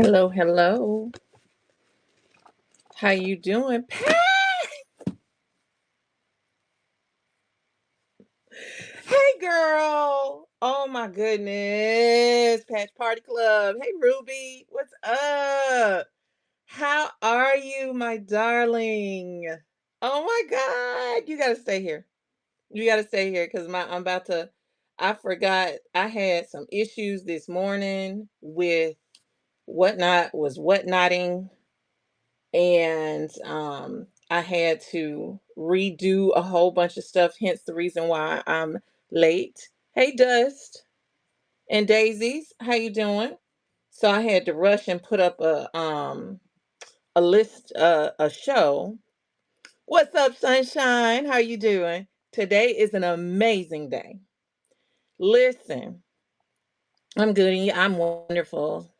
Hello, hello. How you doing? Hey, girl. Oh my goodness. Patch Party Club. Hey, Ruby. What's up? How are you, my darling? Oh my God. You gotta stay here. You gotta stay here because I'm about to. I forgot I had some issues this morning with whatnot was whatnotting, and I had to redo a whole bunch of stuff, hence the reason why I'm late. Hey, Dust and Daisies, how you doing? So I had to rush and put up a list, a show. What's up, Sunshine? How you doing? Today is an amazing day. Listen, I'm good and I'm wonderful.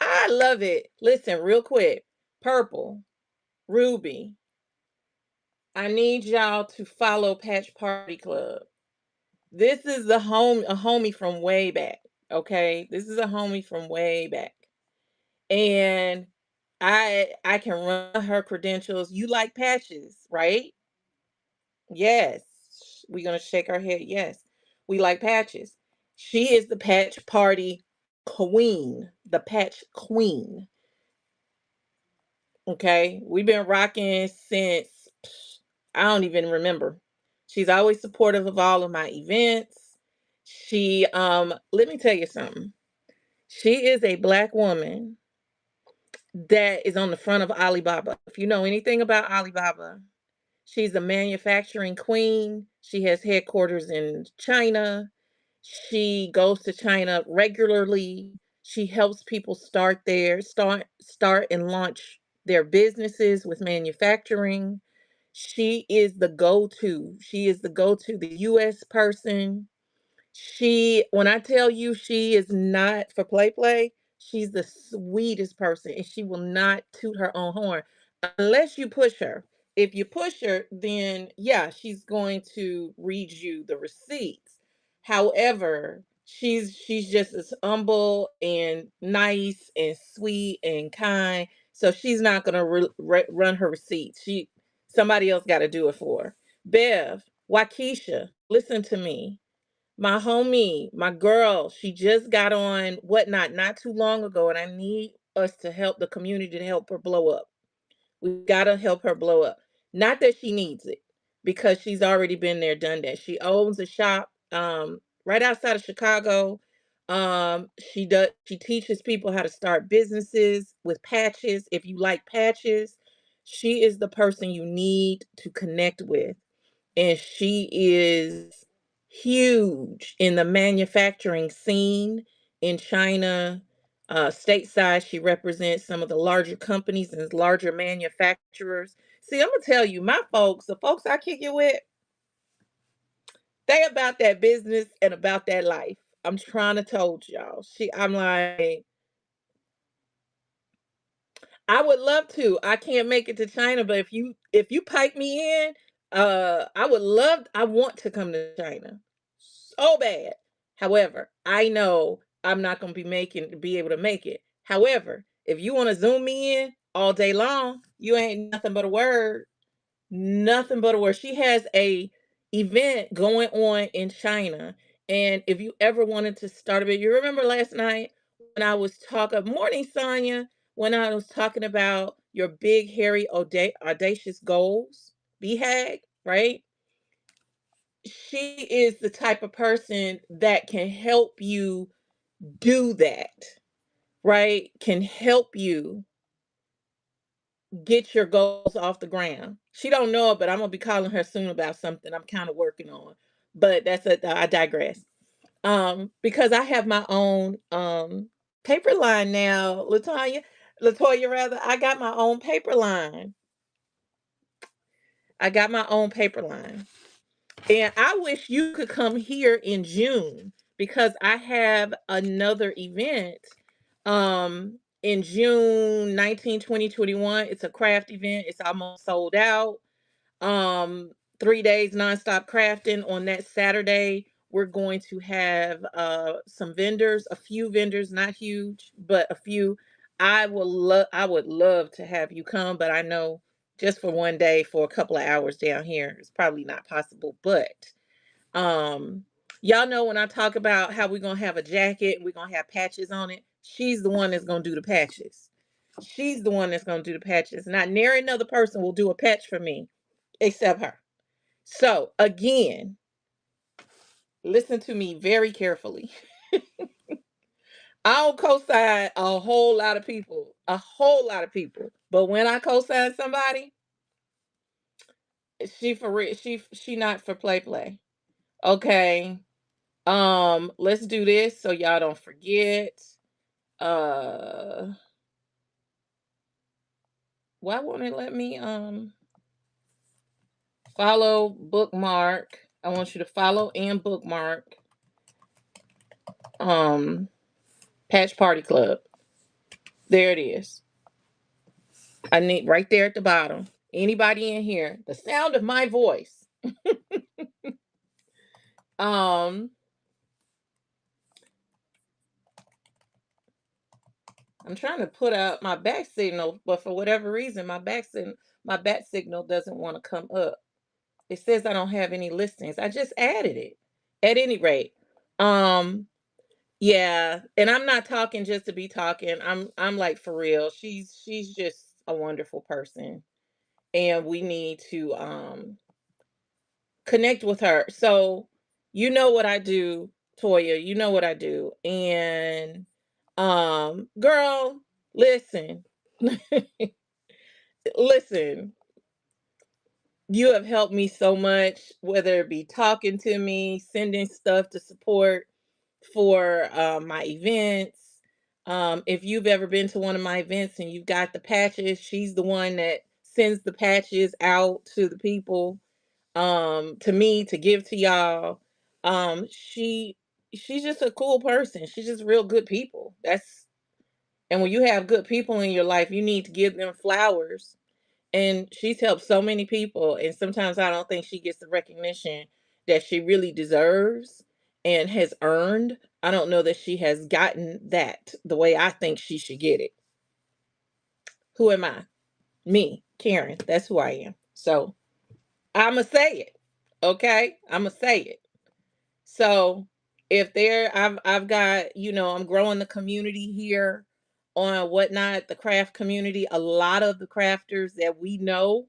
I love it. Listen, real quick. Purple, Ruby, I need y'all to follow Patch Party Club. This is a homie from way back. Okay, this is a homie from way back, and I can run her credentials. You like patches, right? Yes, we're gonna shake our head. Yes, we like patches. She is the Patch Party Queen, the Patch Queen. Okay, we've been rocking since I don't even remember. She's always supportive of all of my events. She let me tell you something. She is a black woman that is on the front of Alibaba. If you know anything about Alibaba, she's a manufacturing queen. She has headquarters in China. She goes to China regularly. She helps people start and launch their businesses with manufacturing. She is the go-to. She is the go-to, the US person. When I tell you she is not for play, she's the sweetest person and she will not toot her own horn unless you push her. If you push her, then yeah, she's going to read you the receipts. However, she's just as humble and nice and sweet and kind. So she's not going to run her receipts. Somebody else got to do it for her. Bev, Waukesha, listen to me. My homie, my girl, she just got on whatnot not too long ago, and I need us to help the community to help her blow up. We gotta help her blow up. Not that she needs it, because she's already been there, done that. She owns a shop right outside of Chicago. She teaches people how to start businesses with patches. If you like patches, she is the person you need to connect with, and she is huge in the manufacturing scene in China. Stateside, she represents some of the larger companies and larger manufacturers. See, I'm gonna tell you, the folks I kick it with, they about that business and about that life. I'm trying to told y'all. I'm like, I would love to. I can't make it to China, but if you pipe me in, I want to come to China so bad. However, I know I'm not going to be able to make it. However, if you want to zoom me in all day long, you ain't nothing but a word. Nothing but a word. She has a event going on in China, and if you ever wanted to start a bit, you remember last night when I was talking. Morning, Sonya. When I was talking about your big, hairy, audacious goals, BHAG, right? She is the type of person that can help you do that, right? Can help you get your goals off the ground. She don't know it, but I'm gonna be calling her soon about something I'm kind of working on. But I digress. Because I have my own paper line now, Latoya rather. I got my own paper line. I got my own paper line. And I wish you could come here in June because I have another event in June 19, 2021. It's a craft event. It's almost sold out. Um 3 days nonstop crafting on that Saturday We're going to have some vendors, a few vendors, not huge, but a few. I would love to have you come, but I know just for one day for a couple of hours down here, it's probably not possible. But um, y'all know when I talk about how we're gonna have a jacket and we're gonna have patches on it, she's the one that's gonna do the patches. She's the one that's gonna do the patches. Not nary another person will do a patch for me except her. So again, listen to me very carefully. I don't co-sign a whole lot of people, a whole lot of people. But when I co-sign somebody, she for real. She not for play play. Okay. Let's do this so y'all don't forget. Uh, why won't it let me follow bookmark? I want you to follow and bookmark um Patch Party Club. There it is. I need right there at the bottom. Anybody in here, the sound of my voice. Um, I'm trying to put out my back signal, but for whatever reason, my back signal doesn't want to come up. It says I don't have any listings. I just added it. At any rate, um, yeah, and I'm not talking just to be talking. I'm like for real. She's just a wonderful person, and we need to connect with her. So you know what I do, Toya. You know what I do. And girl, listen. Listen, you have helped me so much, whether it be talking to me, sending stuff to support for my events. If you've ever been to one of my events and you've got the patches, she's the one that sends the patches out to the people, to me to give to y'all. She's just a cool person. She's just real good people. That's and when you have good people in your life, you need to give them flowers. And she's helped so many people, and sometimes I don't think she gets the recognition that she really deserves and has earned. I don't know that she has gotten that the way I think she should get it. Who am I? Me, Karen. That's who I am. So I'ma say it. Okay? I'ma say it. So if there I've got, I'm growing the community here on whatnot, the craft community, a lot of the crafters that we know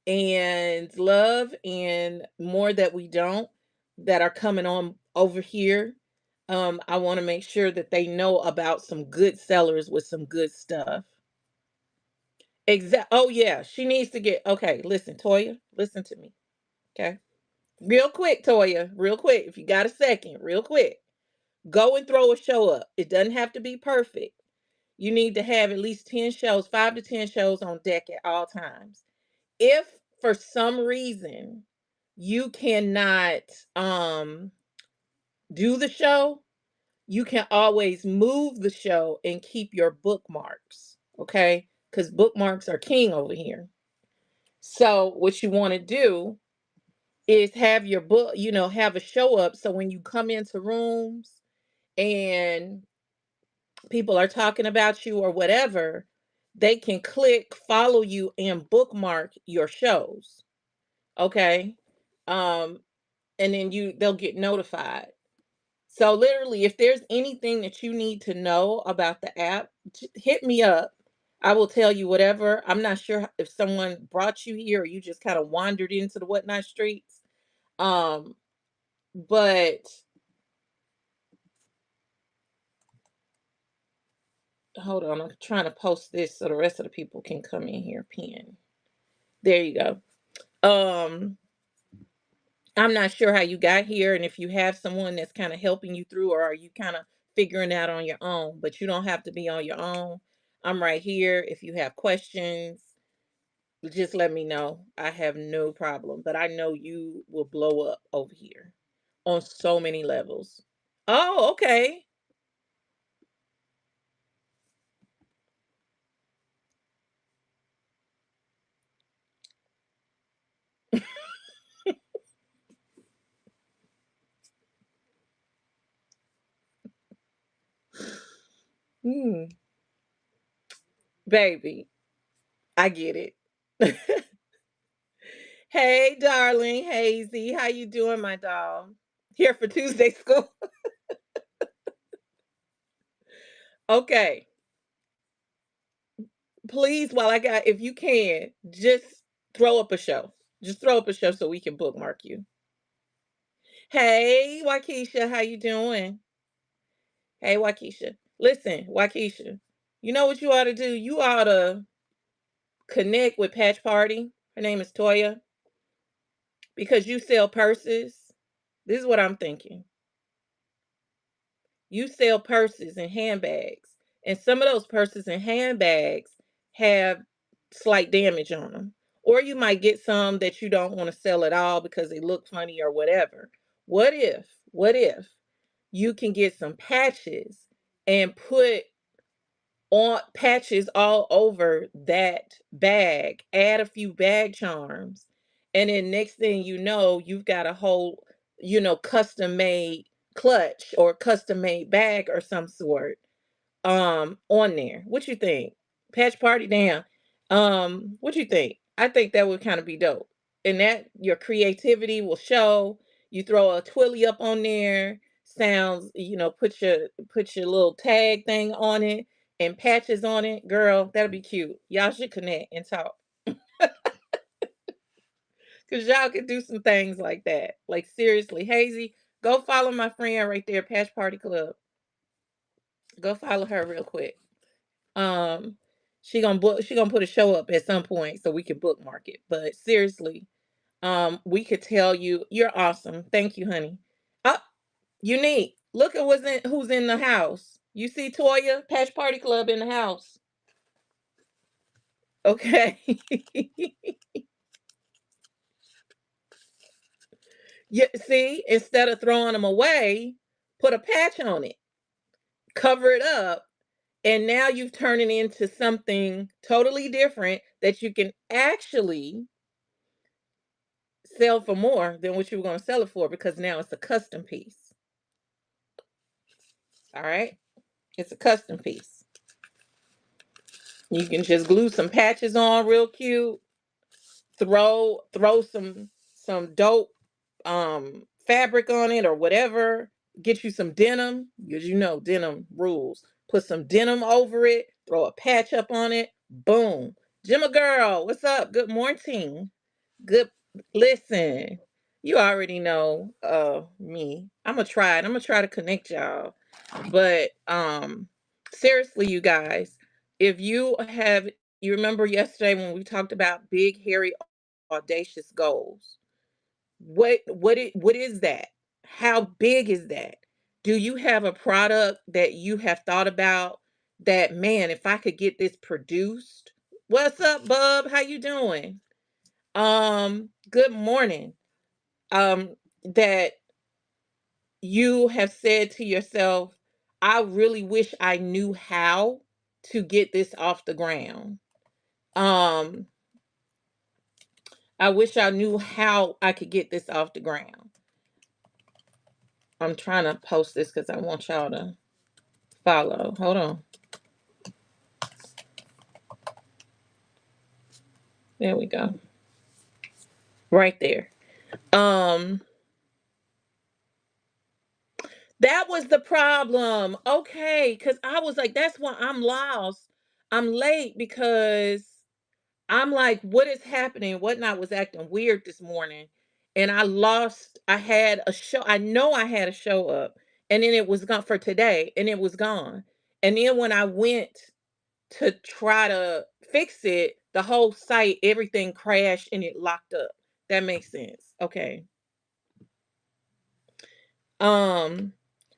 and love and more that we don't that are coming on over here. I want to make sure that they know about some good sellers with some good stuff. Oh yeah, she needs to get okay. Listen, Toya, listen to me. Okay. Real quick, Toya, real quick. If you got a second, real quick. Go and throw a show up. It doesn't have to be perfect. You need to have at least 10 shows, 5 to 10 shows on deck at all times. If for some reason you cannot do the show, you can always move the show and keep your bookmarks, okay? Cuz bookmarks are king over here. So what you want to do is have your book, have a show up so when you come into rooms and people are talking about you or whatever, they can click follow you and bookmark your shows, okay? um and then they'll get notified. So literally, if there's anything that you need to know about the app, hit me up. I will tell you whatever. I'm not sure if someone brought you here or you just kind of wandered into the whatnot streets. um but hold on, I'm trying to post this so the rest of the people can come in here. Pin, there you go. I'm not sure how you got here and if you have someone that's kind of helping you through, or are you kind of figuring out on your own, but you don't have to be on your own. I'm right here. If you have questions, just let me know. I have no problem, but I know you will blow up over here on so many levels. Oh, okay. Mm, baby, I get it. Hey, darling, Hazy, how you doing, my doll? Here for Tuesday school. Okay, please, while I got, if you can, just throw up a show. Just throw up a show so we can bookmark you. Hey, Waukesha, how you doing? Hey, Waukesha. Listen, Waukesha, you know what you ought to do? You ought to connect with Patch Party. Her name is Toya because you sell purses. This is what I'm thinking. You sell purses and handbags, and some of those purses and handbags have slight damage on them. Or you might get some that you don't want to sell at all because they look funny or whatever. What if you can get some patches and put on patches all over that bag, add a few bag charms, and then next thing you know, you've got a whole, custom made clutch or custom made bag or some sort on there. What you think? Patch party down. What you think? I think that would kind of be dope. And that your creativity will show. You throw a twilly up on there, sounds, put your little tag thing on it and patches on it. Girl, that'll be cute. Y'all should connect and talk. Cause y'all could do some things like that. Like seriously, Hazy, go follow my friend right there, Patch Party Club. Go follow her real quick. Um, she gonna put a show up at some point so we can bookmark it. But seriously, we could tell you you're awesome. Thank you, honey. Up, unique. Look at who's in the house. You see Toya, Patch Party Club in the house. Okay. Yeah, see, instead of throwing them away, put a patch on it, cover it up, and now you've turned it into something totally different that you can actually sell for more than what you were going to sell it for because now it's a custom piece. All right, it's a custom piece. You can just glue some patches on real cute. Throw some dope fabric on it or whatever. Get you some denim because you know denim rules. Put some denim over it. Throw a patch up on it. Boom. Gemma girl, what's up? Good morning. Good. Listen, you already know me. I'm gonna try it. I'm gonna try to connect y'all. But seriously, you guys, if you remember yesterday when we talked about big, hairy, audacious goals. What is that? How big is that? Do you have a product that you have thought about that, man, if I could get this produced? What's up, bub? How you doing? Good morning. That you have said to yourself, I really wish I knew how to get this off the ground. Um, I wish I knew how I could get this off the ground. I'm trying to post this because I want y'all to follow. Hold on. There we go. Right there. Um, that was the problem. Okay, because I was like, that's why I'm lost. I'm late because I'm like, what is happening? Whatnot was acting weird this morning. And I had a show. I know I had a show up. And then it was gone for today. And it was gone. And then when I went to try to fix it, the whole site, everything crashed and it locked up. That makes sense. Okay. Um,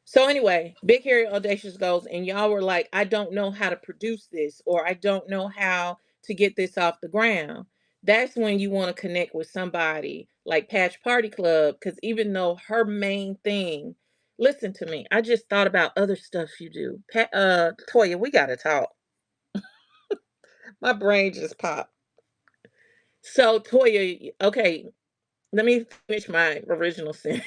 so anyway, big hairy audacious goals, and y'all were like, I don't know how to produce this, or I don't know how to get this off the ground. That's when you want to connect with somebody like Patch Party Club, because even though her main thing, listen to me, I just thought about other stuff you do. Toya, we gotta talk. My brain just popped. So Toya, okay, let me finish my original sentence.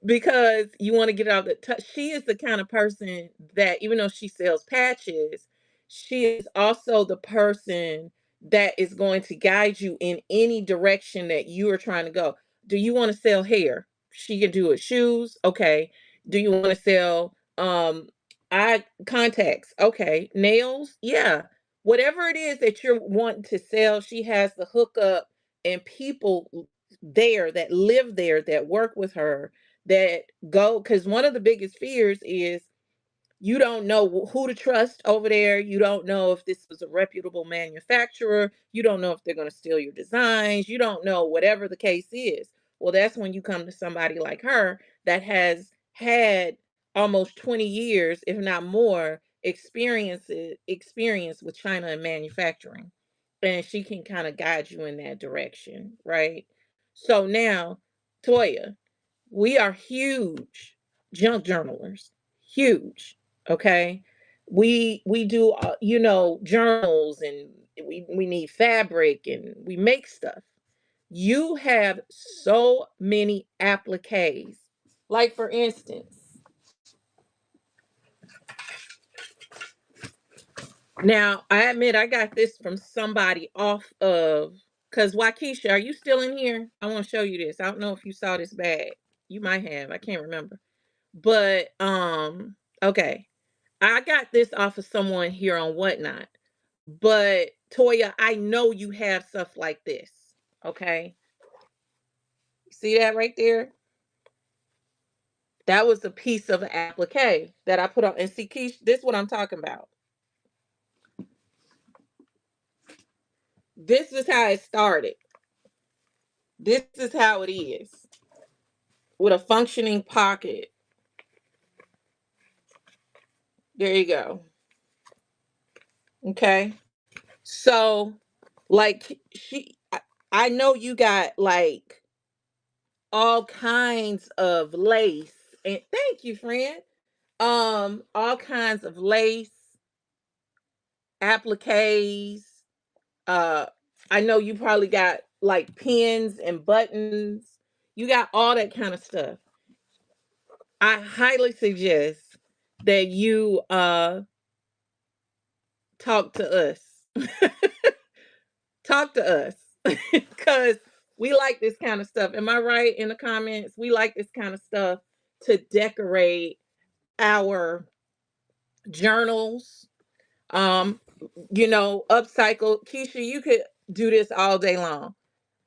because you want to get out she is the kind of person that even though she sells patches, she is also the person that is going to guide you in any direction that you are trying to go. Do you want to sell hair? She can do it. Shoes? Okay. Do you want to sell eye contacts? Okay. Nails? Yeah. Whatever it is that you're wanting to sell, she has the hookup and people there that live there that work with her that go, because one of the biggest fears is you don't know who to trust over there. You don't know if this was a reputable manufacturer. You don't know if they're going to steal your designs. You don't know, whatever the case is. Well, that's when you come to somebody like her that has had almost 20 years, if not more, experience with China and manufacturing. And she can kind of guide you in that direction, right? So now, Toya, we are huge junk journalers, huge. Okay, we do journals, and we need fabric, and we make stuff. You have so many appliques. Like, for instance, now I admit I got this from somebody off of, because Waukesha, are you still in here? I want to show you this. I don't know if you saw this bag. You might have. I can't remember. But okay. I got this off of someone here on Whatnot. But Toya, I know you have stuff like this. Okay. See that right there? That was a piece of applique that I put on. And see, Keish, this is what I'm talking about. This is how it started. This is how it is. With a functioning pocket. There you go. Okay. So, like, I know you got like all kinds of lace. And thank you, friend. All kinds of lace, appliques. Uh, I know you probably got like pins and buttons. You got all that kind of stuff. I highly suggest that you talk to us. Talk to us. Because we like this kind of stuff. Am I right in the comments? We like this kind of stuff to decorate our journals. Um, Upcycle. Keisha, you could do this all day long.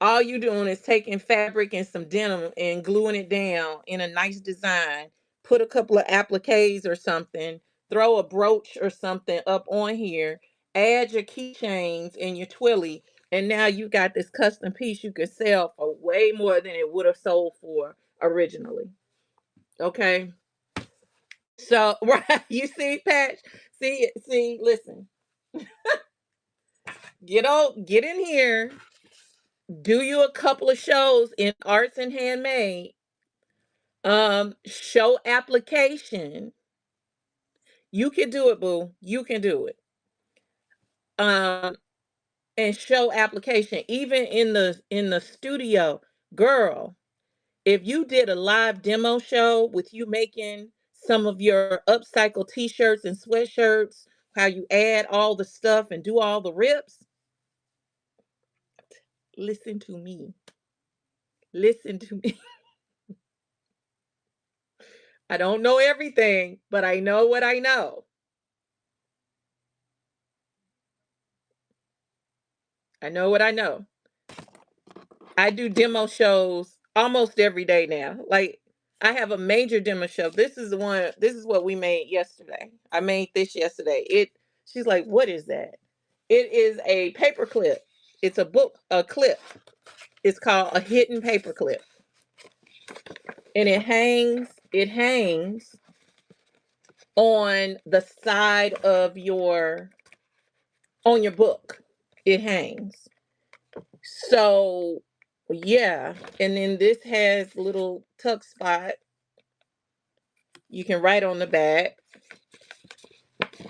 All you doing is taking fabric and some denim and gluing it down in a nice design. Put a couple of appliques or something. Throw a brooch or something up on here. Add your keychains and your twilly, and now you got this custom piece you could sell for way more than it would have sold for originally. Okay. So right, you see, Patch. See. Listen, get in here. Do you a couple of shows in arts and handmade, show application. You can do it, boo. You can do it. um and show application even in the studio. Girl, if you did a live demo show with you making some of your upcycle t-shirts and sweatshirts, how you add all the stuff and do all the rips. Listen to me. Listen to me. I don't know everything, but I know what I know. I know what I know. I do demo shows almost every day now. Like, I have a major demo show. This is what we made yesterday. I made this yesterday. She's like, "What is that?" It is a paper clip. It's a clip. It's called a hidden paper clip. And it hangs on the side of your book. It hangs. So, yeah, and then this has little tuck spot. You can write on the back.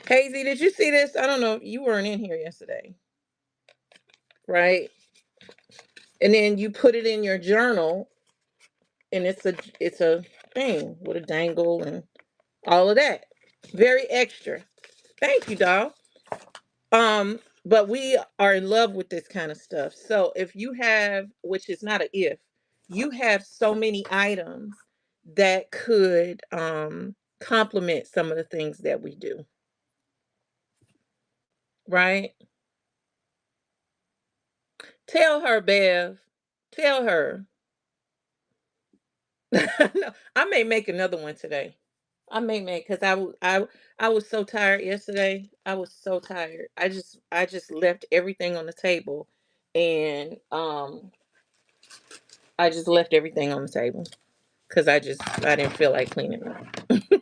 Hazy, did you see this? I don't know. You weren't in here yesterday, right? And then you put it in your journal, and it's a thing with a dangle and all of that. Very extra. Thank you, doll. But we are in love with this kind of stuff. So if you have, which is not a if, you have so many items that could complement some of the things that we do, right? Tell her, Bev. Tell her. No, I may make another one today. I may make because I was so tired yesterday. I was so tired. I just left everything on the table, and I just left everything on the table because I didn't feel like cleaning it.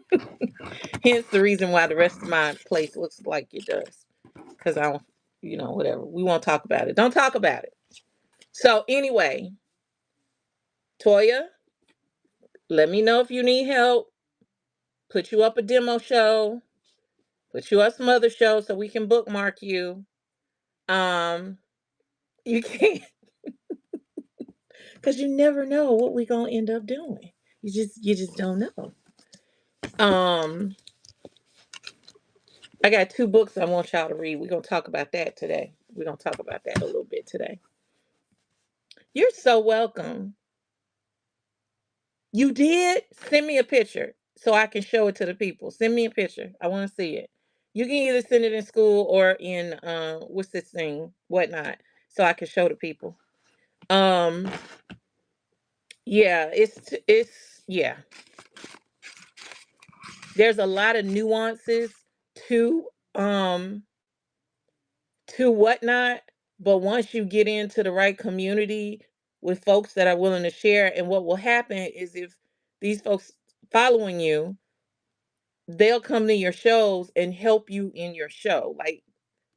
Hence the reason why the rest of my place looks like it does. Because I don't, whatever. We won't talk about it. Don't talk about it. So anyway, Toya, let me know if you need help. Put you up a demo show. Put you up some other shows so we can bookmark you. Um, you can't because you never know what we're gonna end up doing. You just don't know. Um, I got 2 books I want y'all to read. We're gonna talk about that today. We're gonna talk about that a little bit today. You're so welcome. You did? Send me a picture so I can show it to the people. Send me a picture. I want to see it. You can either send it in school or in what's this thing, whatnot, so I can show the people. Um, yeah, it's yeah. There's a lot of nuances to um to whatnot, but once you get into the right community with folks that are willing to share, and what will happen is if these folks following you, they'll come to your shows and help you in your show. Like,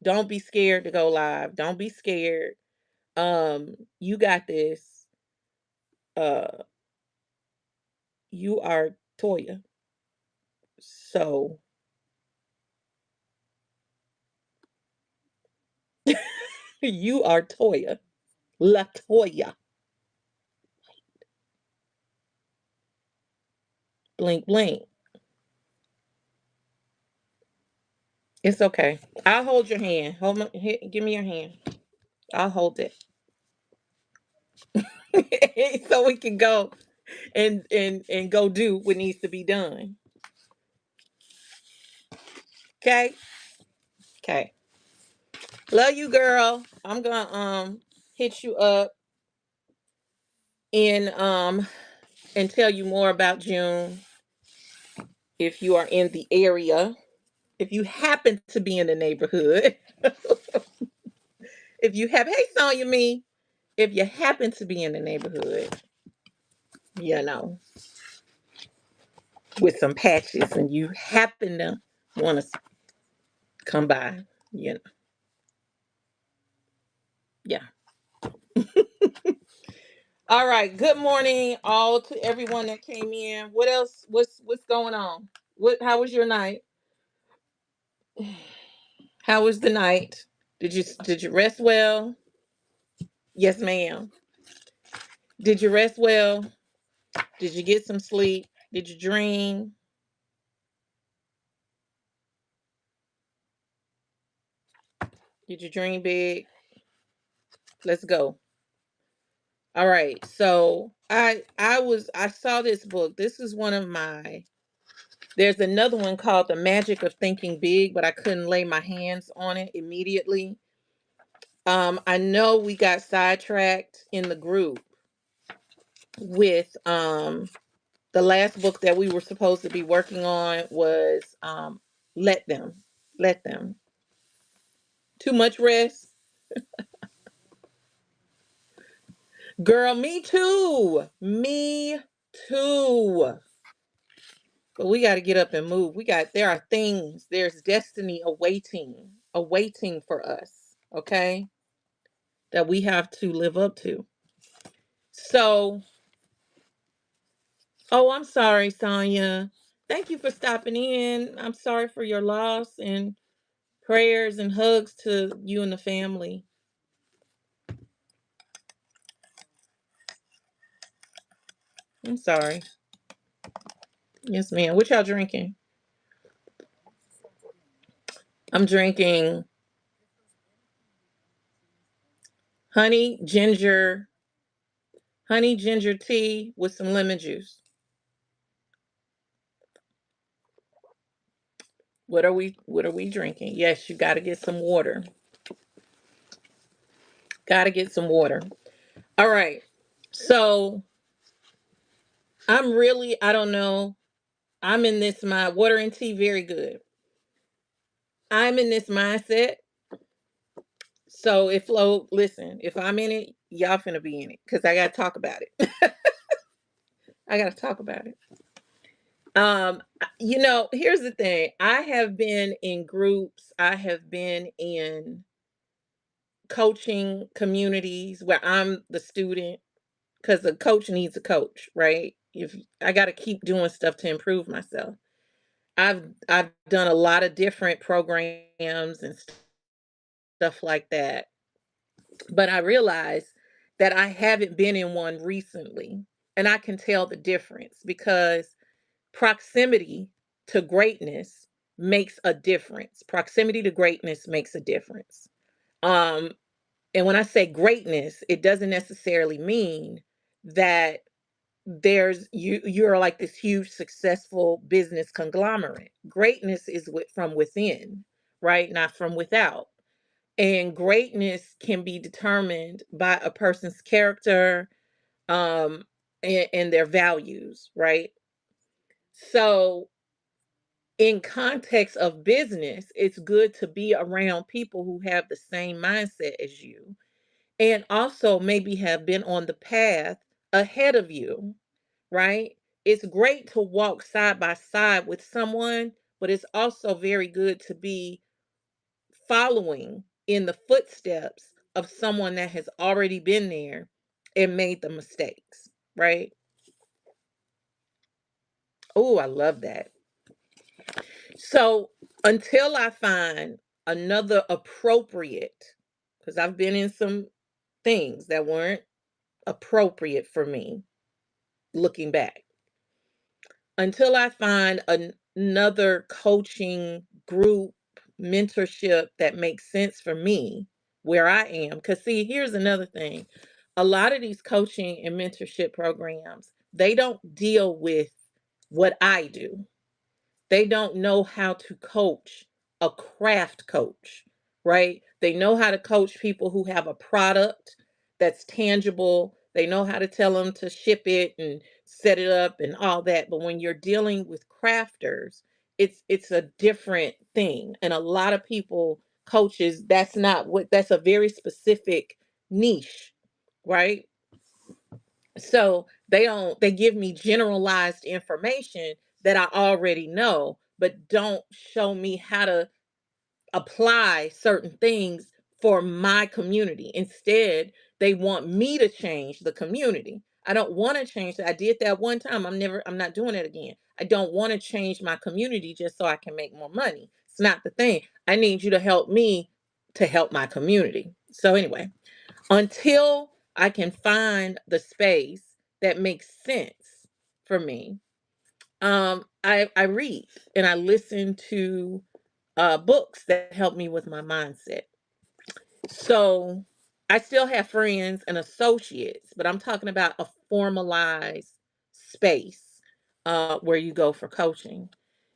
don't be scared to go live. Don't be scared. You got this. Uh, you are Toya. So you are Toya. Latoya. Blink blink. It's okay. I'll hold your hand. Give me your hand. I'll hold it. So we can go and go do what needs to be done. Okay? Okay. Love you, girl. I'm gonna hit you up and and tell you more about June if you are in the area. If you happen to be in the neighborhood. If you have, hey Sonya me. If you happen to be in the neighborhood, you know, with some patches and you happen to want to come by, you know. Yeah. All right. Good morning, all to everyone that came in. What else? What's going on? How was your night? How was the night? Did you rest well? Yes, ma'am. Did you rest well? Did you get some sleep? Did you dream? Did you dream big? Let's go. All right. So I saw this book. This is one of my there's another one called The Magic of Thinking Big, but I couldn't lay my hands on it immediately. I know we got sidetracked in the group with the last book that we were supposed to be working on was Let Them. Let Them. Too much rest. Girl, me too. Me too. But we got to get up and move. There are things, there's destiny awaiting for us, okay? That we have to live up to. So, oh, I'm sorry, Sonya. Thank you for stopping in. I'm sorry for your loss and prayers and hugs to you and the family. I'm sorry. Yes, ma'am. What y'all drinking? I'm drinking honey ginger, honey ginger tea with some lemon juice. What are we drinking? Yes, you gotta get some water. Gotta get some water. All right. So I don't know. I'm in this mind. Water and tea, very good. I'm in this mindset. So if Flo, listen, if I'm in it, y'all finna be in it. Cause I gotta talk about it. I gotta talk about it. Here's the thing. I have been in groups, I have been in coaching communities where I'm the student, because the coach needs a coach, right? If I gotta keep doing stuff to improve myself. I've done a lot of different programs and stuff like that. But I realize that I haven't been in one recently. And I can tell the difference because proximity to greatness makes a difference. Proximity to greatness makes a difference. Um, and when I say greatness, it doesn't necessarily mean that you're like this huge successful business conglomerate. Greatness is from within, right? Not from without. And greatness can be determined by a person's character, um and their values, right? So in context of business, it's good to be around people who have the same mindset as you, and also maybe have been on the path ahead of you, right? It's great to walk side by side with someone, but it's also very good to be following in the footsteps of someone that has already been there and made the mistakes, right? Oh, I love that. So until I find another appropriate, because I've been in some things that weren't appropriate for me looking back, until I find another coaching group, mentorship that makes sense for me where I am. Because, see, here's another thing, a lot of these coaching and mentorship programs, they don't deal with what I do. They don't know how to coach a craft coach, right? They know how to coach people who have a product that's tangible. They know how to tell them to ship it and set it up and all that. But when you're dealing with crafters, it's a different thing. And a lot of people, coaches, that's a very specific niche, right? So they give me generalized information that I already know, but don't show me how to apply certain things for my community. Instead, they want me to change the community. I don't want to change that. I did that one time. I'm not doing it again. I don't want to change my community just so I can make more money. It's not the thing. I need you to help me to help my community. So anyway, until I can find the space that makes sense for me, I read and I listen to books that help me with my mindset. So I still have friends and associates, but I'm talking about a formalized space where you go for coaching.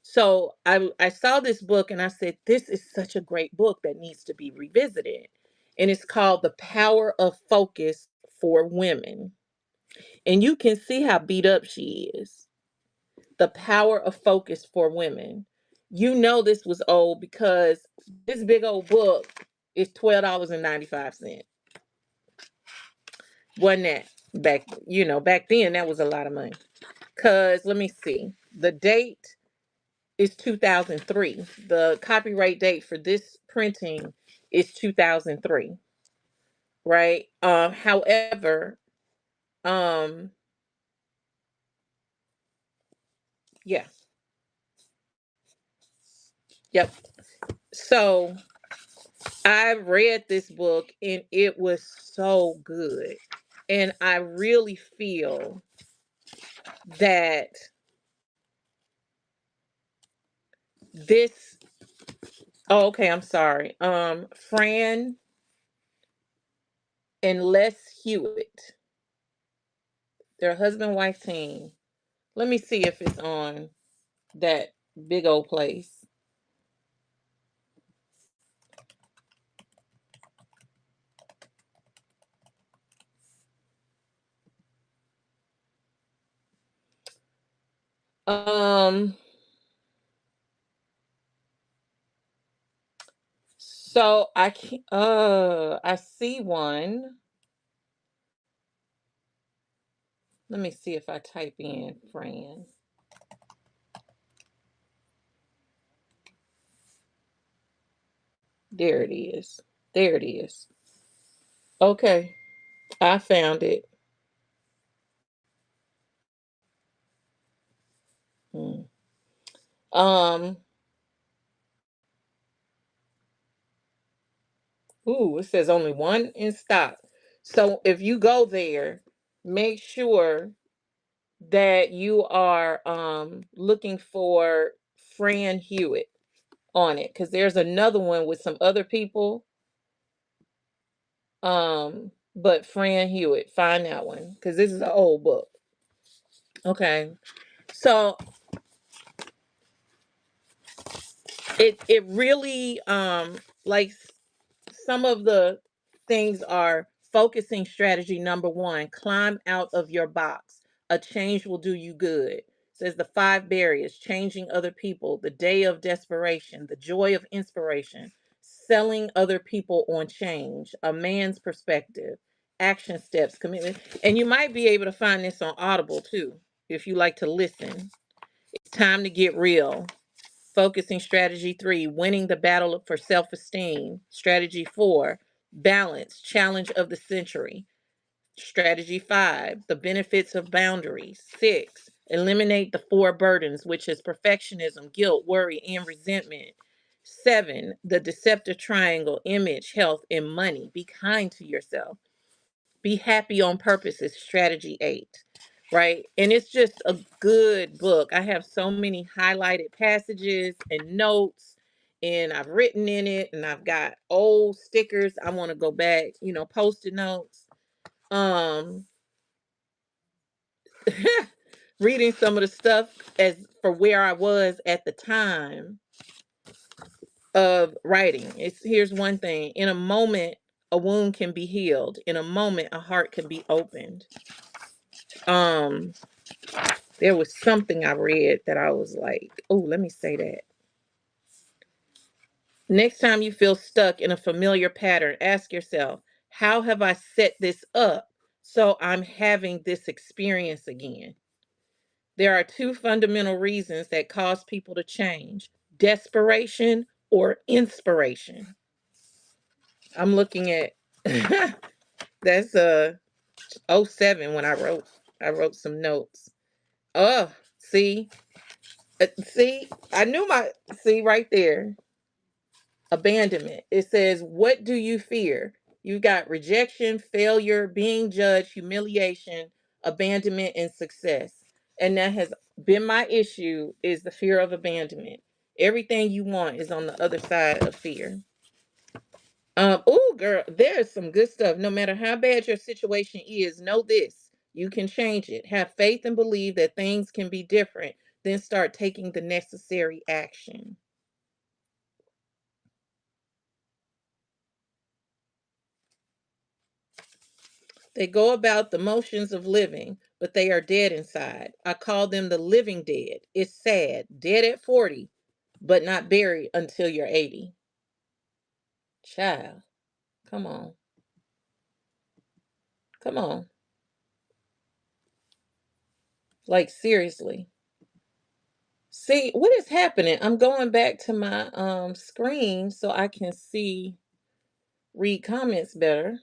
So I saw this book and I said, this is such a great book that needs to be revisited. And it's called The Power of Focus for Women. And you can see how beat up she is. The Power of Focus for Women. You know this was old because this big old book is $12.95. Wasn't that back then that was a lot of money. Cause let me see. The date is 2003. The copyright date for this printing is 2003, right? However, um yeah. Yep. So I read this book and it was so good. And I really feel that This, oh, okay, I'm sorry. Fran and Les Hewitt. They're a husband wife team. Let me see if it's on that big old place. Um, so I can I see one. Let me see if I type in Fran. There it is. There it is. Okay, I found it. Hmm. Um, ooh, it says only one in stock. So if you go there, make sure that you are looking for Fran Hewitt on it, because there's another one with some other people. But Fran Hewitt, find that one because this is an old book. Okay. So it really like some of the things are focusing strategy number one, climb out of your box. A change will do you good. Says the five barriers, changing other people, the day of desperation, the joy of inspiration, selling other people on change, a man's perspective, action steps, commitment. And you might be able to find this on Audible too, if you like to listen. It's time to get real. Focusing strategy three, winning the battle for self esteem. Strategy four, balance, challenge of the century. Strategy five, the benefits of boundaries. Six, eliminate the four burdens, which is perfectionism, guilt, worry, and resentment. Seven, the deceptive triangle, image, health, and money. Be kind to yourself. Be happy on purpose is strategy eight, right? And it's just a good book. I have so many highlighted passages and notes, and I've written in it, and I've got old stickers. I want to go back, post-it notes. Um, reading some of the stuff as for where I was at the time of writing. It's here's one thing. In a moment, a wound can be healed. In a moment, a heart can be opened. Um, There was something I read that I was like, oh, let me say that. Next time you feel stuck in a familiar pattern, ask yourself, how have I set this up so I'm having this experience again? There are two fundamental reasons that cause people to change: desperation or inspiration. I'm looking at that's '07 when I wrote some notes. Oh, see, I knew my see right there. Abandonment. It says, what do you fear? You've got rejection, failure, being judged, humiliation, abandonment, and success. And that has been my issue, is the fear of abandonment. Everything you want is on the other side of fear. Oh girl, there's some good stuff. No matter how bad your situation is, know this. You can change it. Have faith and believe that things can be different. Then start taking the necessary action. They go about the motions of living, but they are dead inside. I call them the living dead. It's sad. Dead at 40, but not buried until you're 80. Child, come on. Come on. Like, seriously. See, what is happening? I'm going back to my screen so I can read comments better,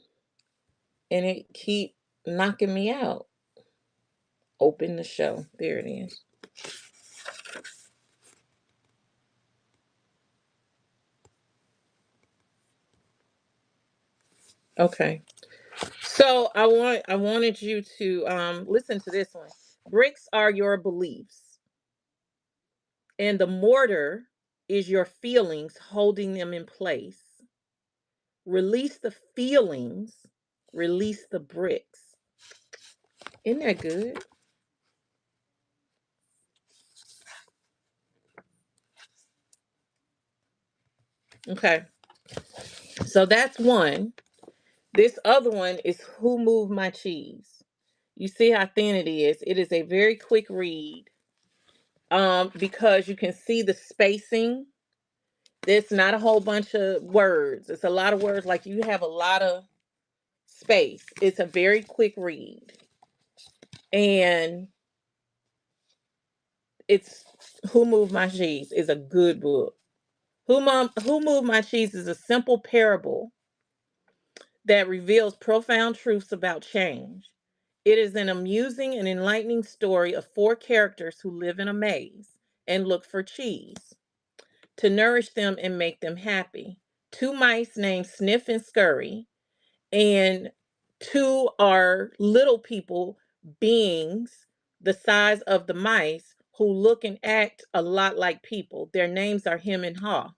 and it keep knocking me out. Open the show. There it is. Okay. So I wanted you to listen to this one. Bricks are your beliefs, and the mortar is your feelings holding them in place. Release the feelings, release the bricks. Isn't that good? Okay, so that's one. This other one is Who Moved My Cheese? You see how thin it is. It is a very quick read, because you can see the spacing. It's not a whole bunch of words. It's a lot of words, like you have a lot of space. It's a very quick read. And it's Who Moved My Cheese is a good book. Who Moved My Cheese is a simple parable that reveals profound truths about change. It is an amusing and enlightening story of four characters who live in a maze and look for cheese to nourish them and make them happy. Two mice named Sniff and Scurry, and two are little people, beings the size of the mice, who look and act a lot like people. Their names are Him and Haw.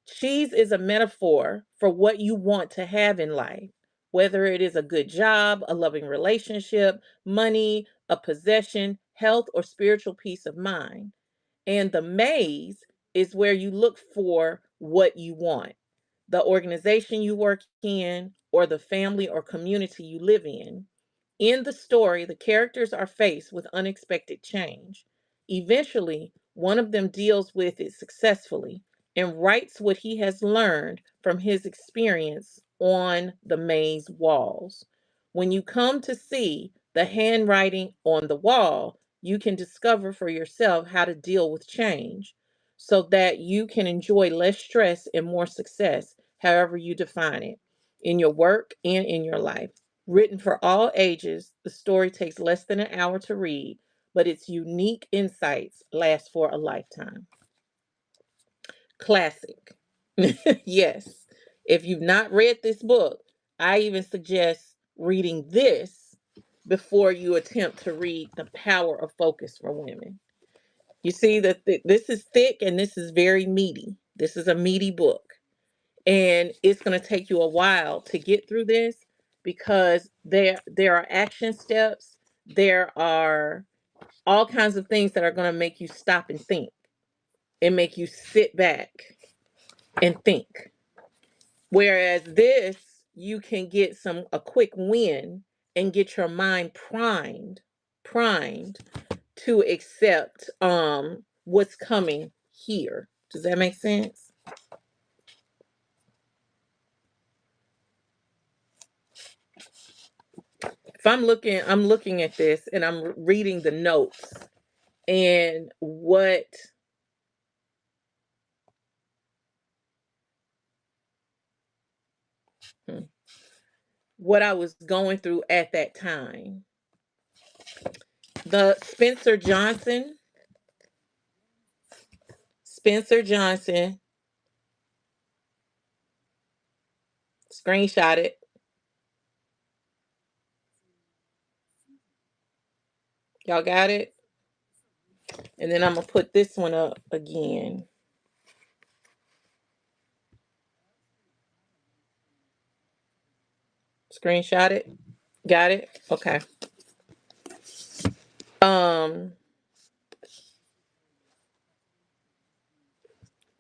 Cheese is a metaphor for what you want to have in life, whether it is a good job, a loving relationship, money, a possession, health, or spiritual peace of mind. And the maze is where you look for what you want, the organization you work in, or the family or community you live in. In the story, the characters are faced with unexpected change. Eventually, one of them deals with it successfully and writes what he has learned from his experience on the maze walls. When you come to see the handwriting on the wall, you can discover for yourself how to deal with change so that you can enjoy less stress and more success, however you define it, in your work and in your life. Written for all ages, the story takes less than an hour to read, but its unique insights last for a lifetime. Classic. Yes. If you've not read this book, I even suggest reading this before you attempt to read The Power of Focus for Women. You see that this is thick and this is very meaty. This is a meaty book. And it's going to take you a while to get through this because there are action steps, there are all kinds of things that are going to make you stop and think and make you sit back and think. Whereas this, you can get a quick win and get your mind primed to accept what's coming here. Does that make sense? If I'm looking at this and I'm reading the notes and hmm, what I was going through at that time. The Spencer Johnson, screenshot it. Y'all got it? And then I'm gonna put this one up again. Screenshot it. Got it? Okay. Um,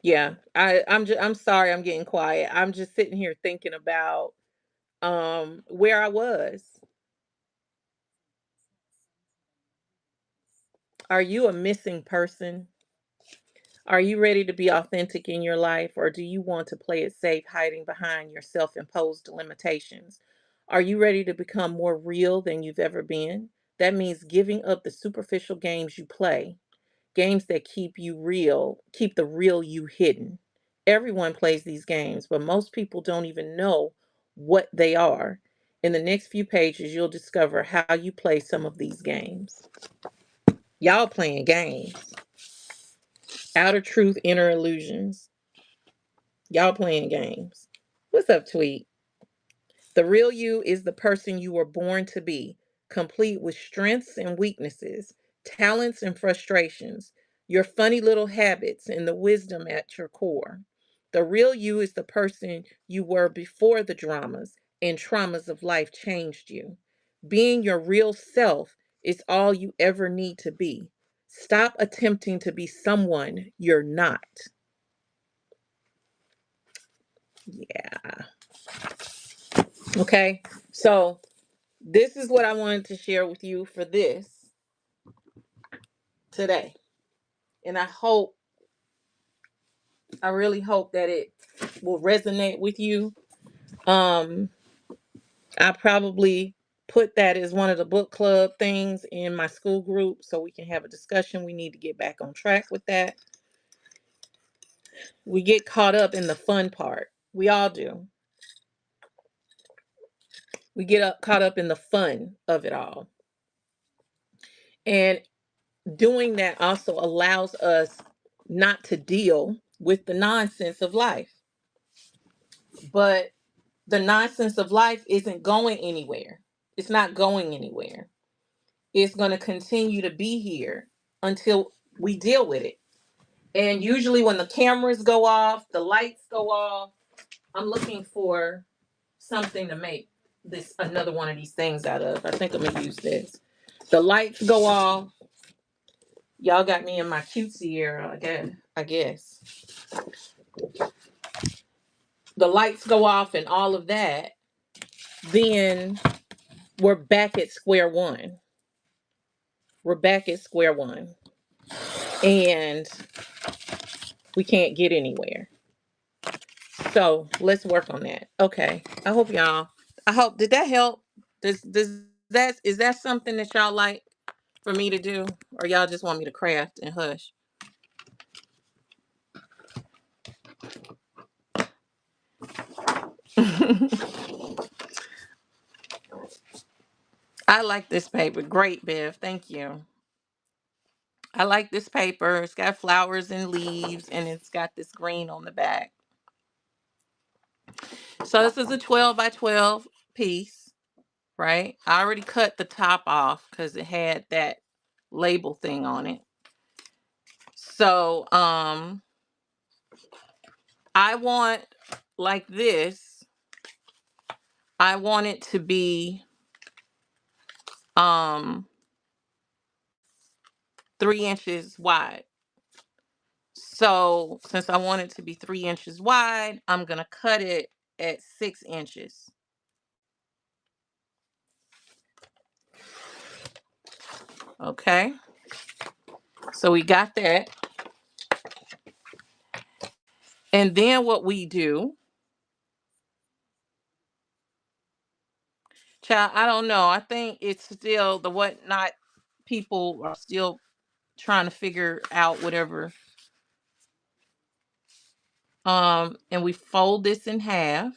yeah. I'm sorry I'm getting quiet. I'm just sitting here thinking about where I was. Are you a missing person? Are you ready to be authentic in your life, or do you want to play it safe, hiding behind your self imposed limitations? Are you ready to become more real than you've ever been? That means giving up the superficial games you play, games that keep the real you hidden. Everyone plays these games, but most people don't even know what they are. In the next few pages, you'll discover how you play some of these games. Y'all playing games. Outer truth, inner illusions. Y'all playing games. What's up, Tweet? The real you is the person you were born to be, complete with strengths and weaknesses, talents and frustrations. your funny little habits, and the wisdom at your core. The real you is the person you were before the dramas and traumas of life changed you. Being your real self is all you ever need to be. Stop attempting to be someone you're not. Yeah. Okay. So, this is what I wanted to share with you for this today. And I really hope that it will resonate with you. Um, I probably put that as one of the book club things in my school group so we can have a discussion. We need to get back on track with that. We get caught up in the fun part. We all do. We get caught up in the fun of it all. And doing that also allows us not to deal with the nonsense of life. But the nonsense of life isn't going anywhere. It's not going anywhere. It's going to continue to be here until we deal with it. And usually, when the cameras go off, the lights go off, I'm looking for something to make this another one of these things out of. I think I'm going to use this. The lights go off. Y'all got me in my cutesy era, I guess. The lights go off and all of that. Then we're back at square one. We're back at square one. And we can't get anywhere. So let's work on that. Okay. Did that help? Is that something that y'all like for me to do? Or y'all just want me to craft and hush? I like this paper. Great, Bev. Thank you. I like this paper. It's got flowers and leaves, and it's got this green on the back. So this is a 12 by 12 piece, right? I already cut the top off because it had that label thing on it. So I want, like this, I want it to be 3 inches wide. So since I want it to be 3 inches wide, I'm gonna cut it at 6 inches. Okay, so we got that. And then what we do, child, I don't know. I think it's still the whatnot people are still trying to figure out whatever. And we fold this in half.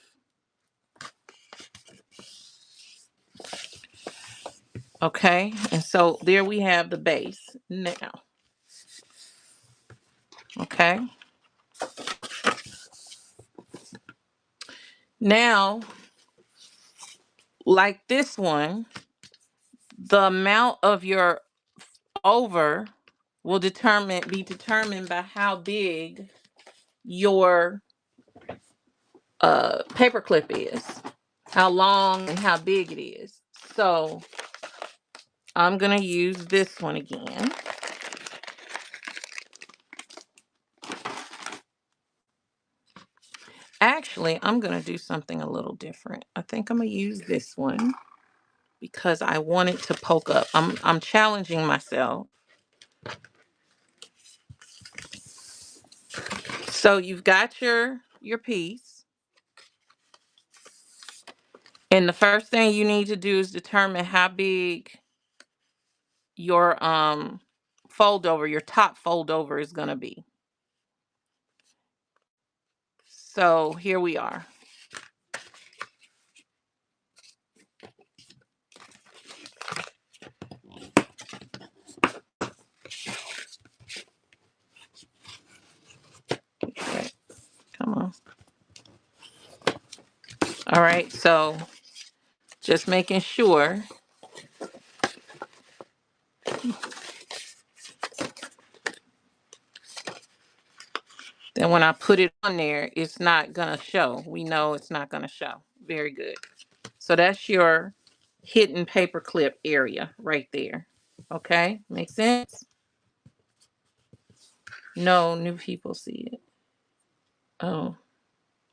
Okay, and so there we have the base now. Okay, now, like this one, the amount of your over will be determined by how big your paper clip is, how long and how big it is. So I'm gonna use this one again. Actually, I'm gonna do something a little different. I think I'm gonna use this one because I want it to poke up. I'm challenging myself. So you've got your piece, and the first thing you need to do is determine how big your your top fold over is going to be. So here we are. Okay, come on. All right, so just making sure. And when I put it on there, it's not gonna show. We know it's not gonna show. Very good. So that's your hidden paper clip area right there. Okay, makes sense? No, new people see it. Oh,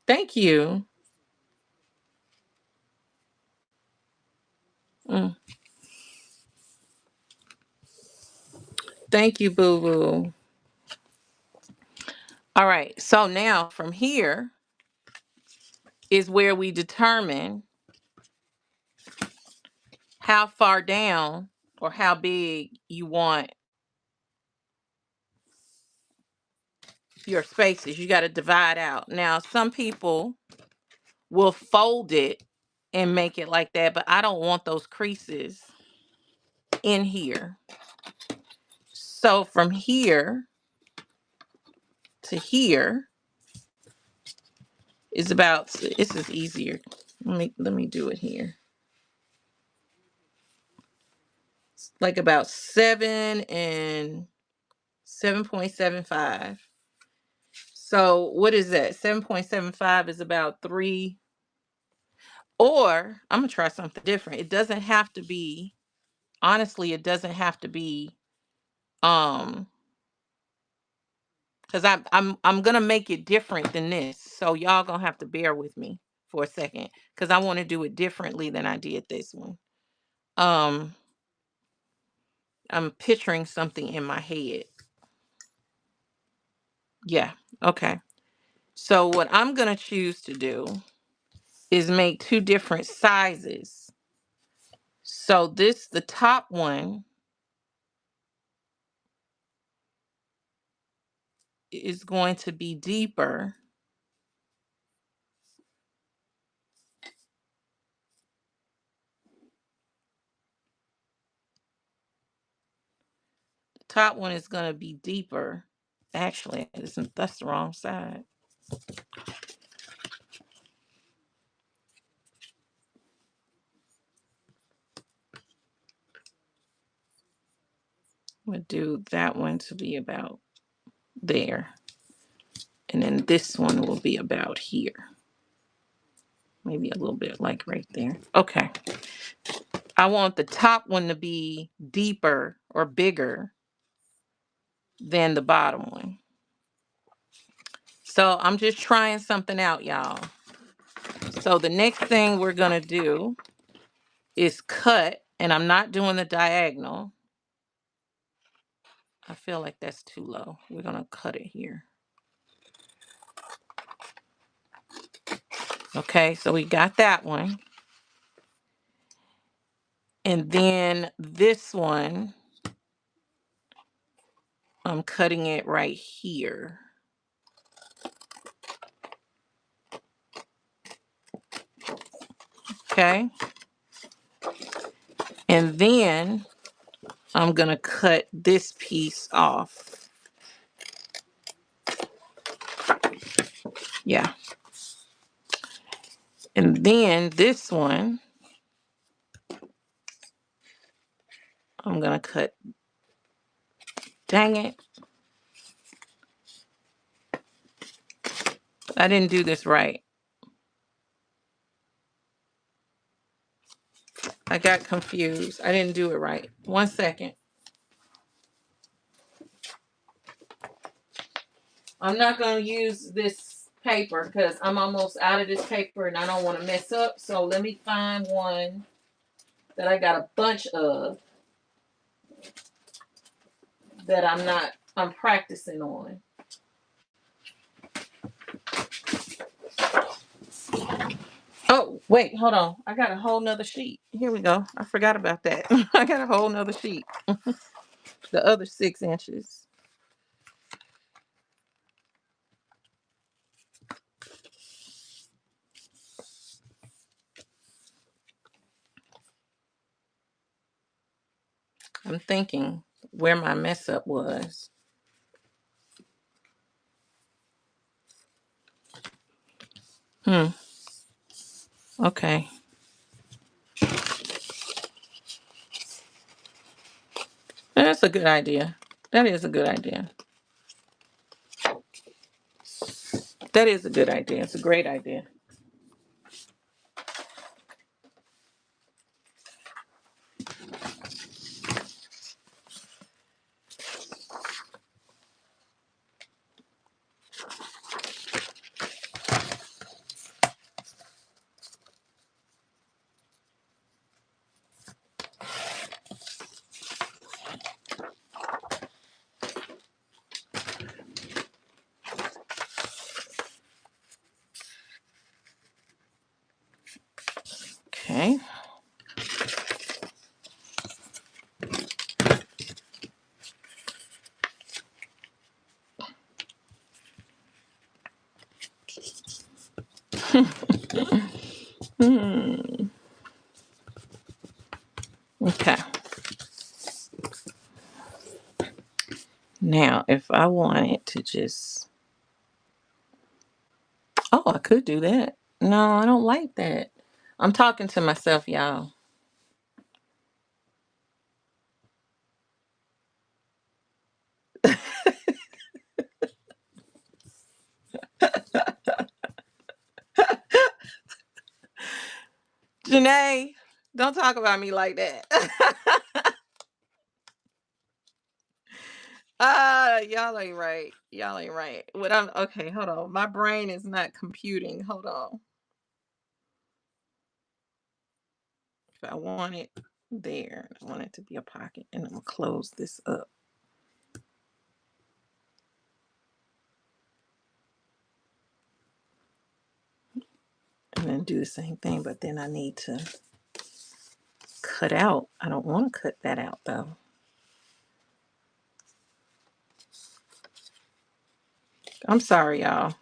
thank you. Mm, thank you, boo boo. All right, so now from here is where we determine how far down or how big you want your spaces. You got to divide out. Now, some people will fold it and make it like that, but I don't want those creases in here. So from here to here is about, this is easier. Let me do it here. It's like about 7.75. So what is that? 7.75 is about 3. Or I'm gonna try something different. It doesn't have to be, honestly, it doesn't have to be um because I'm gonna make it different than this. So y'all gonna have to bear with me for a second because I want to do it differently than I did this one. Um I'm picturing something in my head. Yeah, okay. So what I'm gonna choose to do is make 2 different sizes. So this, the top one, is going to be deeper. The top one is going to be deeper. Actually, that's the wrong side. I'm going to do that one to be about there. And then this one will be about here. Maybe a little bit like right there. Okay. I want the top one to be deeper or bigger than the bottom one. So I'm just trying something out, y'all. So the next thing we're going to do is cut, and I'm not doing the diagonal. I feel like that's too low. We're going to cut it here. Okay, so we got that one. And then this one, I'm cutting it right here. Okay. And then I'm going to cut this piece off. Yeah. And then this one, I'm going to cut. Dang it. I didn't do this right. I got confused. I didn't do it right. 1 second. I'm not going to use this paper because I'm almost out of this paper and I don't want to mess up. So let me find one that I got a bunch of that I'm practicing on. Oh, wait, hold on. I got a whole nother sheet. Here we go. I forgot about that. I got a whole nother sheet. The other 6 inches. I'm thinking where my mess up was. Okay. That's a good idea. That is a good idea. That is a good idea. It's a great idea. Okay. Hmm. Okay. Now, if I wanted to just, oh, I could do that. No, I don't like that. I'm talking to myself, y'all. Janae, don't talk about me like that. Y'all ain't right. Y'all ain't right. What I'm okay, hold on. My brain is not computing. Hold on. If I want it there, I want it to be a pocket, and I'm gonna close this up. And then do the same thing, but then I need to cut out. I don't want to cut that out though. I'm sorry, y'all.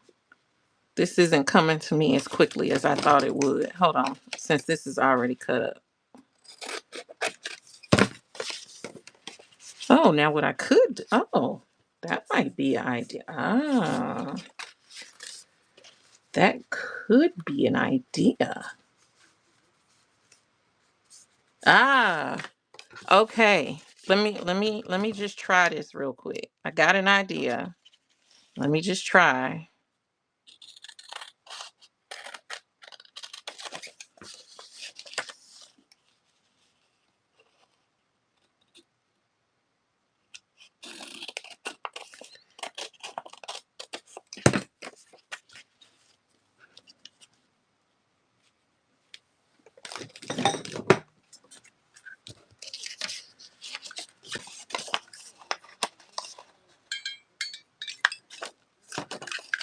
This isn't coming to me as quickly as I thought it would. Hold on, since this is already cut up. Oh, now what I could, oh, that might be an idea. That could be an idea. Ah, okay. Let me just try this real quick. I got an idea. Let me just try.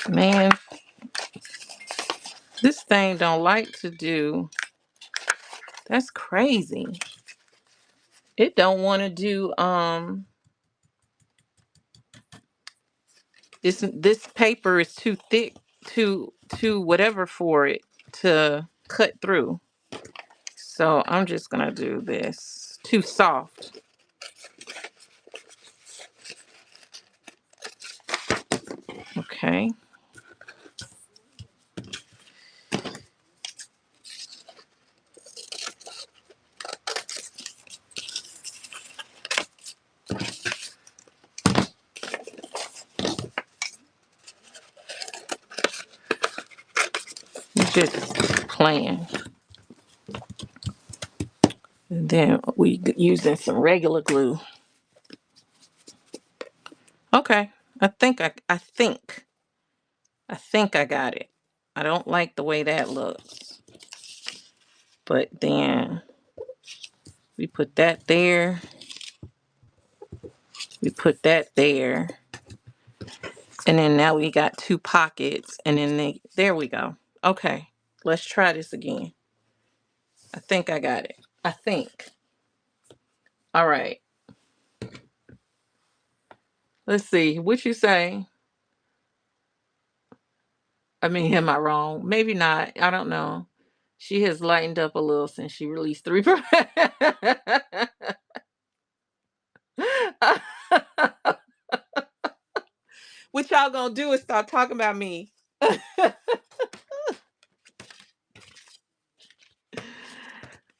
Man, this thing don't like to do. That's crazy. It don't want to do this paper is too thick, too whatever for it to cut through. So I'm just gonna do this. Too soft. Okay. Just playing. And then we using some regular glue. Okay. I think I got it. I don't like the way that looks. But then we put that there. We put that there. And then now we got two pockets. And then there we go. Okay. Let's try this again. I think I got it. I think. All right. Let's see. What you say? I mean, am I wrong? Maybe not. I don't know. She has lightened up a little since she released three. What y'all gonna do is stop talking about me.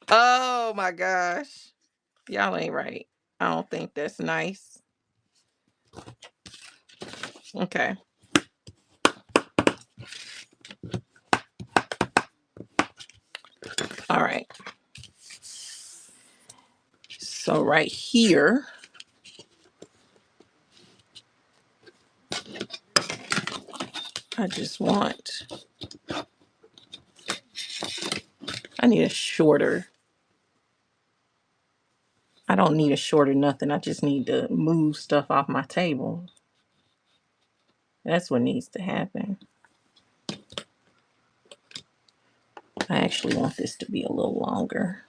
Oh my gosh. Y'all ain't right. I don't think that's nice. Okay. So right here, I just want, I need a shorter, I don't need a shorter nothing. I just need to move stuff off my table. That's what needs to happen. I actually want this to be a little longer.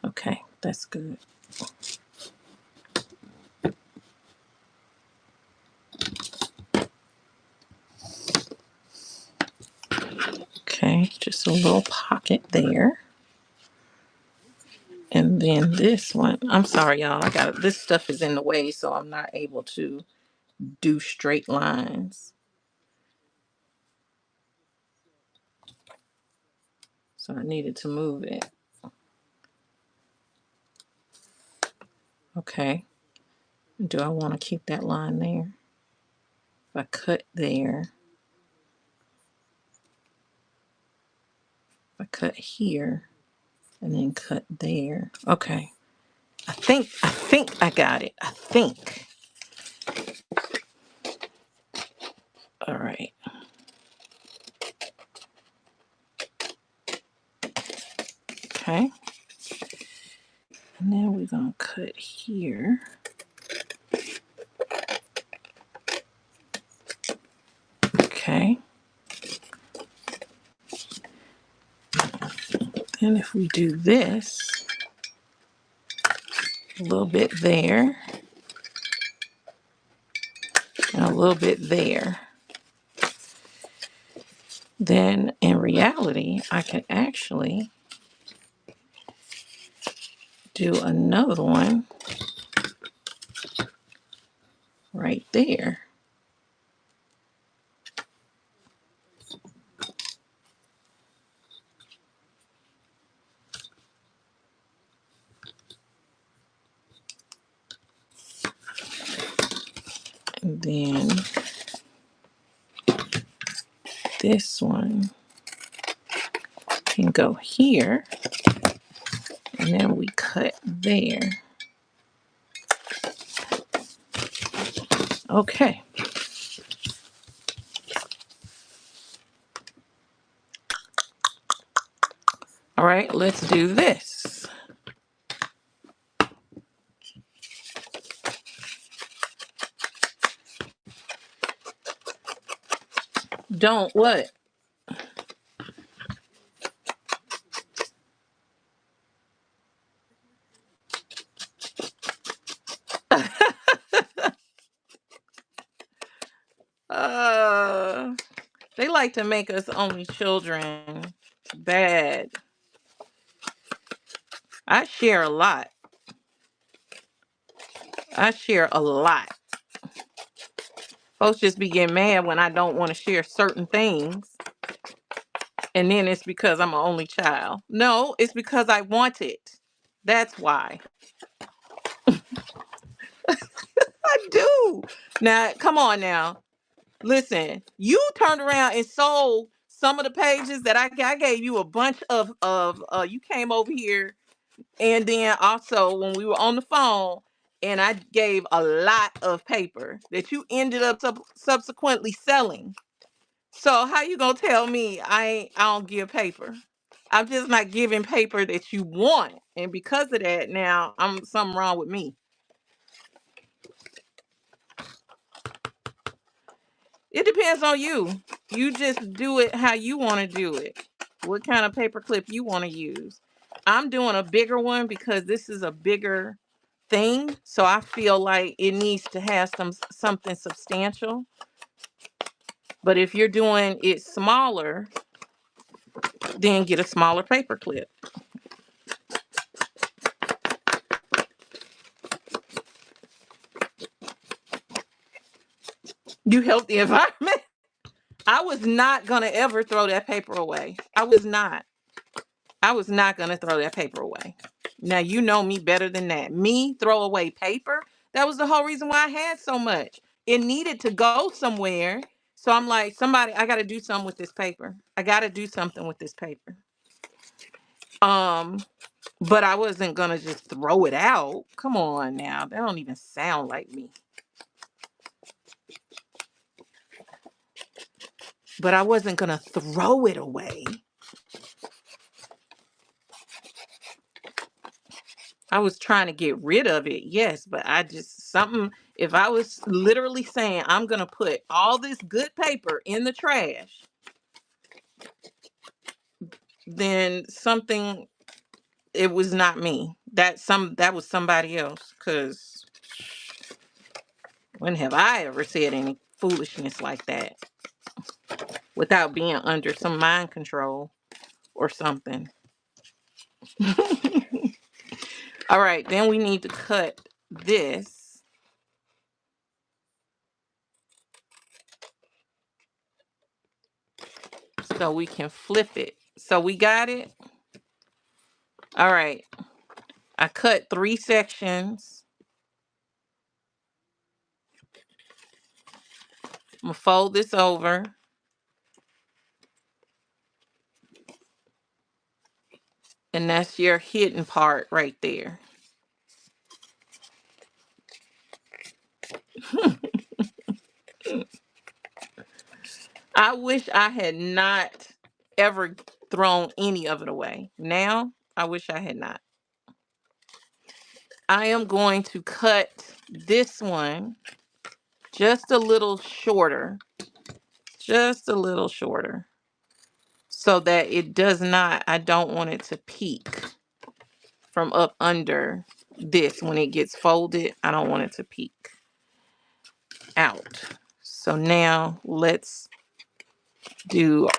Okay, that's good. Okay, just a little pocket there. And then this one, I'm sorry, y'all. This stuff is in the way, so I'm not able to do straight lines. So I needed to move it. Okay. Do I want to keep that line there? If I cut there, if I cut here, and then cut there. Okay. I think I got it. I think. All right. Okay. And then we're gonna cut here. Okay. Then if we do this, a little bit there, and a little bit there, then in reality, I could actually do another one right there. And then this one can go here, and then we cut there. Okay. All right, let's do this. Don't what? uh, they like to make us only children bad. I share a lot. I share a lot. Folks just be getting mad when I don't want to share certain things. And then it's because I'm an only child. No, it's because I want it. That's why. I do. Now, come on now. Listen, you turned around and sold some of the pages that I gave you a bunch of you came over here, and then also when we were on the phone, and I gave a lot of paper that you ended up subsequently selling. So how you gonna tell me I don't give paper? I'm just not giving paper that you want, and because of that, now I'm something wrong with me. It depends on you. You just do it how you want to do it. What kind of paper clip you want to use? I'm doing a bigger one because this is a bigger thing, so I feel like it needs to have something substantial. But if you're doing it smaller, then get a smaller paper clip. You help the environment. I was not gonna ever throw that paper away. I was not. I was not gonna throw that paper away. Now you know me better than that. Me throw away paper. That was the whole reason why I had so much. It needed to go somewhere. So I'm like, somebody, I got to do something with this paper. I got to do something with this paper. Um, but I wasn't gonna just throw it out. Come on now, that don't even sound like me. But I wasn't gonna throw it away. I was trying to get rid of it, yes, but I just something. If I was literally saying I'm gonna put all this good paper in the trash, then something, it was not me. That was somebody else. Cause when have I ever said any foolishness like that without being under some mind control or something? All right, then we need to cut this so we can flip it. So we got it. All right. I cut 3 sections. I'm gonna fold this over. And that's your hidden part right there. I wish I had not ever thrown any of it away. Now, I wish I had not. I am going to cut this one just a little shorter. Just a little shorter. So that it does not, I don't want it to peek from up under this when it gets folded. I don't want it to peek out. So now let's do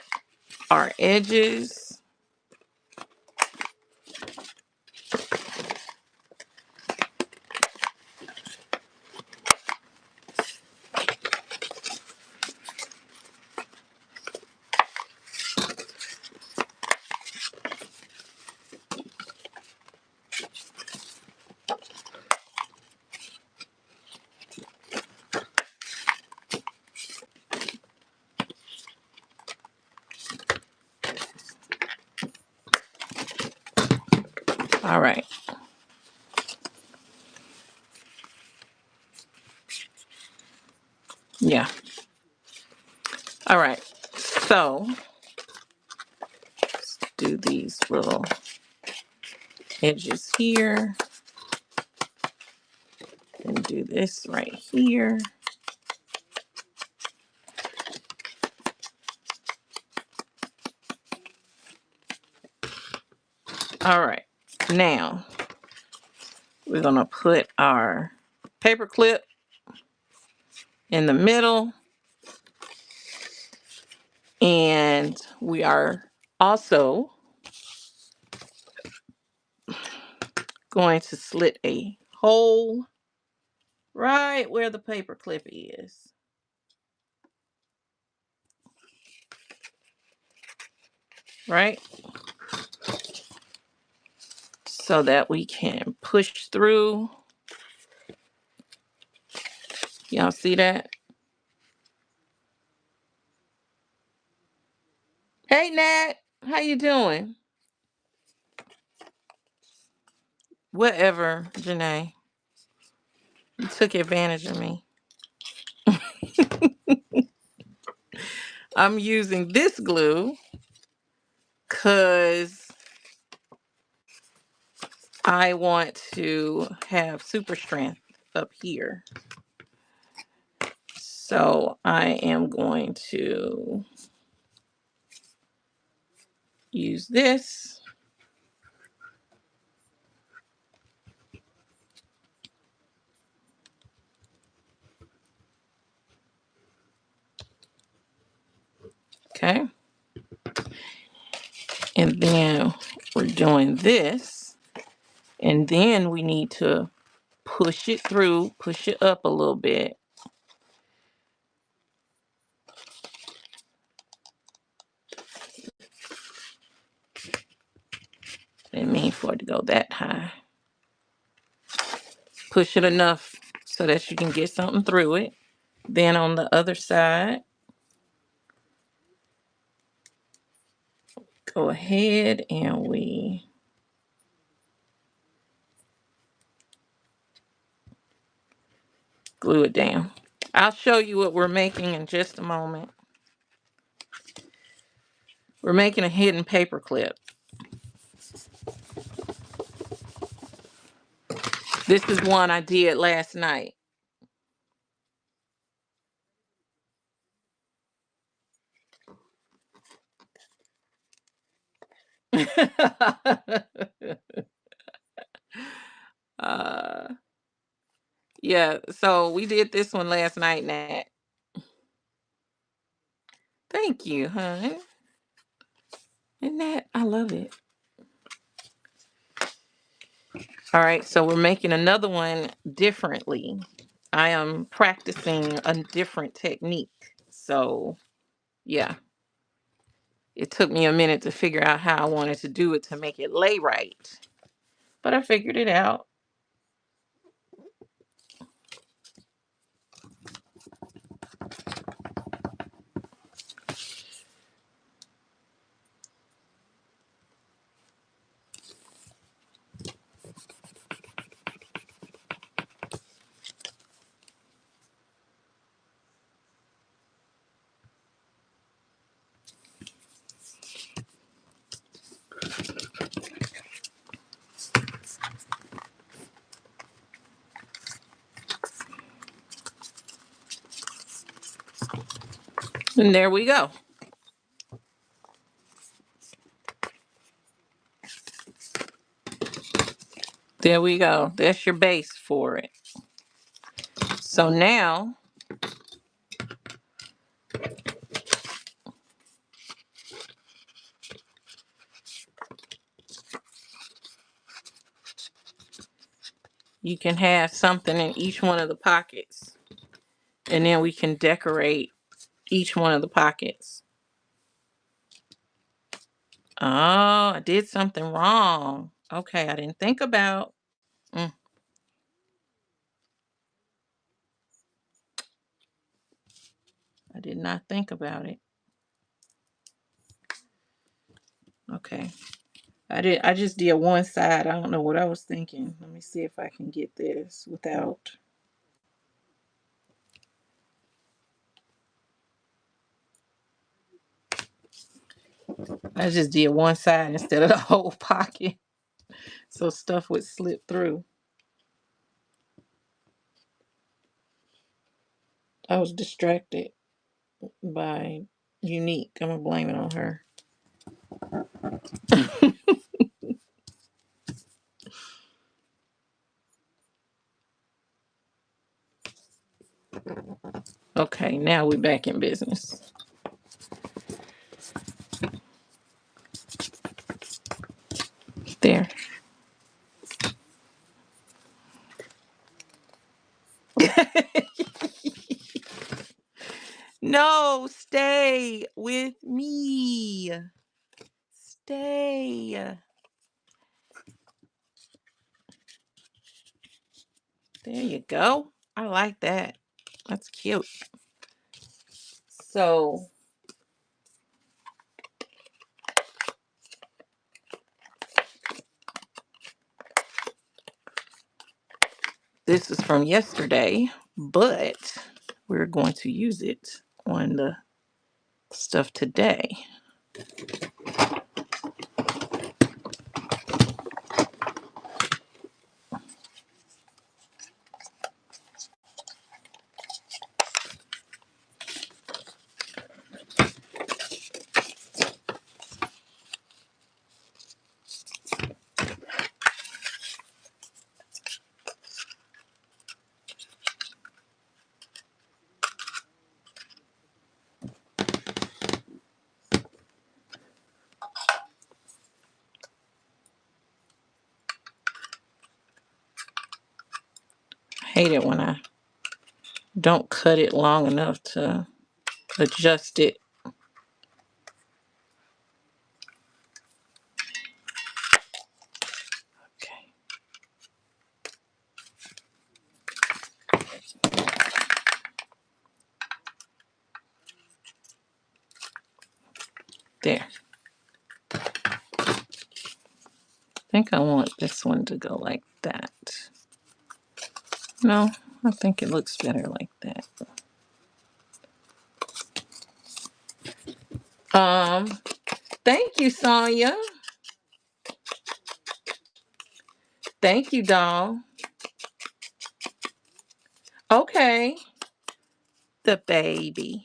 our edges. All right. Yeah. All right. So do these little edges here and do this right here. All right. Now we're going to put our paper clip in the middle, and we are also going to slit a hole right where the paper clip is. Right? So that we can push through. Y'all see that? Hey Nat, how you doing? Whatever, Janae. You took advantage of me. I'm using this glue because I want to have super strength up here. So I am going to use this. Okay. And then we're doing this. And then we need to push it through, push it up a little bit. Didn't mean for it to go that high. Push it enough so that you can get something through it. Then on the other side, go ahead and we glue it down. I'll show you what we're making in just a moment. We're making a hidden paper clip. This is one I did last night. uh, yeah, so we did this one last night, Nat. Thank you, hon. And Nat, I love it. All right, so we're making another one differently. I am practicing a different technique. So, yeah, it took me a minute to figure out how I wanted to do it to make it lay right. But I figured it out. And there we go. There we go. That's your base for it. So now you can have something in each one of the pockets. And then we can decorate each one of the pockets. Oh, I did something wrong. Okay, I didn't think about. Mm, I did not think about it. Okay. I just did one side. I don't know what I was thinking. Let me see if I can get this without. I just did one side instead of the whole pocket. So stuff would slip through. I was distracted by Unique. I'm gonna blame it on her. Okay, now we're back in business. There. No, stay with me. Stay. There you go. I like that. That's cute. So this is from yesterday, but we're going to use it on the stuff today. I hate it when I don't cut it long enough to adjust it. Okay. There. think I want this one to go like that. No, I think it looks better like that. Thank you, Sonia. Thank you, doll. Okay. The baby.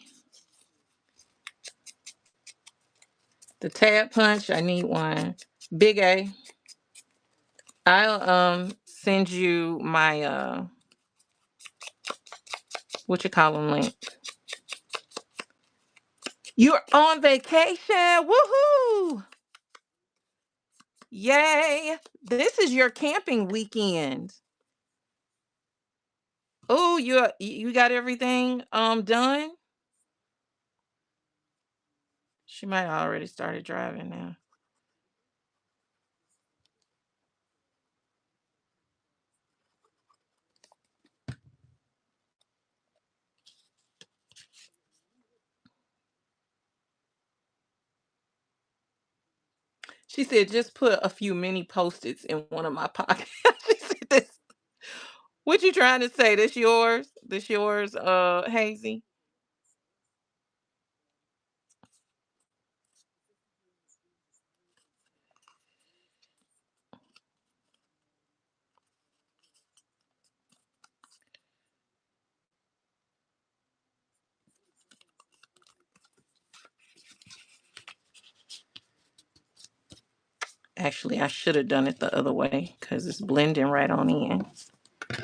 The tab punch, I need one. Big A. I'll send you my what you call them link. You're on vacation. Woohoo! Yay! This is your camping weekend. Oh, you got everything done? She might have already started driving now. She said just put a few mini post-its in one of my pockets. She said this. What you trying to say? This yours? This yours, Hazy? Actually, I should have done it the other way because it's blending right on in.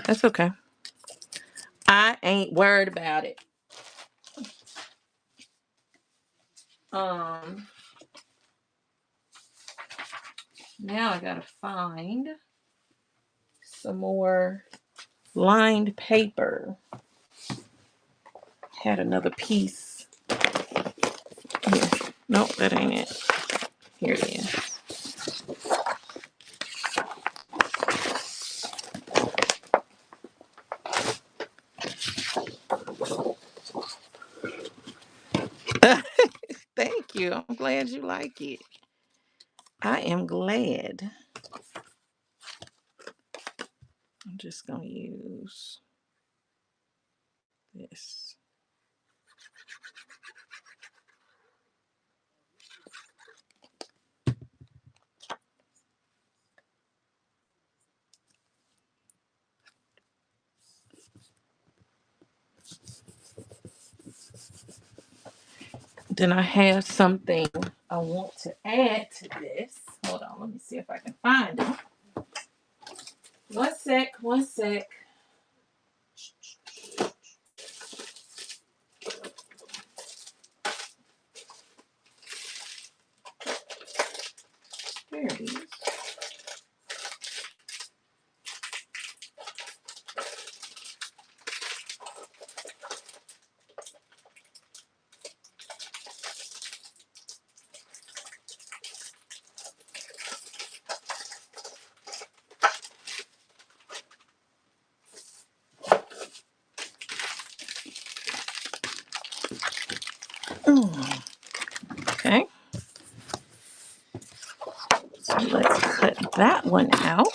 That's okay. I ain't worried about it. Um, Now I gotta find some more lined paper. Had another piece. Here. Nope, that ain't it. Here it is. Thank you. I'm glad you like it. I am glad. I'm just gonna use this. Then I have something I want to add to this. Hold on, let me see if I can find it. One sec, one sec. There it is. Okay. So let's cut that one out.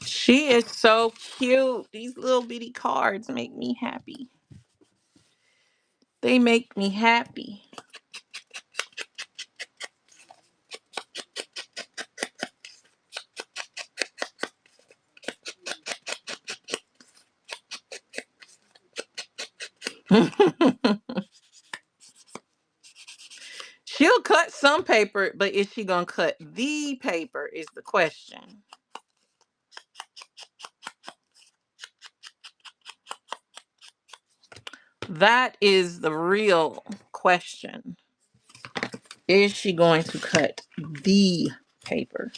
She is so cute. These little bitty cards make me happy. They make me happy. She'll cut some paper, but is she gonna cut the paper is the question. That is the real question. Is she going to cut the paper.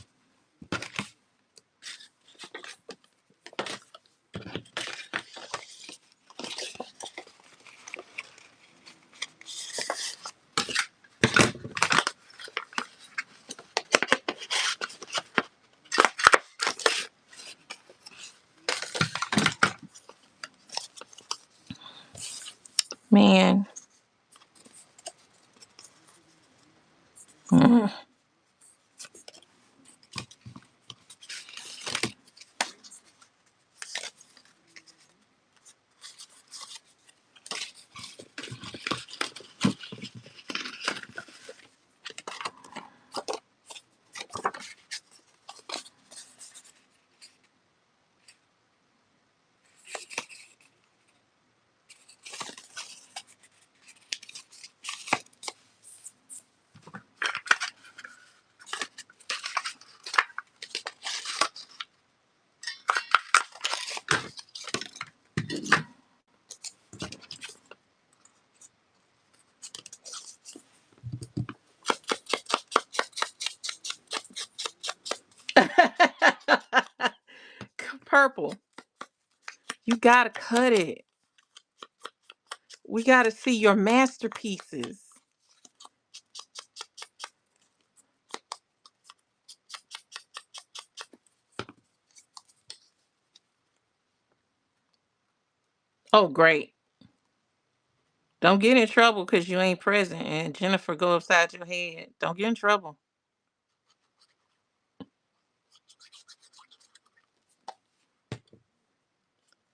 Man. Mm. Purple. You gotta cut it. We gotta see your masterpieces. Oh, great. Don't get in trouble because you ain't present and Jennifer go upside your head. Don't get in trouble.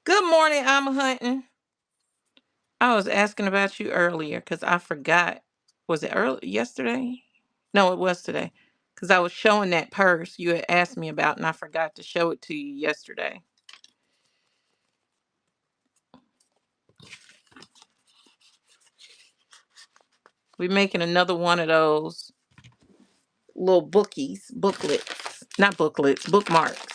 Good morning, I'm hunting. I was asking about you earlier because I forgot. Was it early yesterday? No, it was today. Because I was showing that purse you had asked me about and I forgot to show it to you yesterday. We're making another one of those little booklets. Not booklets, bookmarks.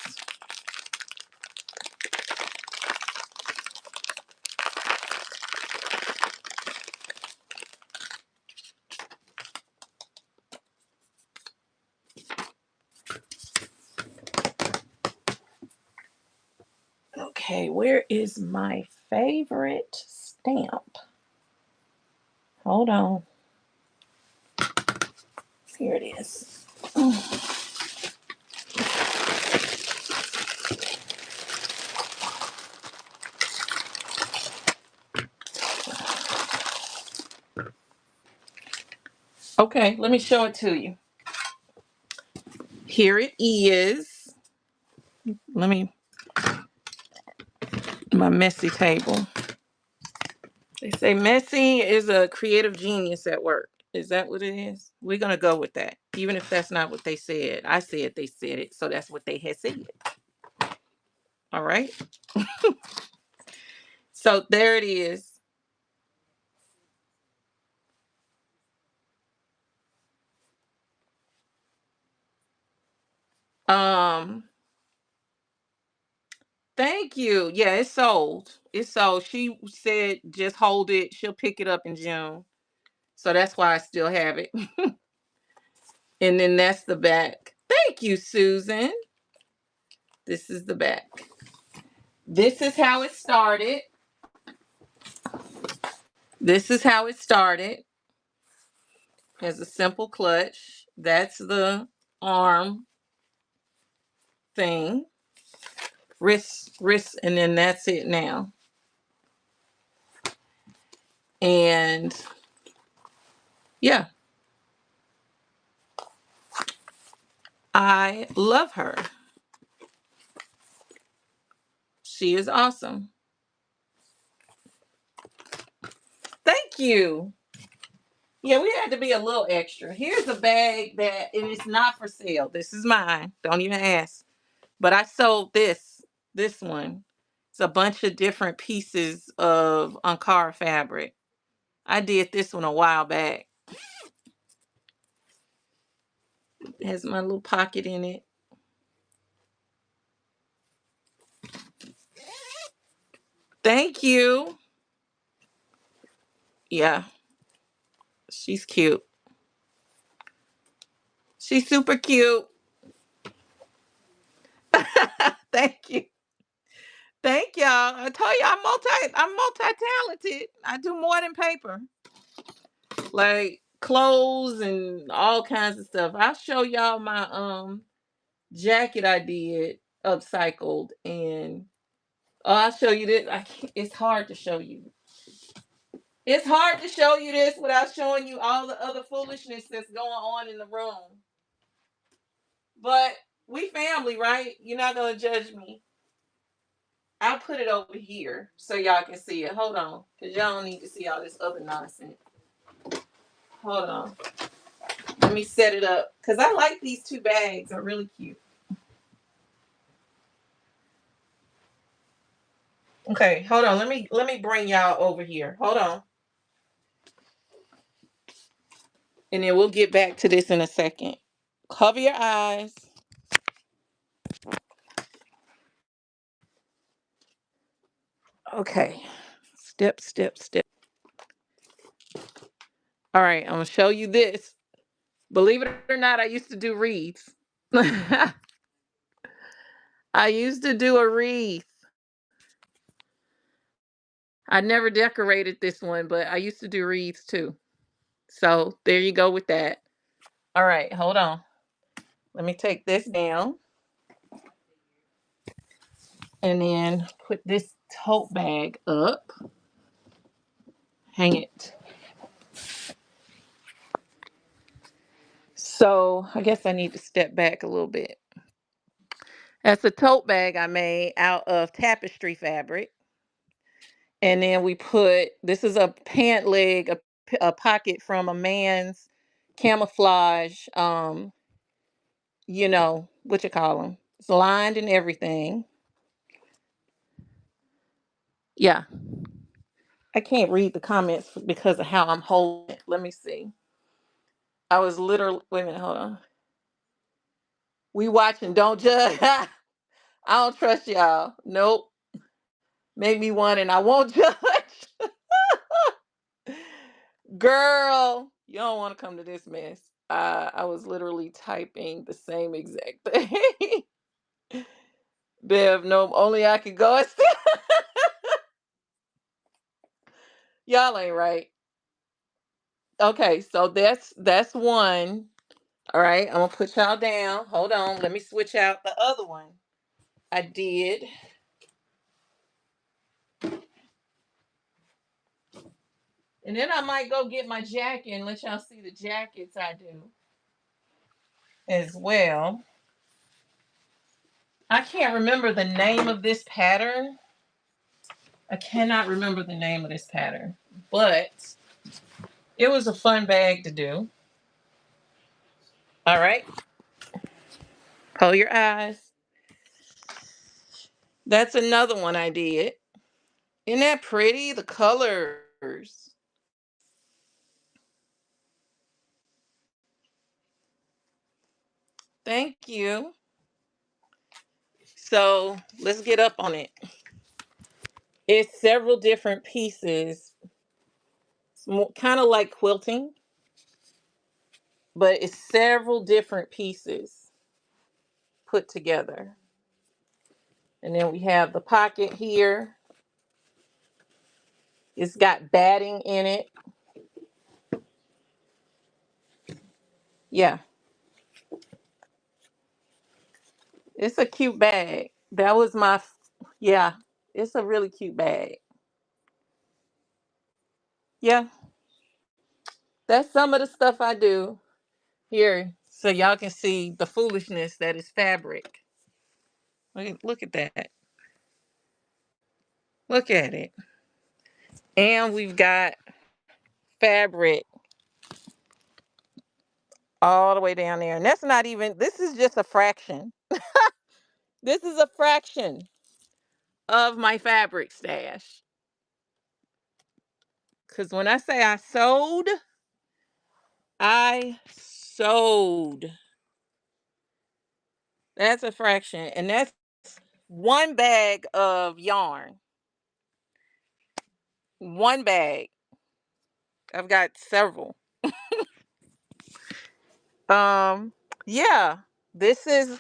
Okay, where is my favorite stamp? Hold on. Here it is. Okay, let me show it to you. Here it is. Let me, my messy table. They say messy is a creative genius at work. Is that what it is? We're going to go with that. Even if that's not what they said. I said they said it, so that's what they had said. All right. So there it is. Um, Thank you. Yeah, it's sold. It's sold. She said just hold it. She'll pick it up in June. So that's why I still have it. And then that's the back. Thank you, Susan. This is the back. This is how it started. This is how it started. As a simple clutch. That's the arm thing. Wrist, and then that's it now. And yeah, I love her. She is awesome. Thank you. Yeah, we had to be a little extra. Here's a bag that it is not for sale. This is mine. Don't even ask. But I sold this one. It's a bunch of different pieces of Ankara fabric. I did this one a while back. It has my little pocket in it. Thank you. Yeah, she's cute. She's super cute. Thank you. Thank y'all. I told you I'm multi-talented. I do more than paper. Like clothes and all kinds of stuff. I'll show y'all my jacket I did upcycled, and oh, I'll show you this. It's hard to show you. It's hard to show you this without showing you all the other foolishness that's going on in the room. But we family, right? You're not gonna judge me. I'll put it over here so y'all can see it. Hold on, because y'all don't need to see all this other nonsense. Hold on. Let me set it up. Because I like these two bags. They're really cute. Okay, hold on. Let me bring y'all over here. Hold on. And then we'll get back to this in a second. Cover your eyes. Okay. Step, step, step. All right, I'm gonna show you this. Believe it or not, I used to do wreaths. I used to do a wreath. I never decorated this one, but I used to do wreaths too. So there you go with that. All right, hold on. Let me take this down and then put this tote bag up. Hang it. So I guess I need to step back a little bit. That's a tote bag I made out of tapestry fabric. And then we put, this is a pant leg, a pocket from a man's camouflage, what you call them. It's lined and everything. Yeah. I can't read the comments because of how I'm holding it. Let me see. I was literally, wait a minute, hold on. We watching, don't judge. I don't trust y'all. Nope. Make me one and I won't judge. Girl, you don't want to come to this mess. I was literally typing the same exact thing. Bev, no, only I could go. Y'all ain't right. Okay, so that's one. All right, I'm gonna put y'all down. Hold on, let me switch out the other one. I did. And then I might go get my jacket and let y'all see the jackets I do as well. I can't remember the name of this pattern. I cannot remember the name of this pattern, but it was a fun bag to do. All right, close your eyes. That's another one I did. Isn't that pretty? The colors. Thank you. So let's get up on it. It's several different pieces. It's kind of like quilting, but it's several different pieces put together. And then we have the pocket here. It's got batting in it. Yeah, it's a cute bag. That was yeah, it's a really cute bag. Yeah, that's some of the stuff I do here so y'all can see the foolishness that is fabric. Look at that. Look at it. And we've got fabric all the way down there. And that's not even, this is just a fraction. This is a fraction of my fabric stash. Because when I say I sewed. That's a fraction. And that's one bag of yarn. One bag. I've got several. Um, Yeah. This is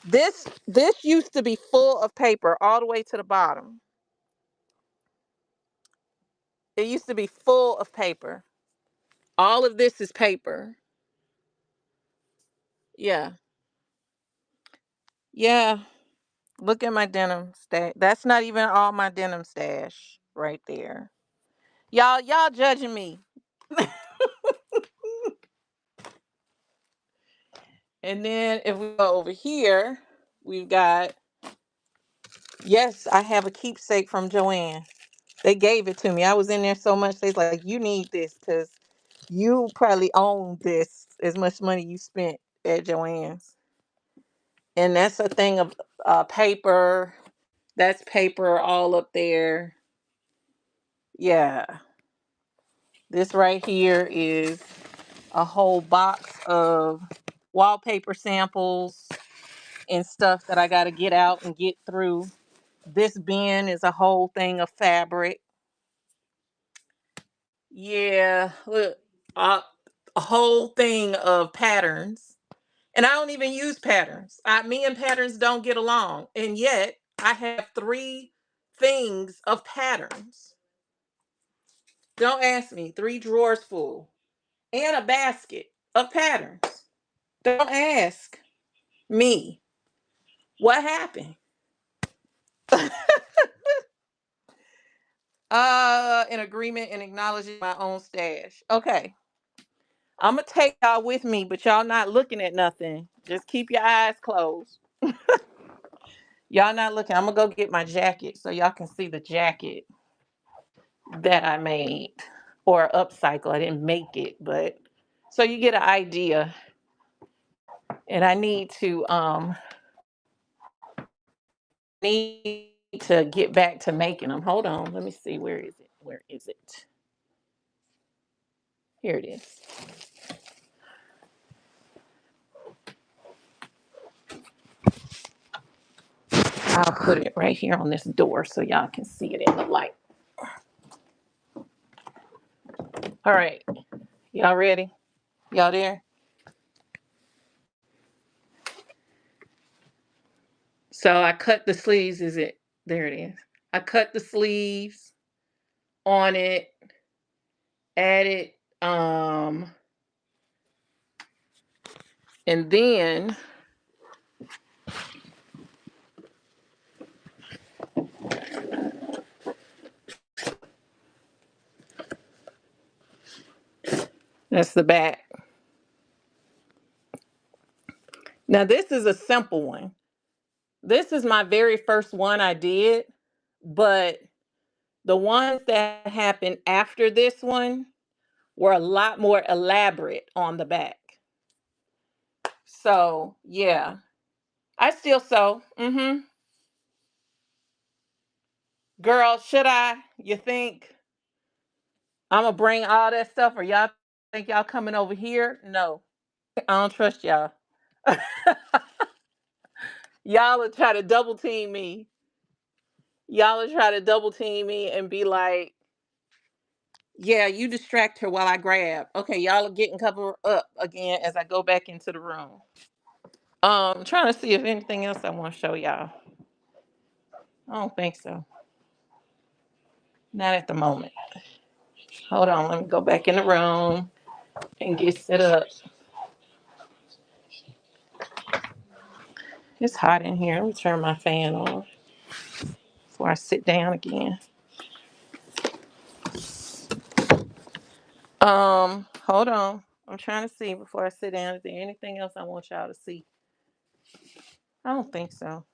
this used to be full of paper all the way to the bottom. It used to be full of paper. All of this is paper. Yeah. Yeah. Look at my denim stash. That's not even all my denim stash right there. Y'all judging me. And then if we go over here, we've got, yes, I have a keepsake from Joanne. They gave it to me. I was in there so much. They's like, you need this because you probably own this as much money you spent at Joanne's. And that's a thing of paper. That's paper all up there. Yeah. This right here is a whole box of wallpaper samples and stuff that I got to get out and get through. This bin is a whole thing of fabric. Yeah, look, uh, a whole thing of patterns. And I don't even use patterns. Me and patterns don't get along. And yet I have 3 things of patterns. Don't ask me. 3 drawers full. And a basket of patterns. Don't ask me what happened. In agreement and acknowledging my own stash. Okay. I'm gonna take y'all with me, but y'all not looking at nothing. Just keep your eyes closed. Y'all not looking. I'm gonna go get my jacket so y'all can see the jacket that I made or upcycle. I didn't make it, but so you get an idea. And I need to get back to making them. Hold on. Let me see. Where is it? Where is it? Here it is. I'll put it right here on this door so y'all can see it in the light. All right. Y'all ready? Y'all there? So I cut the sleeves. Is it? There it is. I cut the sleeves on it, added, and then that's the back. Now this is a simple one. This is my very first one I did, but the ones that happened after this one were a lot more elaborate on the back. So yeah, I still sew. Girl, should I? You think I'm gonna bring all that stuff, or y'all think y'all coming over here? No, I don't trust y'all. Y'all will try to double team me. Y'all will try to double team me and be like, yeah, you distract her while I grab. Okay, y'all are getting covered up again as I go back into the room. Trying to see if anything else I want to show y'all. I don't think so. Not at the moment. Hold on, let me go back in the room and get set up. It's hot in here. Let me turn my fan on before I sit down again. Hold on. I'm trying to see before I sit down. Is there anything else I want y'all to see? I don't think so.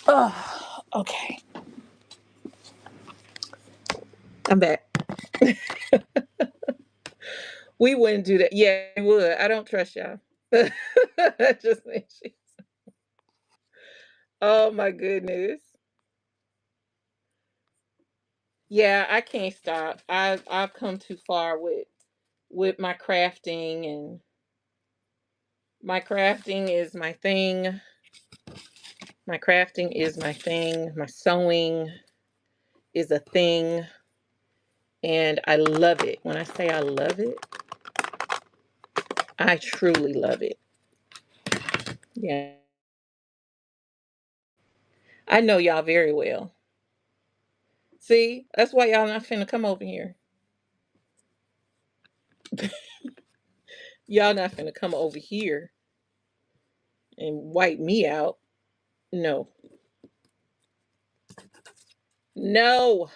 Oh, okay. I'm back. We wouldn't do that. Yeah, we would. I don't trust y'all. Just mention. Oh my goodness. Yeah, I can't stop. I've come too far with my crafting, and my crafting is my thing. My crafting is my thing. My sewing is a thing, and I love it. When I say I love it, I truly love it. Yeah. I know y'all very well. See, that's why y'all not finna come over here. Y'all not finna come over here and wipe me out. No. No.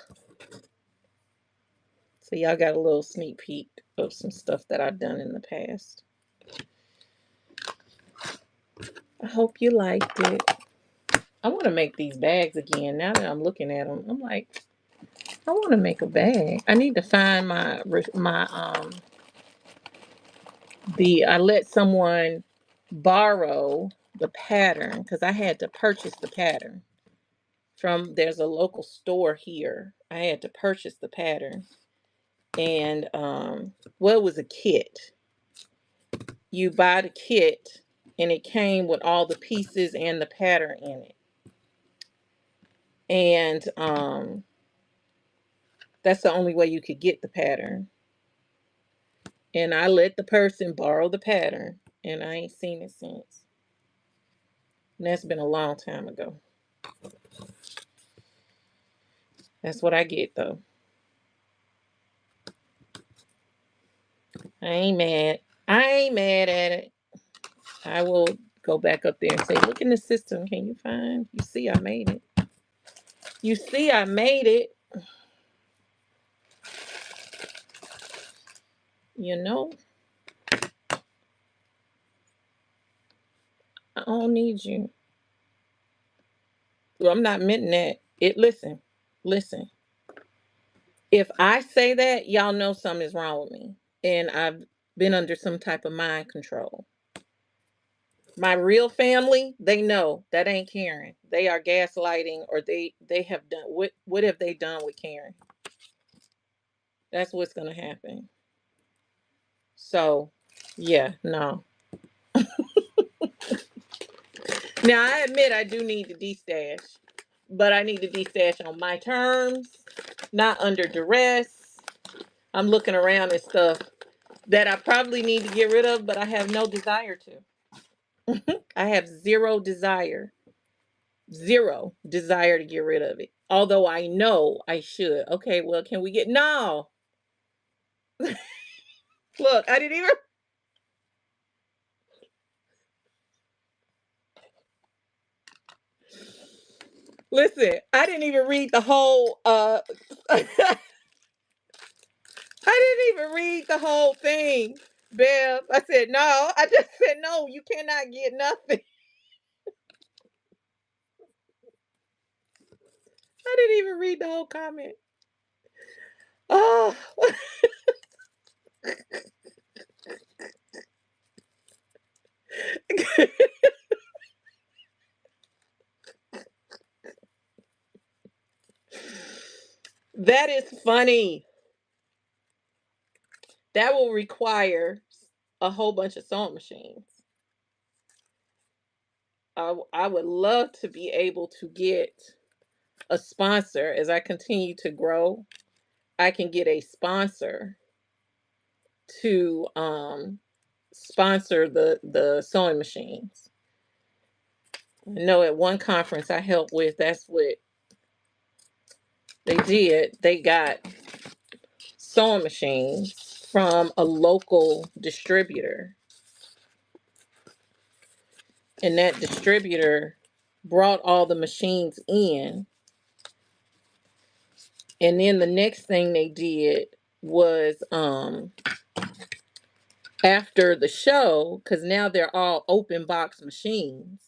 So y'all got a little sneak peek of some stuff that I've done in the past. I hope you liked it. I want to make these bags again. Now that I'm looking at them, I'm like, I want to make a bag. I need to find my the I let someone borrow the pattern because I had to purchase the pattern from there's a local store here. I had to purchase the pattern, and well, it was a kit. You buy the kit and it came with all the pieces and the pattern in it. And that's the only way you could get the pattern. And I let the person borrow the pattern, and I ain't seen it since. And that's been a long time ago. That's what I get though. I ain't mad. I ain't mad at it. I will go back up there and say, look in the system. Can you find? You see I made it. You see I made it. You know, I don't need you. Well, I'm not meant that. Listen. If I say that, y'all know something is wrong with me. And I've been under some type of mind control. My real family, they know that ain't Karen. They are gaslighting, or they have done what have they done with Karen? That's what's gonna happen. So yeah, no. Now I admit I do need to de-stash, but I need to de-stash on my terms, not under duress. I'm looking around at stuff that I probably need to get rid of, but I have no desire to. I have zero desire to get rid of it. Although I know I should. Okay, well, can we get no? Look, I didn't even listen. I didn't even read the whole. I didn't even read the whole thing, Bev. I said no. I just said no. You cannot get nothing. I didn't even read the whole comment. Oh, that is funny. That will require a whole bunch of sewing machines. I would love to be able to get a sponsor as I continue to grow. I can get a sponsor to sponsor the sewing machines. I know at one conference I helped with, that's what they did. They got sewing machines from a local distributor, and that distributor brought all the machines in. And then the next thing they did was after the show, because now they're all open box machines.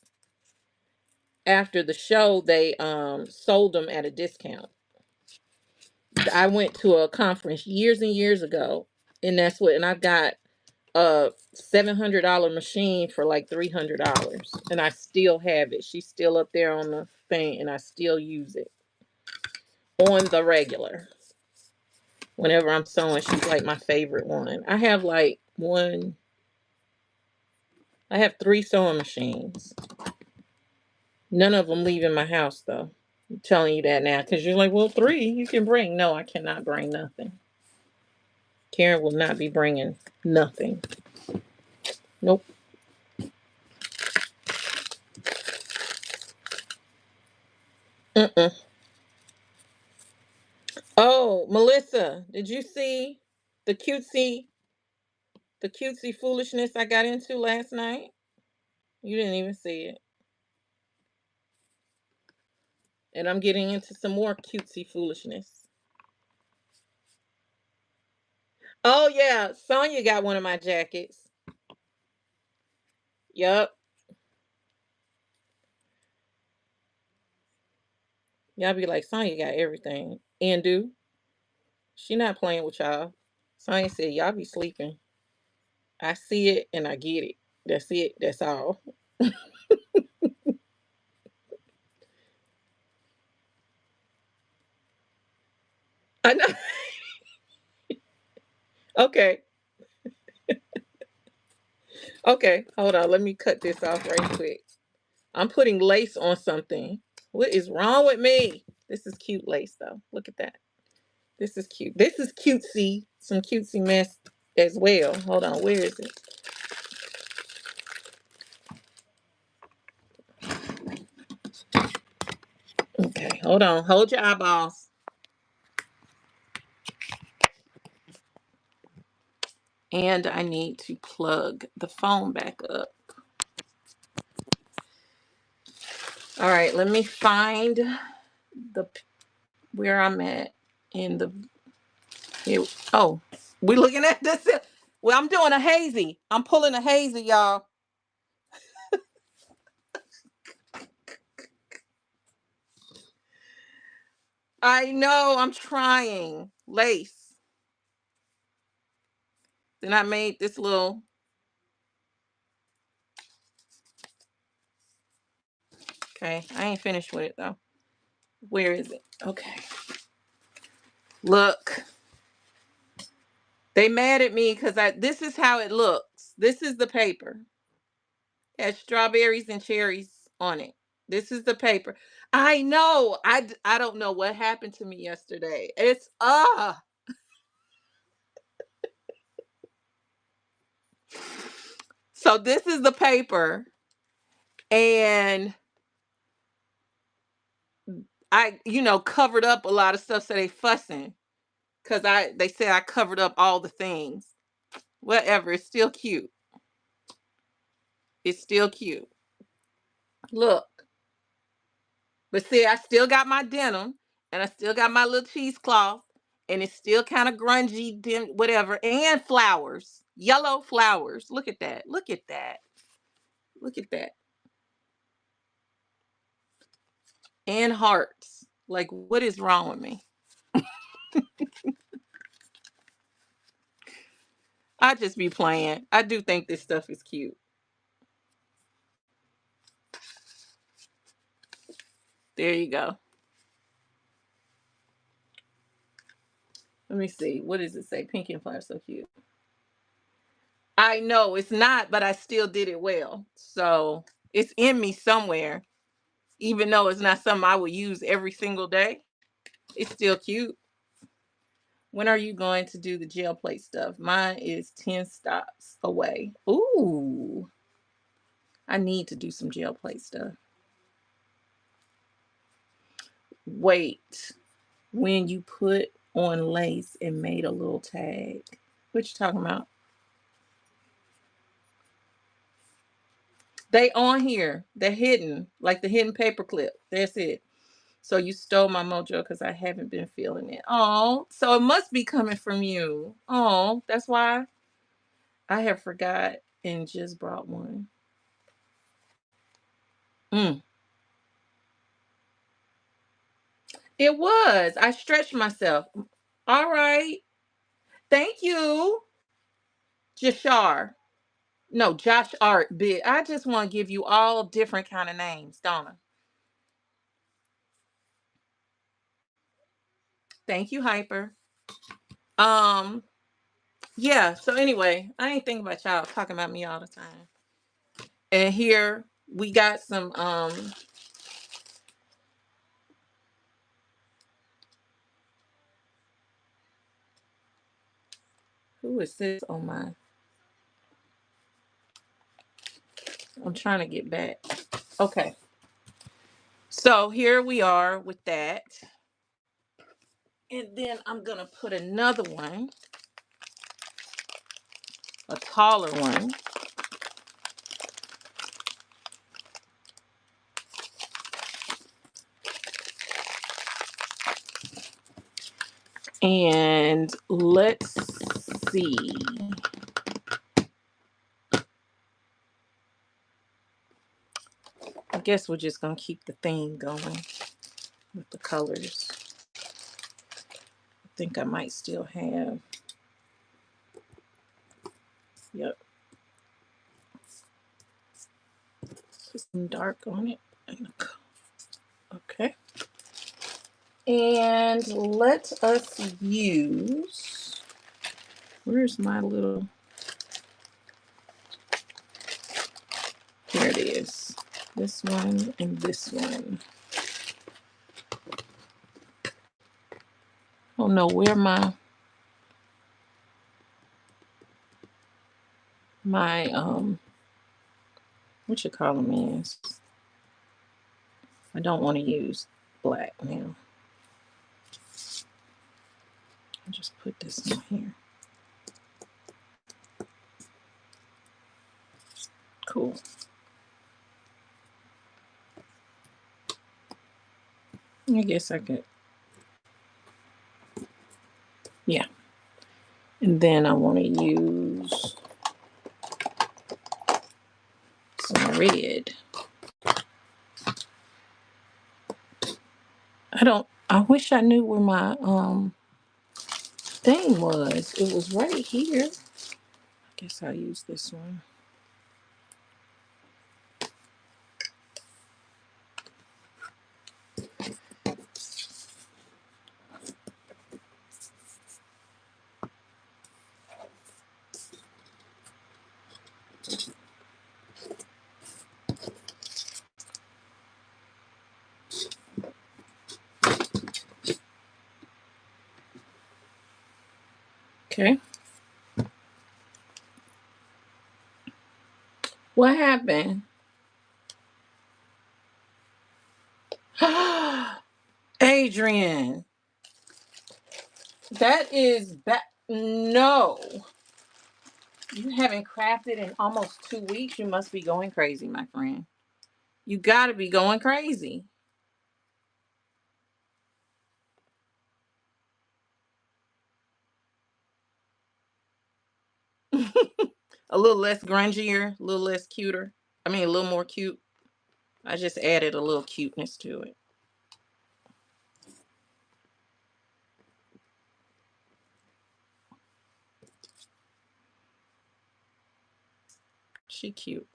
After the show, they sold them at a discount. I went to a conference years and years ago, and I got a $700 machine for like $300, and I still have it. She's still up there on the thing, and I still use it on the regular. Whenever I'm sewing, she's like my favorite one. I have three sewing machines. None of them leaving my house though. I'm telling you that now because you're like, well, 3 you can bring. No, I cannot bring nothing. Karen will not be bringing nothing. Nope. Mm-mm. Oh, Melissa, did you see the cutesy, the cutesy foolishness I got into last night? You didn't even see it. And I'm getting into some more cutesy foolishness. Oh yeah, Sonya got one of my jackets. Yup. Y'all be like, Sonya got everything. And do. She not playing with y'all. Sonya said, y'all be sleeping. I see it and I get it. That's it. That's all. I know. Okay. Okay. Hold on. Let me cut this off right quick. I'm putting lace on something. What is wrong with me? This is cute lace though. Look at that. This is cute. This is cutesy. Some cutesy mess as well. Hold on. Where is it? Okay. Hold on. Hold your eyeballs. And I need to plug the phone back up. All right. Let me find the where I'm at in the here. Oh, we looking at this. Well, I'm doing a hazy. I'm pulling a hazy, y'all. I know. I'm trying lace. Then I made this little. Okay, I ain't finished with it though. Where is it? Okay. Look, they mad at me because I. This is how it looks. This is the paper. It has strawberries and cherries on it. This is the paper. I know. I don't know what happened to me yesterday. It's So this is the paper, and I, covered up a lot of stuff, so they fussing because they say I covered up all the things. Whatever, it's still cute. It's still cute. Look, but see, I still got my denim, and I still got my little cheesecloth, and it's still kind of grungy, whatever, and flowers, yellow flowers. Look at that. Look at that. Look at that. And hearts. Like, what is wrong with me? I just be playing. I do think this stuff is cute. There you go. Let me see. What does it say? Pink and flower, so cute. I know it's not, but I still did it well. So it's in me somewhere, even though it's not something I would use every single day. It's still cute. When are you going to do the gel plate stuff? Mine is 10 stops away. Ooh, I need to do some gel plate stuff. Wait, when you put on lace and made a little tag. What you talking about? They on here. They're hidden, like the hidden paper clip. That's it. So you stole my mojo because I haven't been feeling it. Oh, so it must be coming from you. Oh, that's why I have forgot and just brought one. Mm. It was. I stretched myself. All right. Thank you, Jashar. No, Josh Art. Big. I just want to give you all different kind of names, don't I? Thank you, Hyper. Um, yeah. So anyway, I ain't thinking about y'all talking about me all the time. And here we got some Who is this on my? I'm trying to get back. Okay. So here we are with that. And then I'm going to put another one, a taller one. And let's see. I guess we're just going to keep the theme going with the colors. I think I might still have. Yep. Put some dark on it. Okay. And let us use. Where's my little. Here it is. This one and this one. I don't know where my what you call them is. I don't want to use black now. I'll just put this in here. Cool. I guess I could. Yeah. And then I want to use some red. I wish I knew where my thing was. It was right here. I guess I'll use this one. Okay. What happened? Adrian, that is bad. No. You haven't crafted in almost 2 weeks. You must be going crazy, my friend. You got to be going crazy. A little less grungier, a little less cuter. I mean, a little more cute. I just added a little cuteness to it. She cute.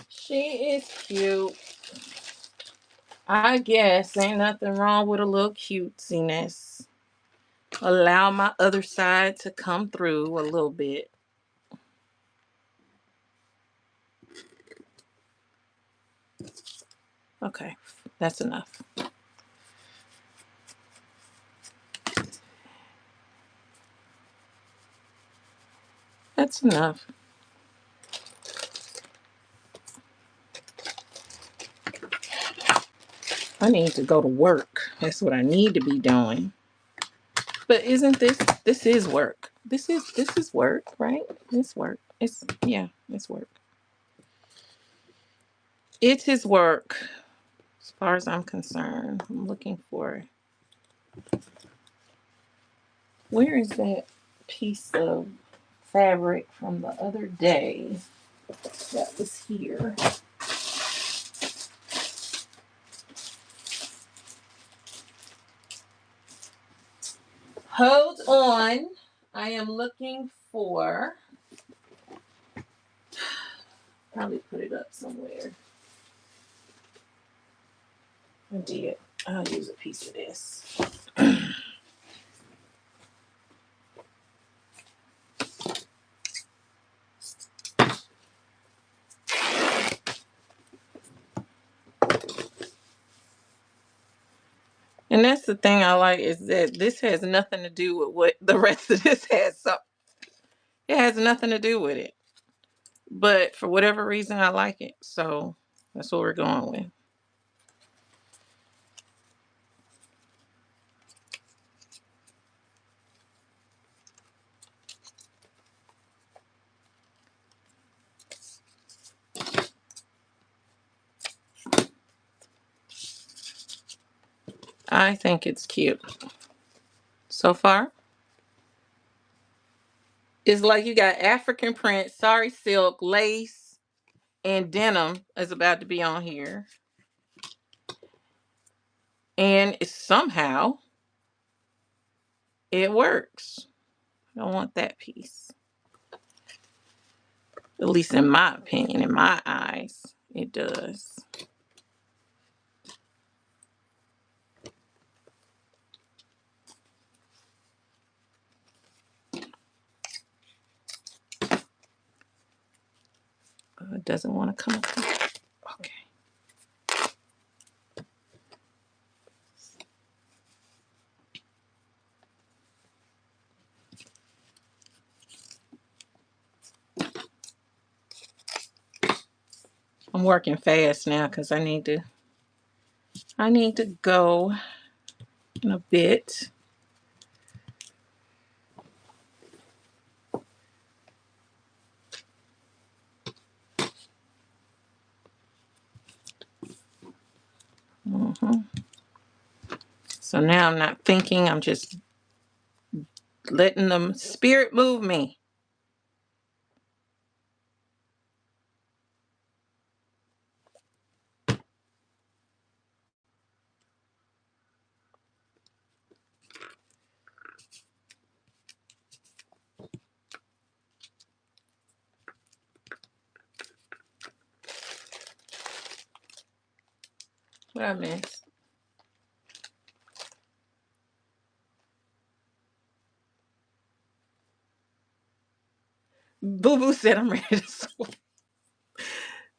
She is cute. I guess ain't nothing wrong with a little cutesiness. Allow my other side to come through a little bit. Okay, that's enough. That's enough. I need to go to work. That's what I need to be doing. But isn't this is work. This is work, right? This work. It's work. It is work. As far as I'm concerned. I'm looking for where is that piece of fabric from the other day that was here? Hold on. I am looking for. Probably put it up somewhere. I did. I'll use a piece of this. And that's the thing I like, is that this has nothing to do with what the rest of this has. So it has nothing to do with it. But for whatever reason, I like it. So that's what we're going with. I think it's cute. So far, it's like you got African print, sari silk, lace, and denim is about to be on here. And it's somehow it works. I don't want that piece. At least in my opinion, in my eyes, it does. It doesn't want to come up. Okay. I'm working fast now because I need to go in a bit. So now I'm not thinking, I'm just letting the spirit move me. What I missed? Boo Boo said I'm ready to swim.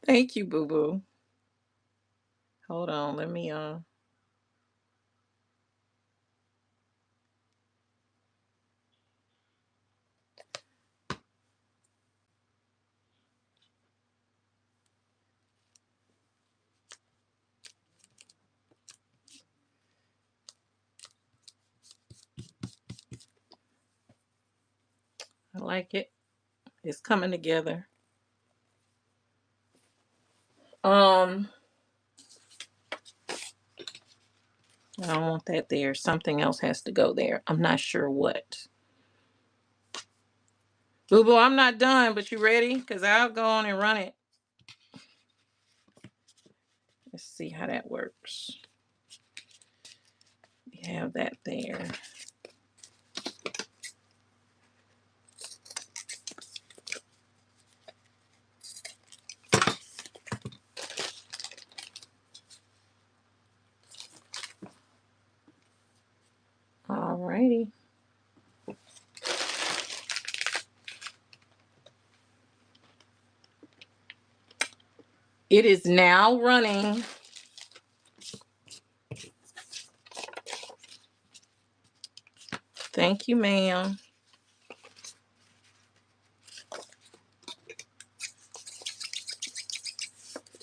Thank you, Boo Boo. Hold on, let me I like it. It's coming together. I don't want that there. Something else has to go there. I'm not sure what. Boo Boo, I'm not done, but you ready? Because I'll go on and run it. Let's see how that works. We have that there. Alrighty. It is now running. Thank you, ma'am.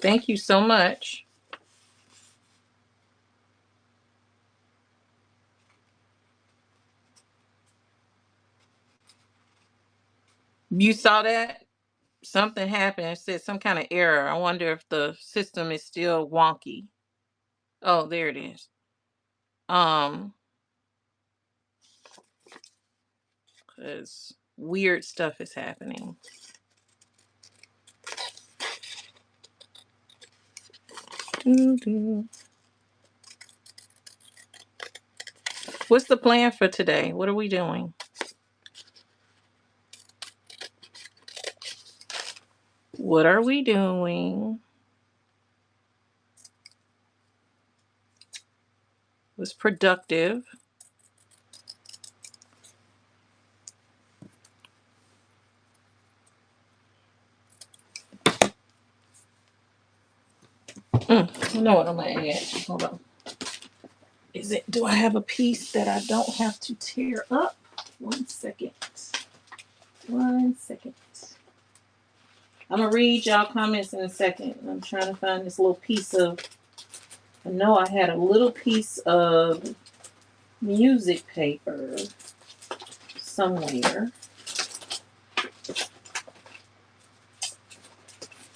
Thank you so much. You saw that? Something happened. It said some kind of error. I wonder if the system is still wonky. Oh, there it is. Because weird stuff is happening. What's the plan for today? What are we doing? What are we doing? Was productive. You know what I'm gonna add? Hold on. Do I have a piece that I don't have to tear up? 1 second. 1 second. I'm gonna read y'all comments in a second. I'm trying to find this little piece of, I know I had a little piece of music paper somewhere.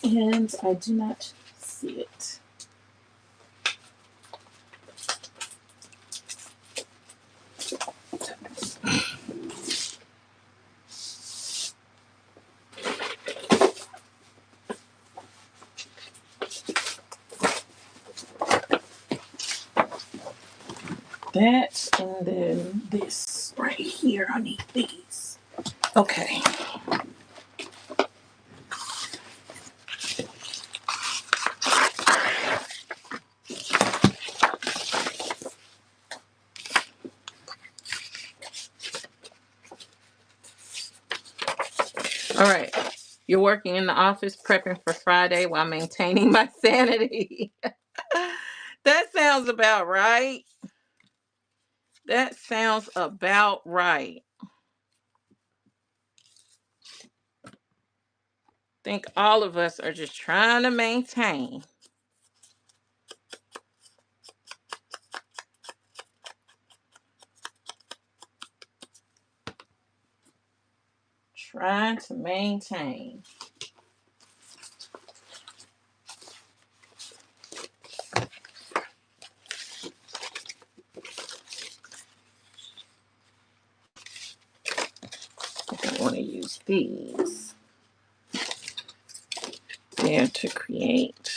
And I do not see it. That and then this right here. I need these. Okay. All right. You're working in the office prepping for Friday while maintaining my sanity. That sounds about right. That sounds about right. I think all of us are just trying to maintain. Trying to maintain. I want to use these there to create.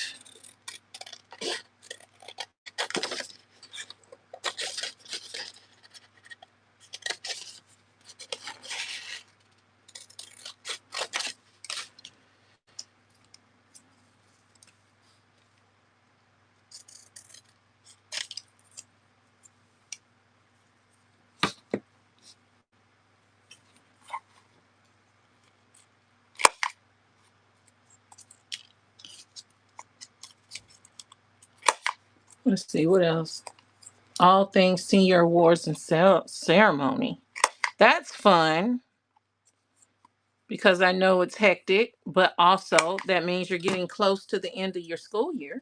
Let's see what else. All things senior awards and ceremony. That's fun because I know it's hectic, but also that means you're getting close to the end of your school year.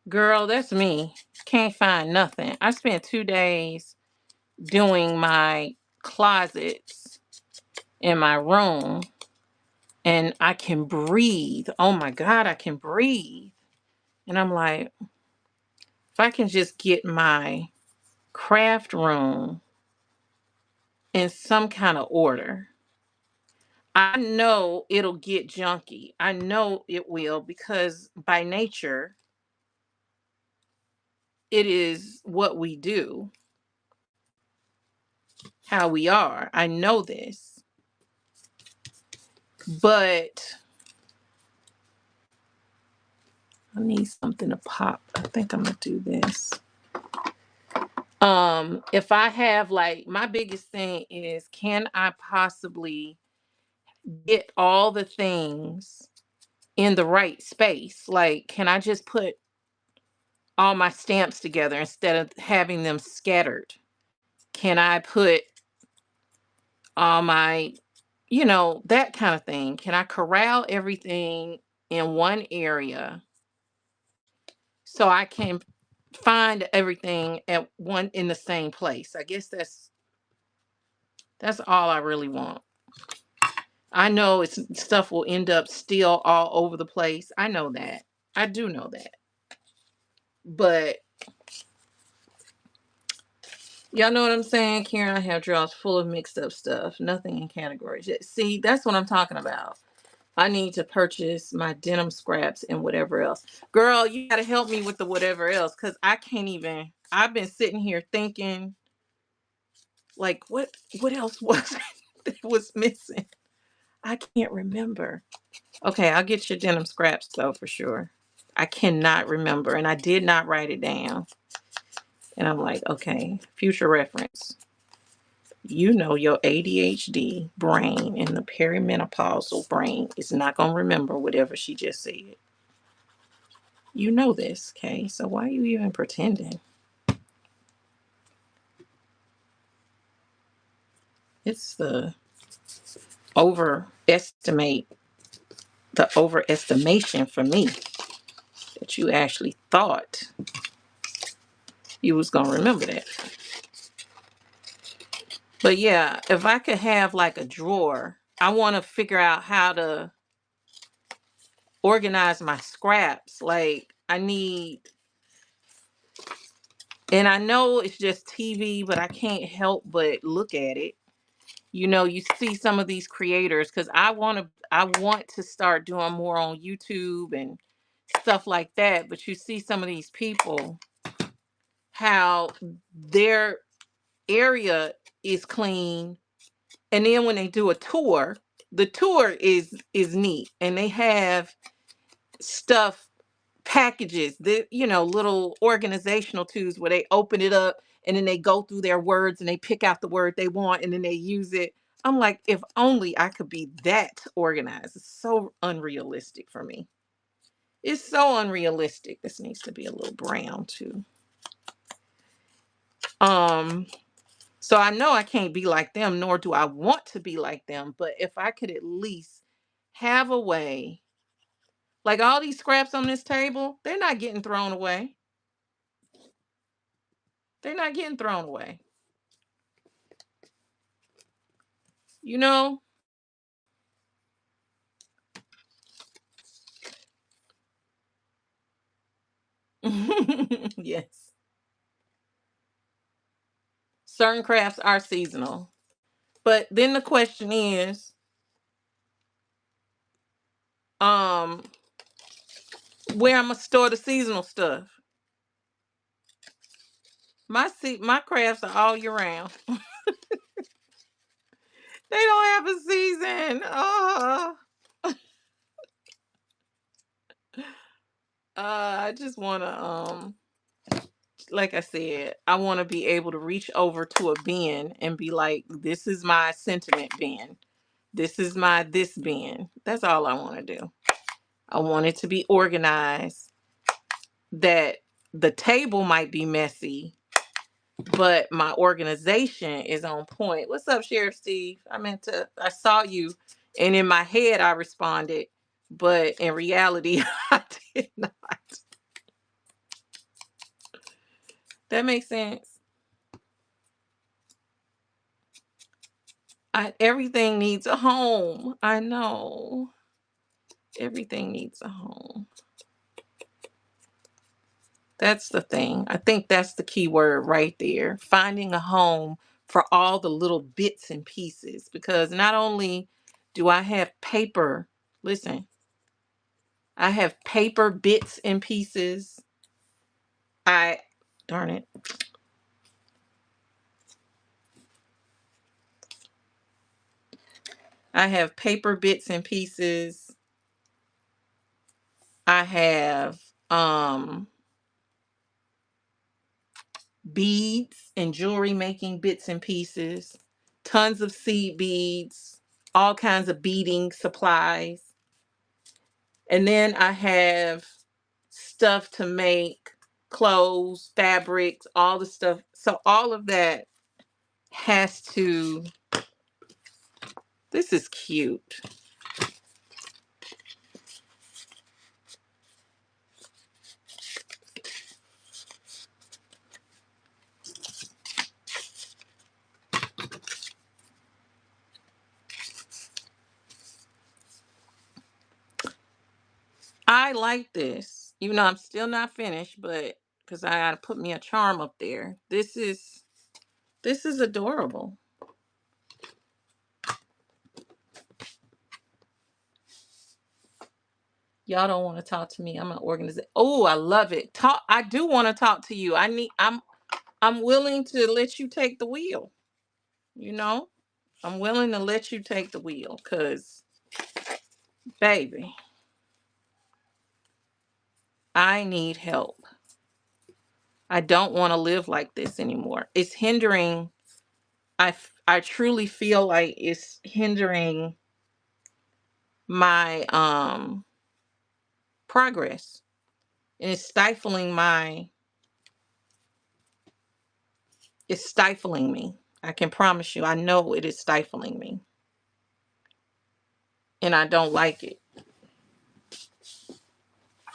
Girl, that's me. Can't find nothing. I spent 2 days doing my closets in my room and I can breathe. Oh my God, I can breathe. And I'm like, if I can just get my craft room in some kind of order, I know it'll get junky. I know it will because by nature, it is what we do, how we are. I know this. But I need something to pop. I think I'm gonna do this. If I have like my biggest thing is can I possibly get all the things in the right space? Like, can I just put all my stamps together instead of having them scattered? Can I put all my, that kind of thing? Can I corral everything in one area so I can find everything at one in the same place? I guess that's all I really want. I know it's stuff will end up still all over the place. I know that. I do know that. But y'all know what I'm saying? Karen, I have drawers full of mixed up stuff. Nothing in categories yet. See, that's what I'm talking about. I need to purchase my denim scraps and whatever else. Girl, you gotta help me with the whatever else because I can't even. I've been sitting here thinking, like, what else was that was missing? I can't remember. Okay, I'll get your denim scraps though for sure. I cannot remember, and I did not write it down. And I'm like, okay, future reference. You know your ADHD brain and the perimenopausal brain is not gonna remember whatever she just said. You know this, okay? So why are you even pretending? It's overestimate the overestimation for me that you actually thought you was gonna remember that. But yeah, if I could have like a drawer, I want to figure out how to organize my scraps. Like I need, and I know it's just TV, but I can't help but look at it. You know, you see some of these creators because I want to start doing more on YouTube and stuff like that. But you see some of these people, how their area is clean, and then when they do a tour, the tour is neat, and they have stuff, packages, the little organizational tools where they open it up and then they go through their words and they pick out the word they want and then they use it. I'm like, if only I could be that organized. It's so unrealistic for me. It's so unrealistic. This needs to be a little brown too. um so I know I can't be like them, nor do I want to be like them, but if I could at least have a way, like all these scraps on this table, they're not getting thrown away. They're not getting thrown away. You know? Yes. Certain crafts are seasonal. But then the question is, um, where I'm gonna store the seasonal stuff. My crafts are all year round. They don't have a season. I just wanna like I said, I wanna be able to reach over to a bin and be like, this is my sentiment bin. This is my this bin. That's all I wanna do. I want it to be organized, that the table might be messy, but my organization is on point. What's up, Sheriff Steve? I saw you, and in my head I responded, but in reality I did not. That makes sense. Everything needs a home. I know. Everything needs a home. That's the thing. I think that's the key word right there. Finding a home for all the little bits and pieces. Because not only do I have paper, listen, I have paper bits and pieces. I, darn it. I have paper bits and pieces. I have beads and jewelry making bits and pieces. Tons of seed beads, all kinds of beading supplies. And then I have stuff to make clothes, fabrics, all the stuff. So all of that has to, this is cute. I like this, even though I'm still not finished, but because I gotta put me a charm up there. This is adorable. Y'all don't want to talk to me. I'm an organization. Oh, I love it. Talk. I do want to talk to you. I'm willing to let you take the wheel. You know, I'm willing to let you take the wheel, cause baby, I need help. I don't want to live like this anymore. It's hindering. I truly feel like it's hindering my progress And it's stifling me. I can promise you, I know it is stifling me. And I don't like it.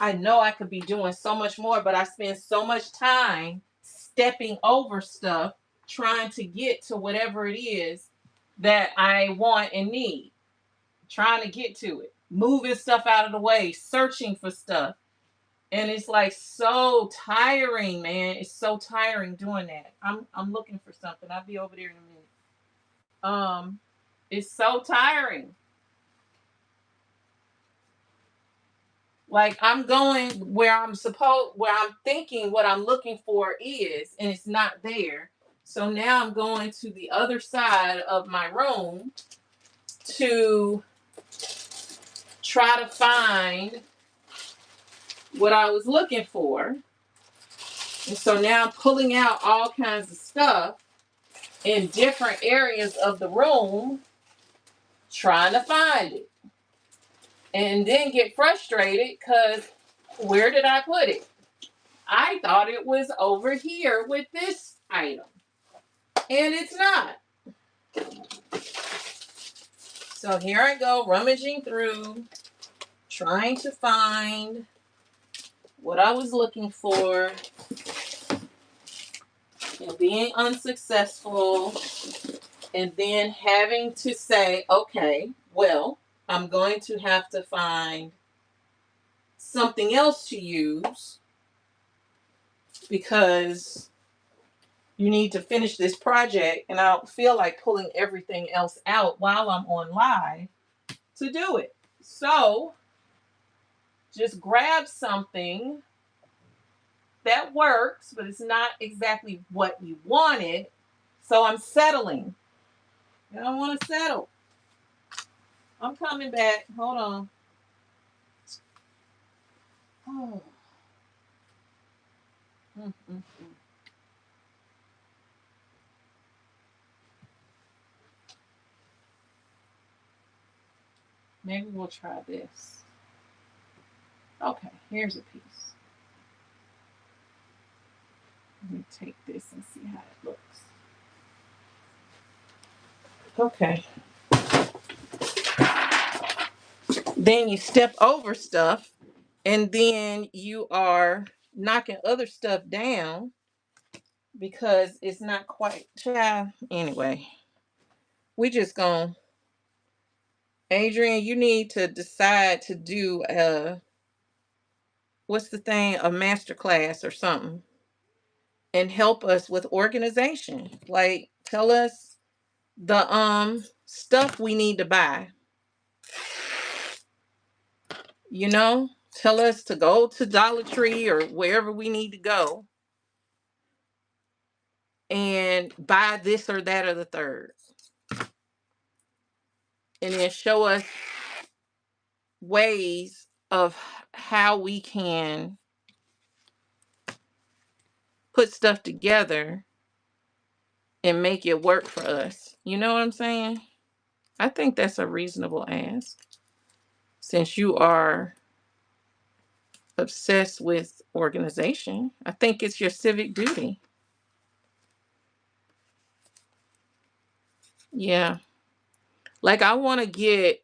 I know I could be doing so much more, but I spend so much time stepping over stuff, trying to get to whatever it is that I want and need, trying to get to it, moving stuff out of the way, searching for stuff. And it's like so tiring, man. It's so tiring doing that. I'm looking for something. I'll be over there in a minute. It's so tiring. Like I'm going where I'm thinking what I'm looking for is, and it's not there. So now I'm going to the other side of my room to try to find what I was looking for. And so now I'm pulling out all kinds of stuff in different areas of the room, trying to find it. And then get frustrated because where did I put it? I thought it was over here with this item. And it's not. So here I go, rummaging through, trying to find what I was looking for, and being unsuccessful, and then having to say, okay, well, I'm going to have to find something else to use because you need to finish this project, and I don't feel like pulling everything else out while I'm on live to do it. So just grab something that works, but it's not exactly what you wanted. So I'm settling. I don't want to settle. I'm coming back. Hold on. Oh. Mm-mm-mm. Maybe we'll try this. Okay, here's a piece. Let me take this and see how it looks. Okay. Then you step over stuff, and then you are knocking other stuff down because it's not quite. Anyway, we just gonna. Adrian, you need to decide to do what's the thing, a master class or something, and help us with organization. Like tell us the stuff we need to buy. You know, tell us to go to Dollar Tree or wherever we need to go and buy this or that or the third. And then show us ways of how we can put stuff together and make it work for us. You know what I'm saying? I think that's a reasonable ask. Since you are obsessed with organization, I think it's your civic duty. Yeah. Like I want to get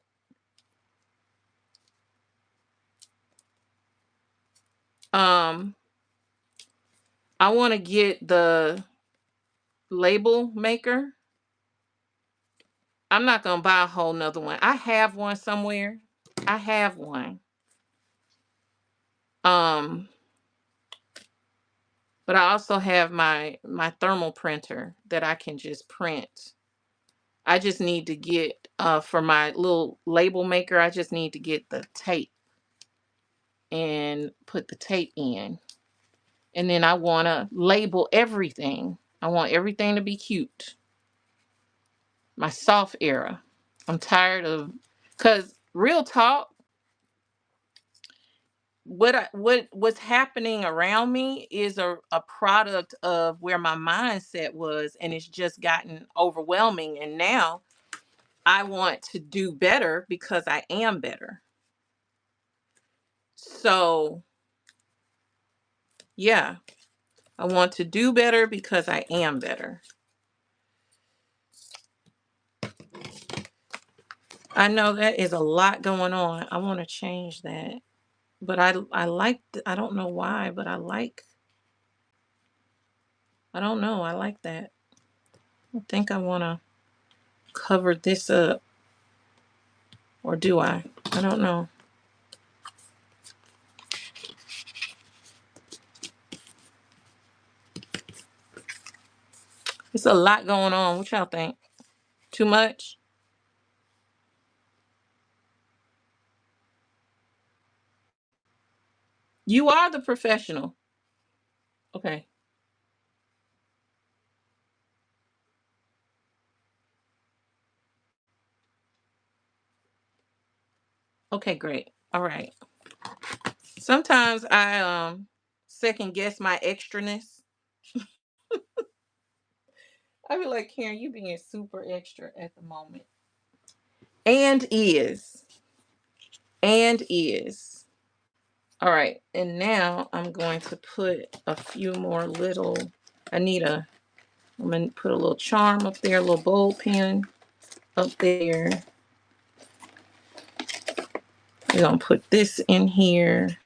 um I want to get the label maker. I'm not going to buy a whole nother one. I have one somewhere. I have one. Um but I also have my thermal printer that I can just print. I just need to get for my little label maker, I just need to get the tape and put the tape in. And then I want to label everything. I want everything to be cute. My soft era. I'm tired of, cuz real talk, what's happening around me is a product of where my mindset was, and it's just gotten overwhelming, and now I want to do better because I am better. So Yeah, I want to do better because I am better. I know that is a lot going on. I want to change that. But I like, I don't know why, but I don't know. I like that. I think I want to cover this up. Or do I? I don't know. It's a lot going on. What y'all think? Too much? You are the professional. Okay. Okay, great. All right. Sometimes I second guess my extraness. I be like, Karen, you being super extra at the moment. And is. And is. All right. And now I'm going to put a few more little, I need a, I'm going to put a little charm up there, a little bowl pen up there. We're going to put this in here.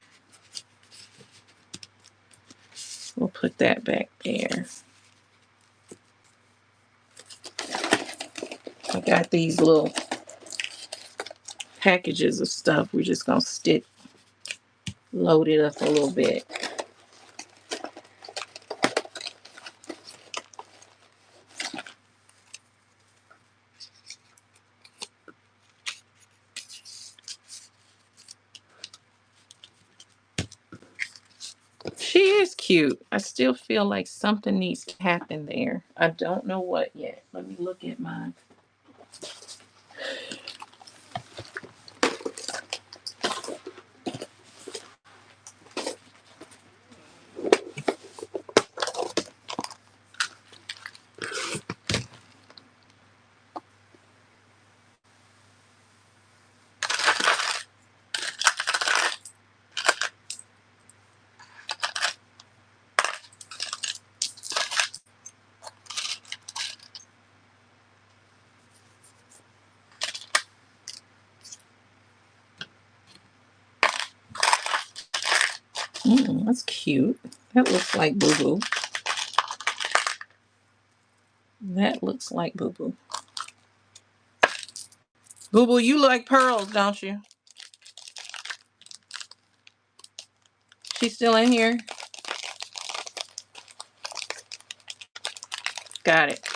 We'll put that back there. I got these little packages of stuff. We're just going to load it up a little bit. She is cute. I still feel like something needs to happen there. I don't know what yet. Let me look at mine. That's cute. That looks like Boo Boo. That looks like Boo Boo. Boo Boo, you like pearls, don't you? She's still in here? Got it.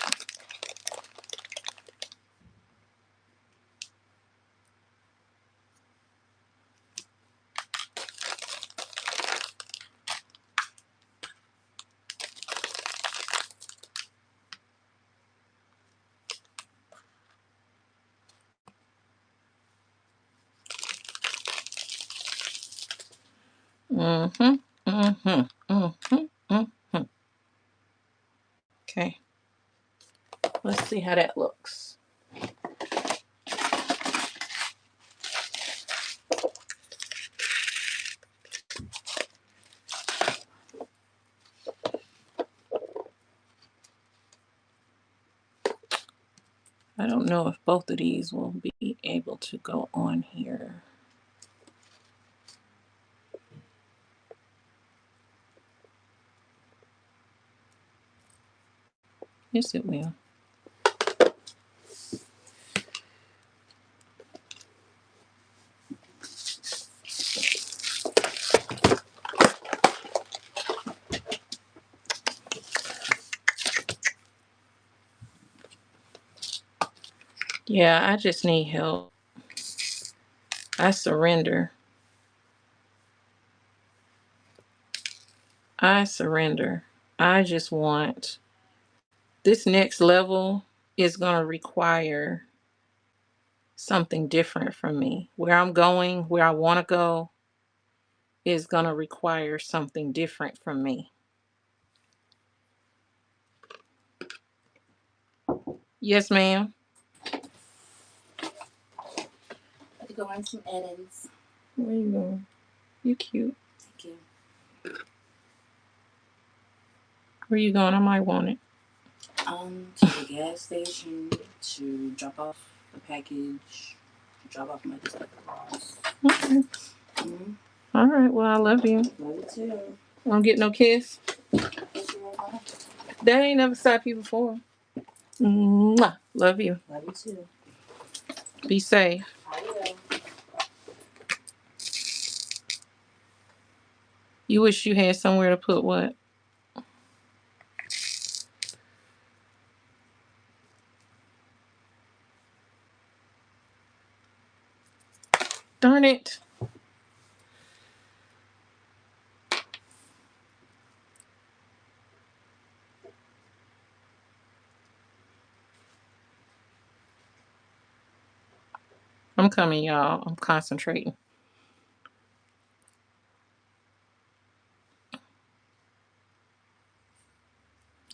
Mm-hmm. Mm-hmm. Mm-hmm. Mm-hmm. Okay. Let's see how that looks. I don't know if both of these will be able to go on here. Yes, it will. Yeah, I just need help. I surrender. I surrender. I just want this next level is going to require something different from me. Where I'm going, where I want to go, is going to require something different from me. Yes, ma'am. To go on some errands. Where you going? You cute. Thank you. Where you going? I might want it. To the gas station to drop off the package, to drop off my stuff across. Okay. Mm-hmm. All right. Well, I love you. Love you too. I don't get no kiss. Thank you, Mama. That ain't never stopped you before. Mwah. Love you. Love you too. Be safe. I will. You wish you had somewhere to put what? Darn it. I'm coming, y'all. I'm concentrating.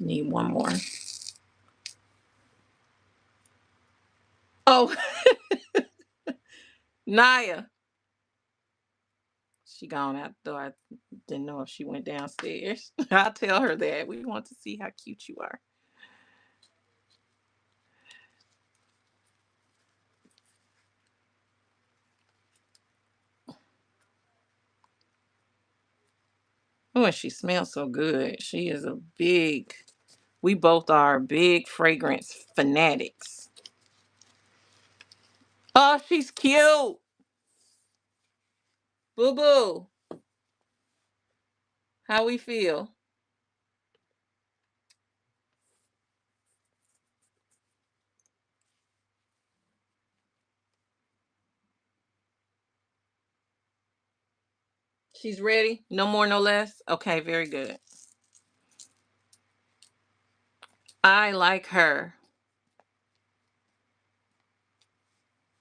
Need one more. Oh, Naya. She gone out the door. I didn't know if she went downstairs. I'll tell her that. We want to see how cute you are. Oh, and she smells so good. She is a big, we both are big fragrance fanatics. Oh, she's cute. Boo Boo. How we feel? She's ready? No more, no less? Okay, very good. I like her.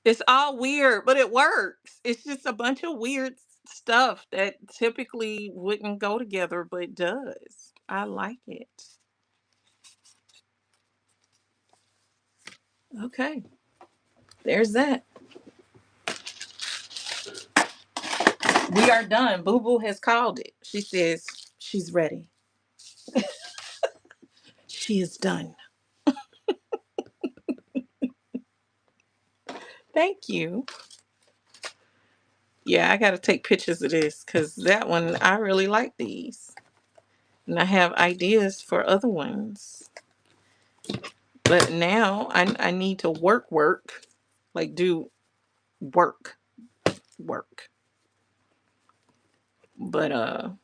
It's all weird, but it works. It's just a bunch of weird stuff that typically wouldn't go together, but does. I like it. Okay, there's that. We are done. Boo Boo has called it. She says she's ready. She is done. Thank you. Yeah, I got to take pictures of this because that one, I really like these. And I have ideas for other ones. But now I need to work. Like do work. But hold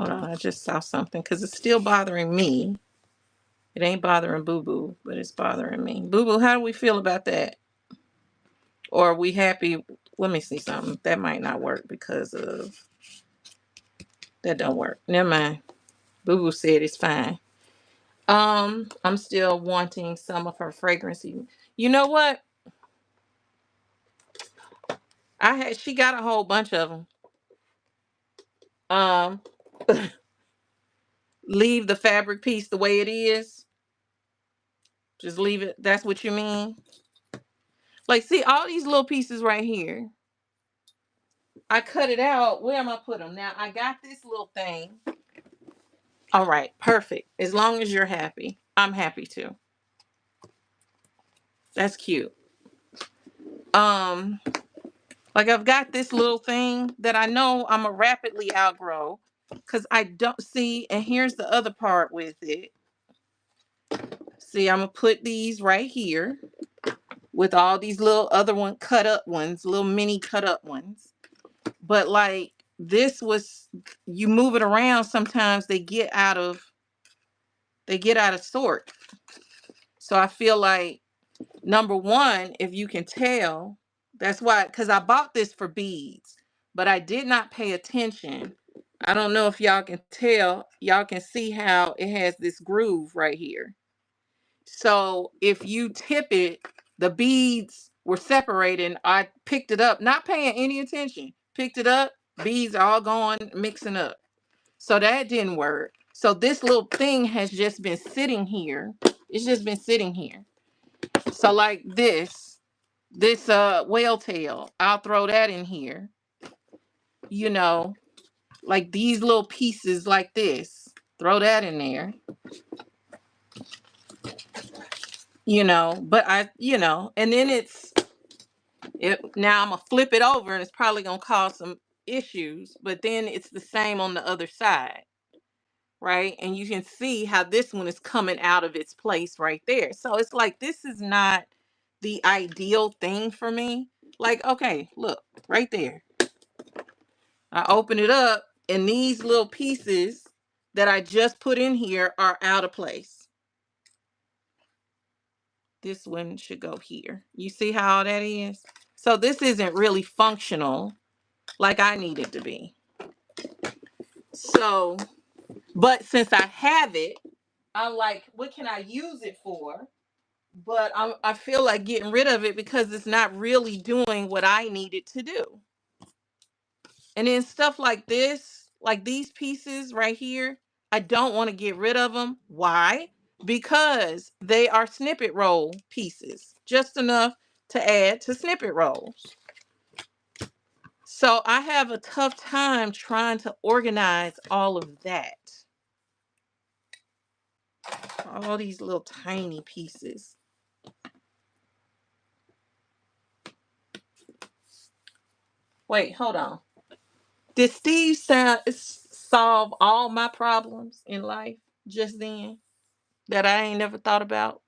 on, I just saw something because it's still bothering me. It ain't bothering Boo Boo, but it's bothering me. Boo Boo, how do we feel about that? Or are we happy? Let me see something. That might not work because of that don't work. Never mind. Boo Boo said it's fine. I'm still wanting some of her fragrance. You know what? She got a whole bunch of them. Um, leave the fabric piece the way it is. Just leave it. That's what you mean. Like, see all these little pieces right here. I cut it out. Where am I put them? Now I got this little thing. All right, perfect. As long as you're happy, I'm happy too. That's cute. Um, like I've got this little thing that I know I'm a rapidly outgrow because I don't see. And here's the other part with it. See, I'm gonna put these right here with all these little other one cut up ones, little mini cut up ones. But like this was, you move it around, sometimes they get out of sort. So I feel like number one, if you can tell, that's why, because I bought this for beads, but I did not pay attention. I don't know if y'all can tell, y'all can see how it has this groove right here. So if you tip it, the beads were separating. I picked it up, not paying any attention. Picked it up, beads are all going, mixing up. So that didn't work. So this little thing has just been sitting here. It's just been sitting here. So like this whale tail, I'll throw that in here. You know, like these little pieces like this. Throw that in there. But and then now I'm gonna flip it over and it's probably gonna cause some issues, but then it's the same on the other side, right? And you can see how this one is coming out of its place right there. So it's like, this is not the ideal thing for me. Like, okay, look right there. I open it up and these little pieces that I just put in here are out of place. This one should go here. You see how that is? So this isn't really functional like I need it to be. So, but since I have it, I'm like, what can I use it for? But I feel like getting rid of it because it's not really doing what I need it to do. And then stuff like this, like these pieces right here, I don't want to get rid of them. Why? Because they are snippet roll pieces, just enough to add to snippet rolls. So I have a tough time trying to organize all of that. All these little tiny pieces. Wait, hold on. Did Steve solve all my problems in life just then that I ain't never thought about?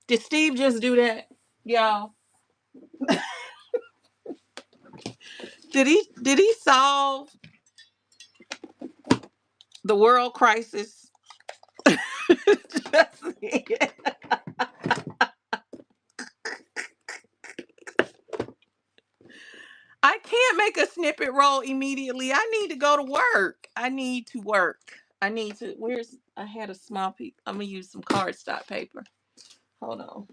Did Steve just do that, y'all? Did he solve the world crisis? I can't make a snippet roll immediately. I need to go to work. I need to work. I had a small piece. I'm going to use some cardstock paper. Hold on.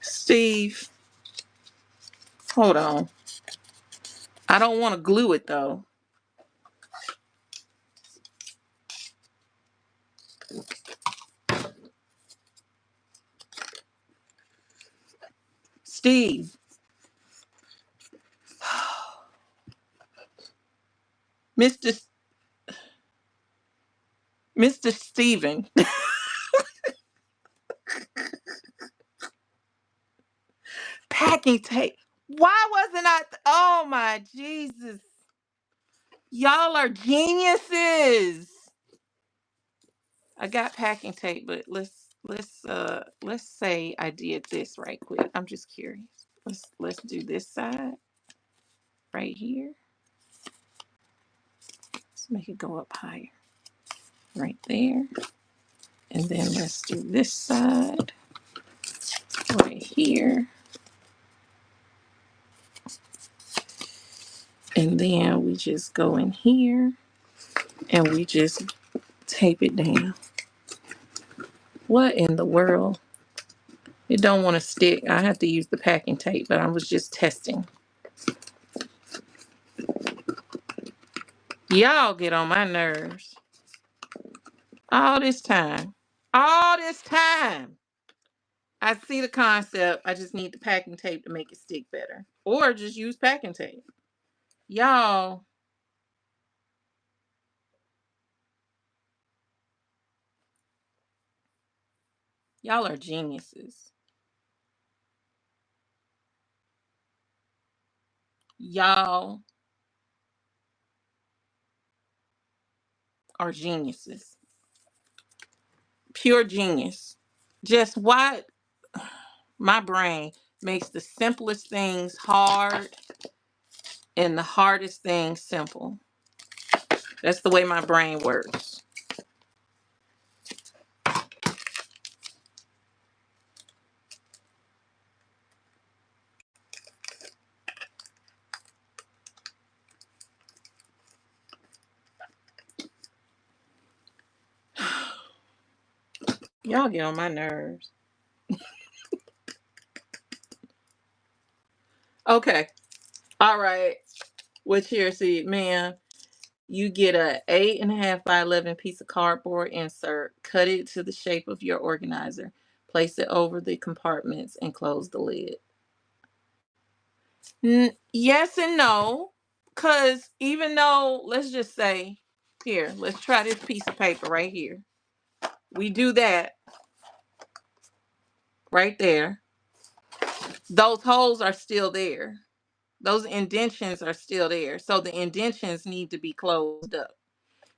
Steve, hold on. I don't want to glue it though. Steve. Mr. Mr. Steven. Packing tape. Why wasn't I? Oh my Jesus. Y'all are geniuses. I got packing tape, but let's say I did this right quick. I'm just curious. Let's do this side right here. Let's make it go up higher. Right there. And then let's do this side right here. And then we just go in here and we just tape it down. What in the world? It don't want to stick. I have to use the packing tape, but I was just testing. Y'all get on my nerves. All this time. All this time. I see the concept. I just need the packing tape to make it stick better. Or just use packing tape. Y'all. Y'all are geniuses. Y'all are geniuses. Pure genius. Just why my brain makes the simplest things hard and the hardest things simple. That's the way my brain works. Y'all get on my nerves. Okay. All right. What's here? See, man, you get a 8.5 by 11 piece of cardboard insert, cut it to the shape of your organizer. Place it over the compartments and close the lid. Yes and no. Because even though, let's just say, here, let's try this piece of paper right here. We do that right there. Those holes are still there. Those indentions are still there. So the indentions need to be closed up.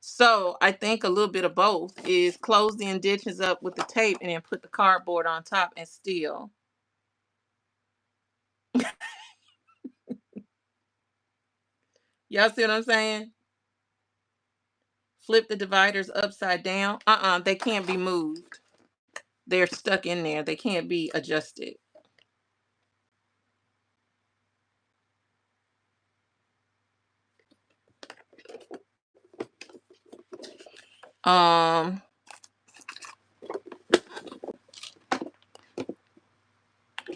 So I think a little bit of both is close the indentions up with the tape and then put the cardboard on top and still. Y'all see what I'm saying? Flip the dividers upside down. They can't be moved. They're stuck in there. They can't be adjusted. Um,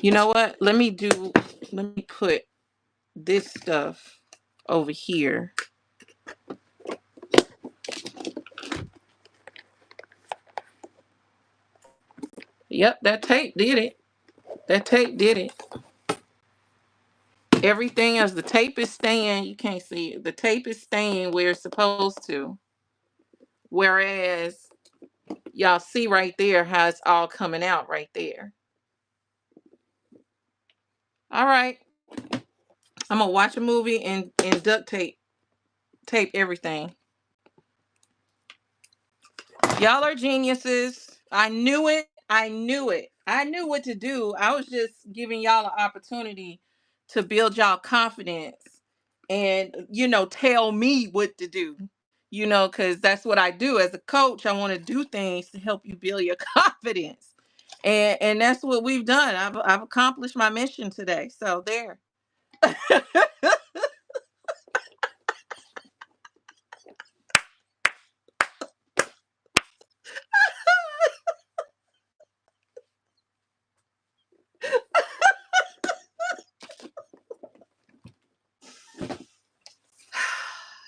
you know what? Let me put this stuff over here. Yep, that tape did it. That tape did it. Everything as the tape is staying, you can't see it. The tape is staying where it's supposed to. Whereas y'all see right there how it's all coming out right there. All right. I'm gonna watch a movie and duct tape everything. Y'all are geniuses. I knew it. I knew it. I knew what to do. I was just giving y'all an opportunity to build y'all confidence and, tell me what to do, because that's what I do. As a coach, I want to do things to help you build your confidence. And that's what we've done. I've accomplished my mission today. So there.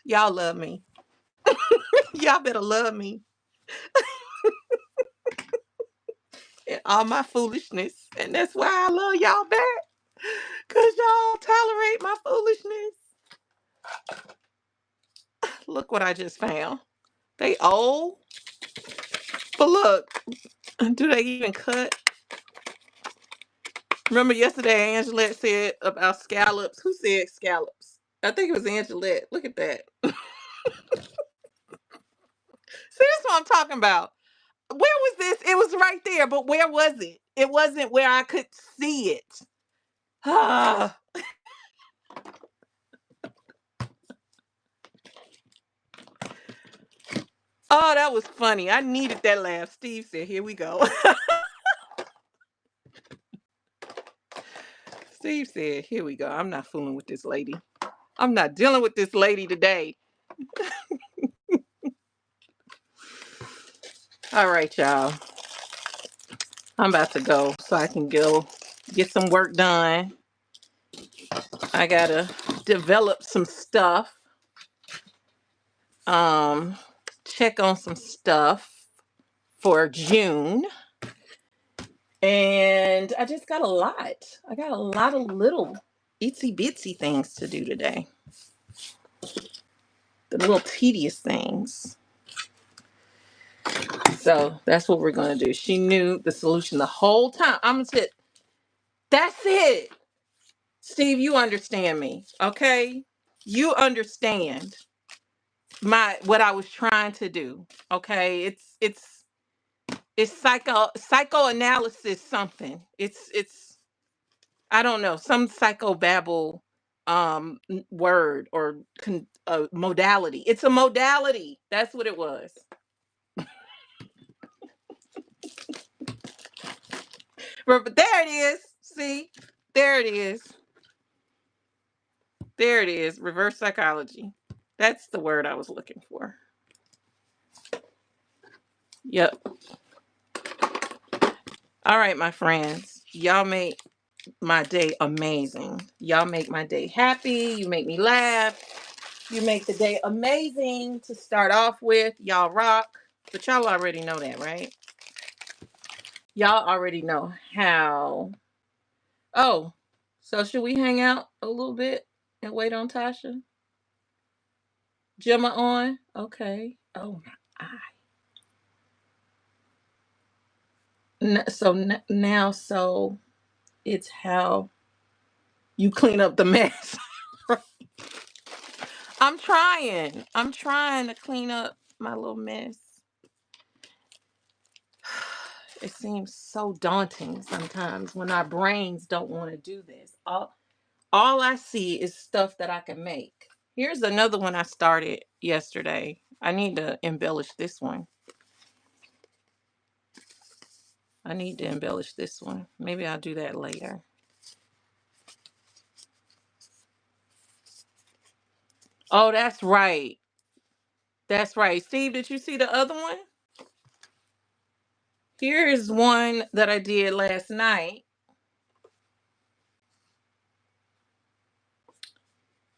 Y'all love me. Y'all better love me. And all my foolishness. And that's why I love y'all back. Because y'all tolerate my foolishness. Look what I just found. They old. But look, do they even cut? Remember yesterday Angelette said about scallops. Who said scallops? I think it was Angelette. Look at that. See, that's what I'm talking about. Where was this? It was right there, but where was it? It wasn't where I could see it. Ah. Oh, that was funny. I needed that laugh. Steve said, here we go. Steve said, here we go. I'm not fooling with this lady. I'm not dealing with this lady today. All right, y'all. I'm about to go so I can go get some work done. I gotta develop some stuff. Check on some stuff for June. And I just got a lot. I got a lot of little itsy bitsy things to do today. The little tedious things. So that's what we're gonna do. She knew the solution the whole time. I'm gonna sit. That's it. Steve, you understand me, okay? You understand what I was trying to do. Okay. It's psychoanalysis something. It's I don't know, some psychobabble word or modality. It's a modality. That's what it was. But there it is. See? There it is. There it is. Reverse psychology. That's the word I was looking for. Yep. All right, my friends. Y'all make my day amazing. Y'all make my day happy. You make me laugh. You make the day amazing to start off with. Y'all rock. But y'all already know that, right? Y'all already know how. Oh, so should we hang out a little bit and wait on Tasha? Gemma on? Okay. Oh my eye. Now, so it's how you clean up the mess. I'm trying. I'm trying to clean up my little mess. It seems so daunting sometimes when our brains don't want to do this. All I see is stuff that I can make. Here's another one I started yesterday. I need to embellish this one. Maybe I'll do that later. Oh, that's right. That's right. Steve, did you see the other one? Here is one that I did last night.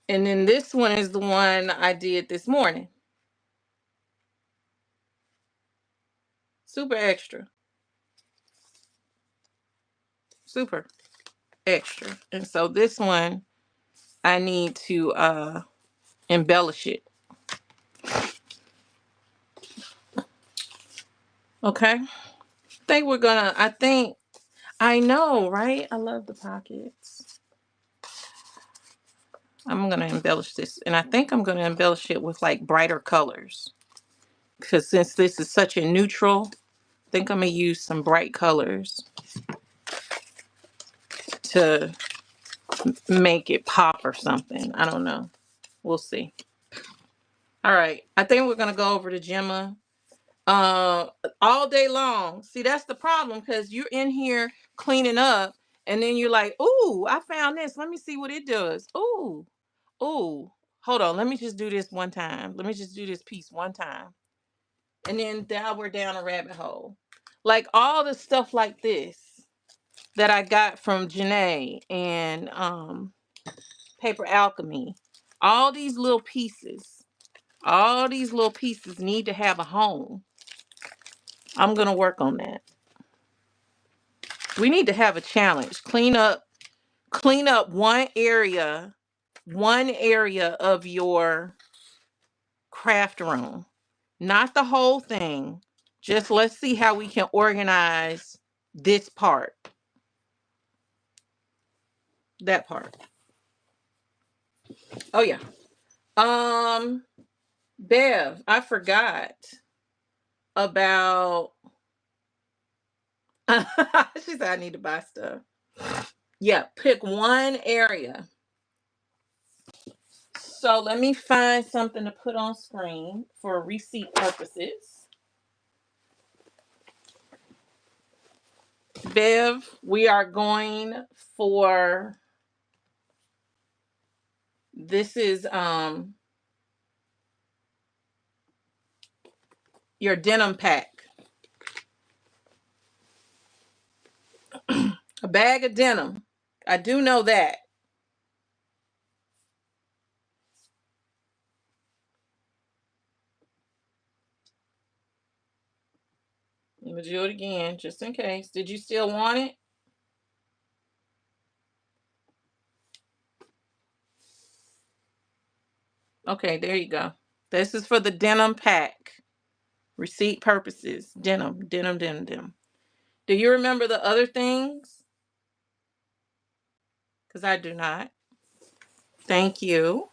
And then this one is the one I did this morning. Super extra. Super extra. And so this one, I need to embellish it. Okay. I know, right? I love the pockets. I'm gonna embellish this. And I think I'm gonna embellish it with like brighter colors. Because since this is such a neutral, I think I'm gonna use some bright colors to make it pop or something. I don't know. We'll see. All right. I think we're gonna go over to Gemma uh all day long. See, that's the problem because you're in here cleaning up and then you're like, ooh, I found this. Let me see what it does. Ooh, ooh. Hold on. Let me just do this one time. Let me just do this piece one time. And then now we're down a rabbit hole. Like all the stuff like this that I got from Janae and Paper Alchemy. All these little pieces. All these little pieces need to have a home. I'm gonna work on that. We need to have a challenge. Clean up one area of your craft room. Not the whole thing. Just let's see how we can organize this part. That part. Oh yeah. Bev, I forgot about she said I need to buy stuff. Yeah, pick one area. So let me find something to put on screen for receipt purposes. Bev, we are going for this is your denim pack. A bag of denim. I do know that. Let me do it again, just in case. Did you still want it? Okay, there you go. This is for the denim pack. Receipt purposes. Denim, denim, denim, denim. Do you remember the other things? Because I do not. Thank you.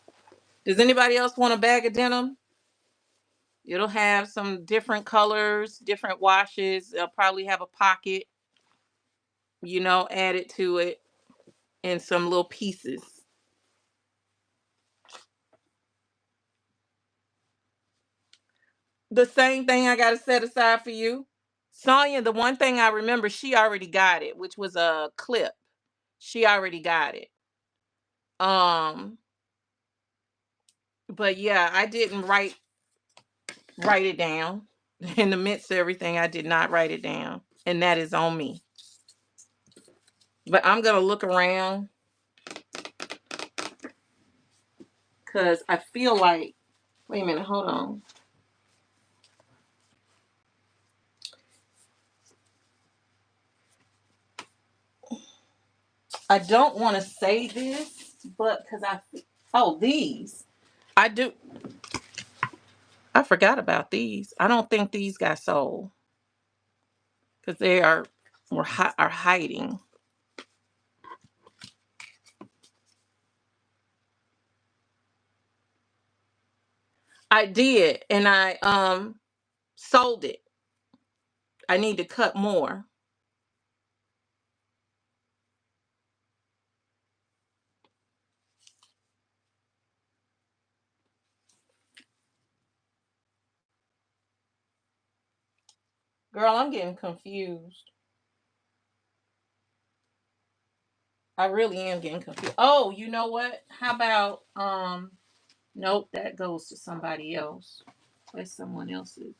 Does anybody else want a bag of denim? It'll have some different colors, different washes. It'll probably have a pocket, added to it, and some little pieces. The same thing I got to set aside for you. Sonya, the one thing I remember, she already got it, which was a clip. She already got it. Um, but yeah, I didn't write it down. In the midst of everything, I did not write it down. And that is on me. But I'm gonna look around because I feel like, wait a minute, hold on. I don't want to say this, but because these. I do. I forgot about these. I don't think these got sold because they are hiding. I did, and I sold it. I need to cut more. Girl, I'm getting confused. I really am getting confused. Oh, you know what? How about nope, that goes to somebody else. That's someone else's.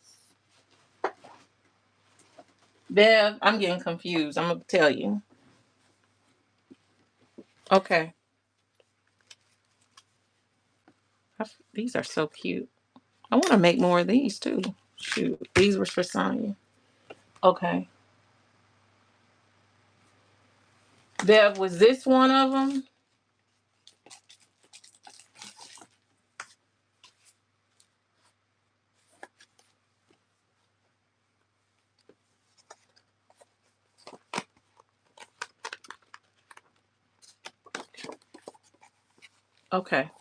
Bev, I'm getting confused. I'm gonna tell you. Okay. These are so cute. I want to make more of these too. Shoot, these were for Sonya. Okay. Bev, was this one of them? Okay.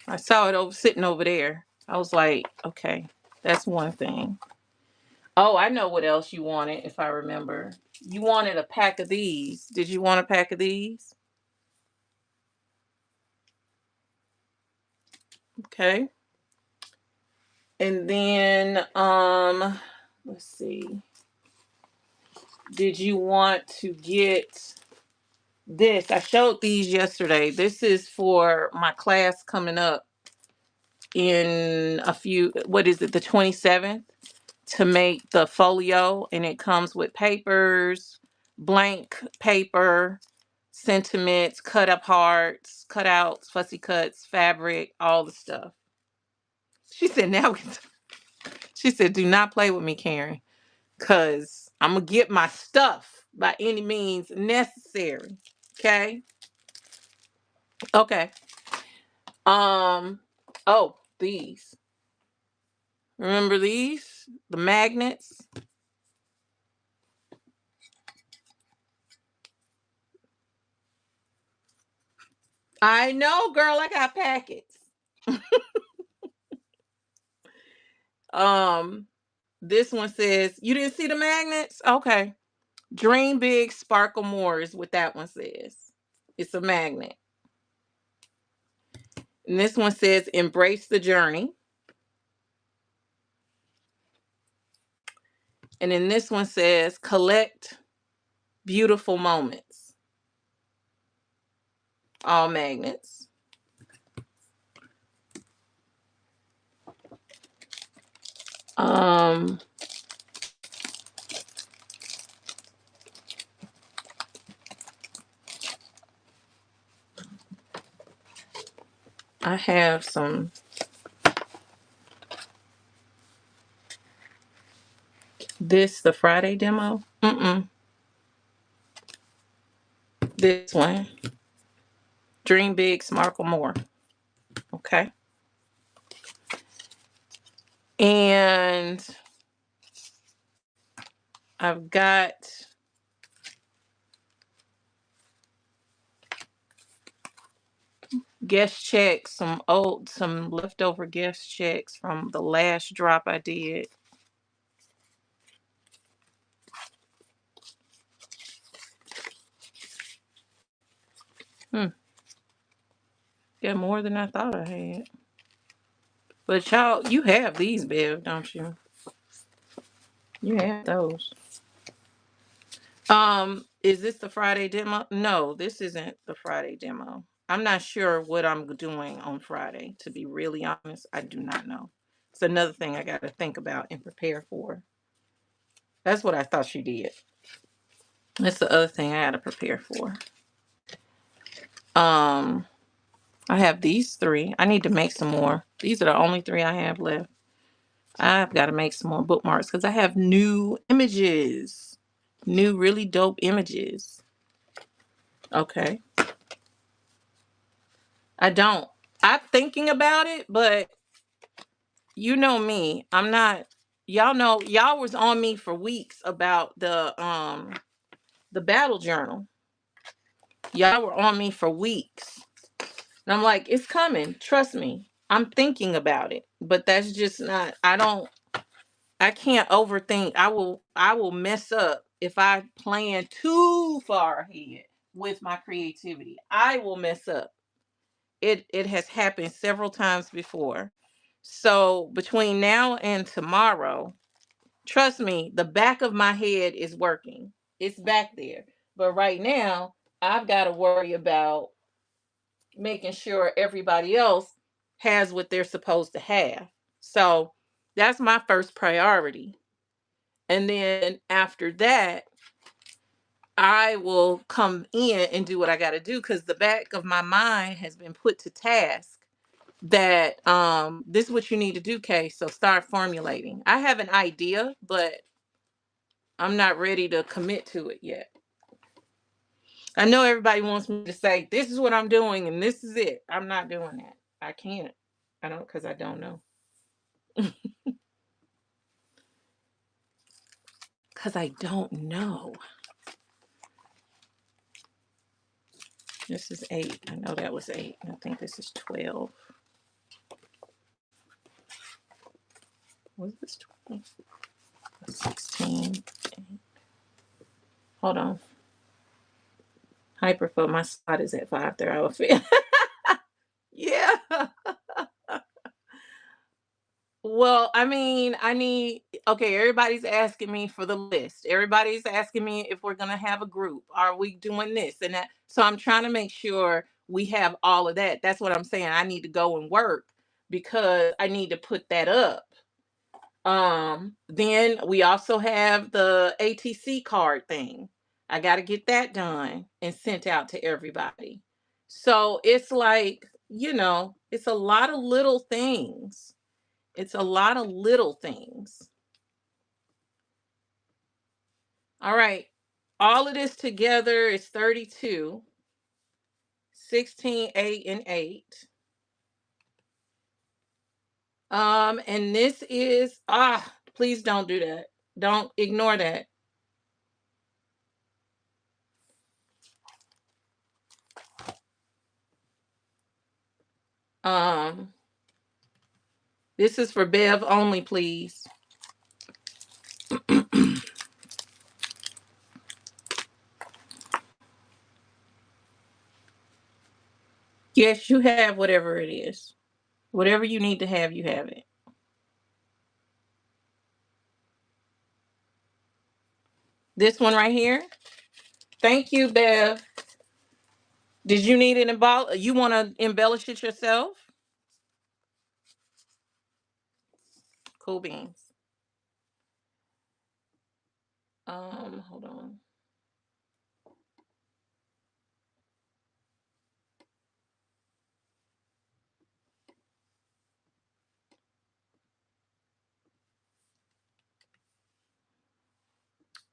I saw it sitting over there. I was like, okay, that's one thing. Oh, I know what else you wanted, if I remember. You wanted a pack of these. Did you want a pack of these? Okay. And then let's see. Did you want to get this? I showed these yesterday. This is for my class coming up in what is it, the 27th, to make the folio, and it comes with papers, blank paper, sentiments, cut up hearts, cutouts, fussy cuts, fabric, all the stuff. She said, she said, do not play with me, Karen, because I'm going to get my stuff by any means necessary. Okay? Okay. Oh, these. Remember these? The magnets? I know, girl, I got packets. Um, this one says, you didn't see the magnets? Okay. Dream big, sparkle more is what that one says. It's a magnet. And this one says, embrace the journey. And then this one says, collect beautiful moments. All magnets. Um, I have some. This, the Friday demo? This one. Dream big, sparkle more. Okay. And I've got guest checks, some leftover guest checks from the last drop I did. Got more than I thought I had. But y'all, you have these, Bev, don't you? You have those. Is this the Friday demo? No, this isn't the Friday demo. I'm not sure what I'm doing on Friday, to be really honest. I do not know. It's another thing I got to think about and prepare for. That's what I thought she did. That's the other thing I got to prepare for. Um, I have these 3. I need to make some more. These are the only 3 I have left. I've got to make some more bookmarks because I have new images. New, really dope images. Okay. I don't. I'm thinking about it, but you know me. I'm not, y'all know, y'all was on me for weeks about the battle journal. Y'all were on me for weeks. And I'm like, it's coming. Trust me. I'm thinking about it. But that's just not, I can't overthink. I will mess up if I plan too far ahead with my creativity. I will mess up. It has happened several times before. So between now and tomorrow, trust me, the back of my head is working. It's back there. But right now, I've got to worry about making sure everybody else has what they're supposed to have. So that's my first priority. And then after that, I will come in and do what I got to do because the back of my mind has been put to task that this is what you need to do, Kay. So start formulating. I have an idea, but I'm not ready to commit to it yet. I know everybody wants me to say this is what I'm doing and this is it. I'm not doing that. I can't. I don't, because I don't know. Because I don't know. This is 8. I know that was 8. I think this is 12. Was this 12? 16. Hold on. Hyperfold. My spot is at 5 there. I will feel. Yeah. Well, I mean, I need, okay, everybody's asking me for the list. Everybody's asking me if we're going to have a group. Are we doing this and that? So I'm trying to make sure we have all of that. That's what I'm saying. I need to go and work because I need to put that up. Then we also have the ATC card thing. I got to get that done and sent out to everybody. So it's like, it's a lot of little things. It's a lot of little things. All right. All of this together is 32, 16, 8, and 8. And this is, please don't do that. Don't ignore that. Um, this is for Bev only, please. Yes, you have whatever it is. Whatever you need to have, you have it. This one right here. Thank you, Bev. Did you need an you want to embellish it yourself? Cool beans. Hold on.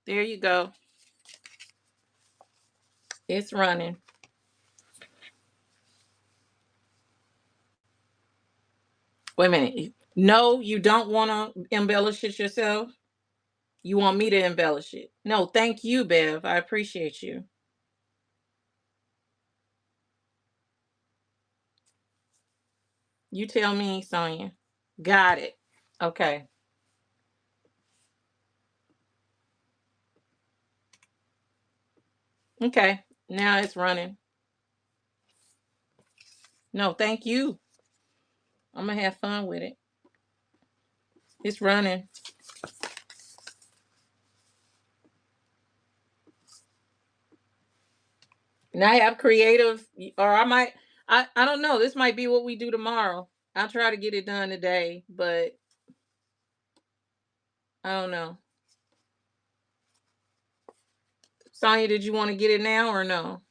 There you go. It's running. Wait a minute. No, you don't want to embellish it yourself. You want me to embellish it. No, thank you, Bev. I appreciate you. You tell me, Sonia. Got it. Okay. Okay. Now it's running. No, thank you. I'm going to have fun with it. It's running. And I have creative, or I don't know. This might be what we do tomorrow. I'll try to get it done today, but I don't know. Sonia, did you want to get it now or no?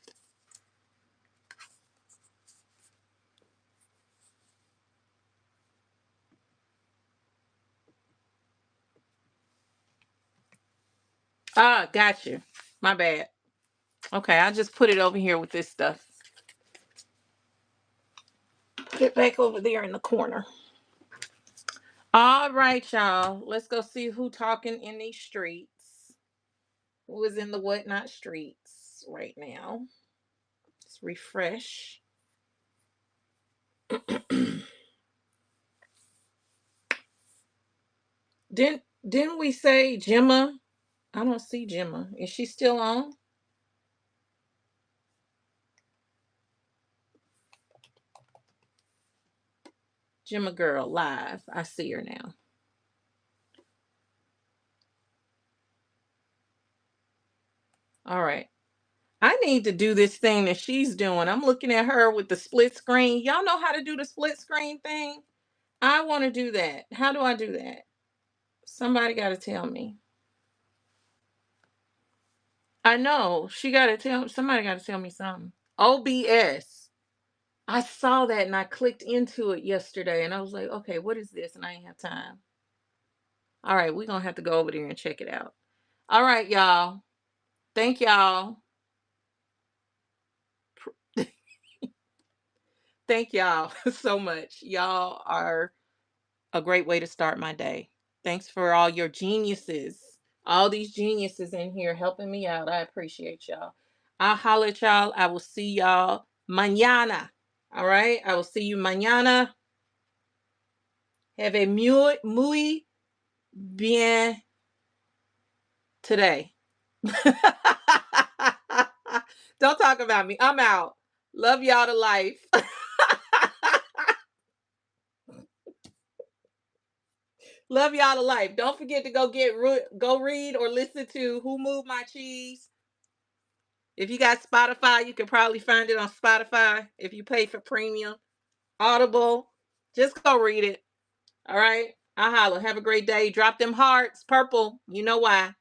Got you. My bad. Okay, I just put it over here with this stuff. Put it back over there in the corner. All right, y'all. Let's go see who talking in these streets. Who is in the whatnot streets right now? Let's refresh. Didn't we say Gemma? I don't see Gemma. Is she still on? Gemma girl live. I see her now. All right. I need to do this thing that she's doing. I'm looking at her with the split screen. Y'all know how to do the split screen thing? I want to do that. How do I do that? Somebody got to tell me. I know. Somebody got to tell me something. OBS. I saw that and I clicked into it yesterday and I was like, okay, what is this? And I ain't have time. All right, we're going to have to go over there and check it out. All right, y'all. Thank y'all. Thank y'all so much. Y'all are a great way to start my day. Thanks for all your geniuses. All these geniuses in here helping me out. I appreciate y'all. I'll holler at y'all. I will see y'all mañana. All right. I will see you mañana. Have a muy bien today. Don't talk about me. I'm out. Love y'all to life. Love y'all to life. Don't forget to go read or listen to Who Moved My Cheese. If you got Spotify, you can probably find it on Spotify if you pay for premium. Audible. Just go read it. All right. I'll holler. Have a great day. Drop them hearts. Purple. You know why.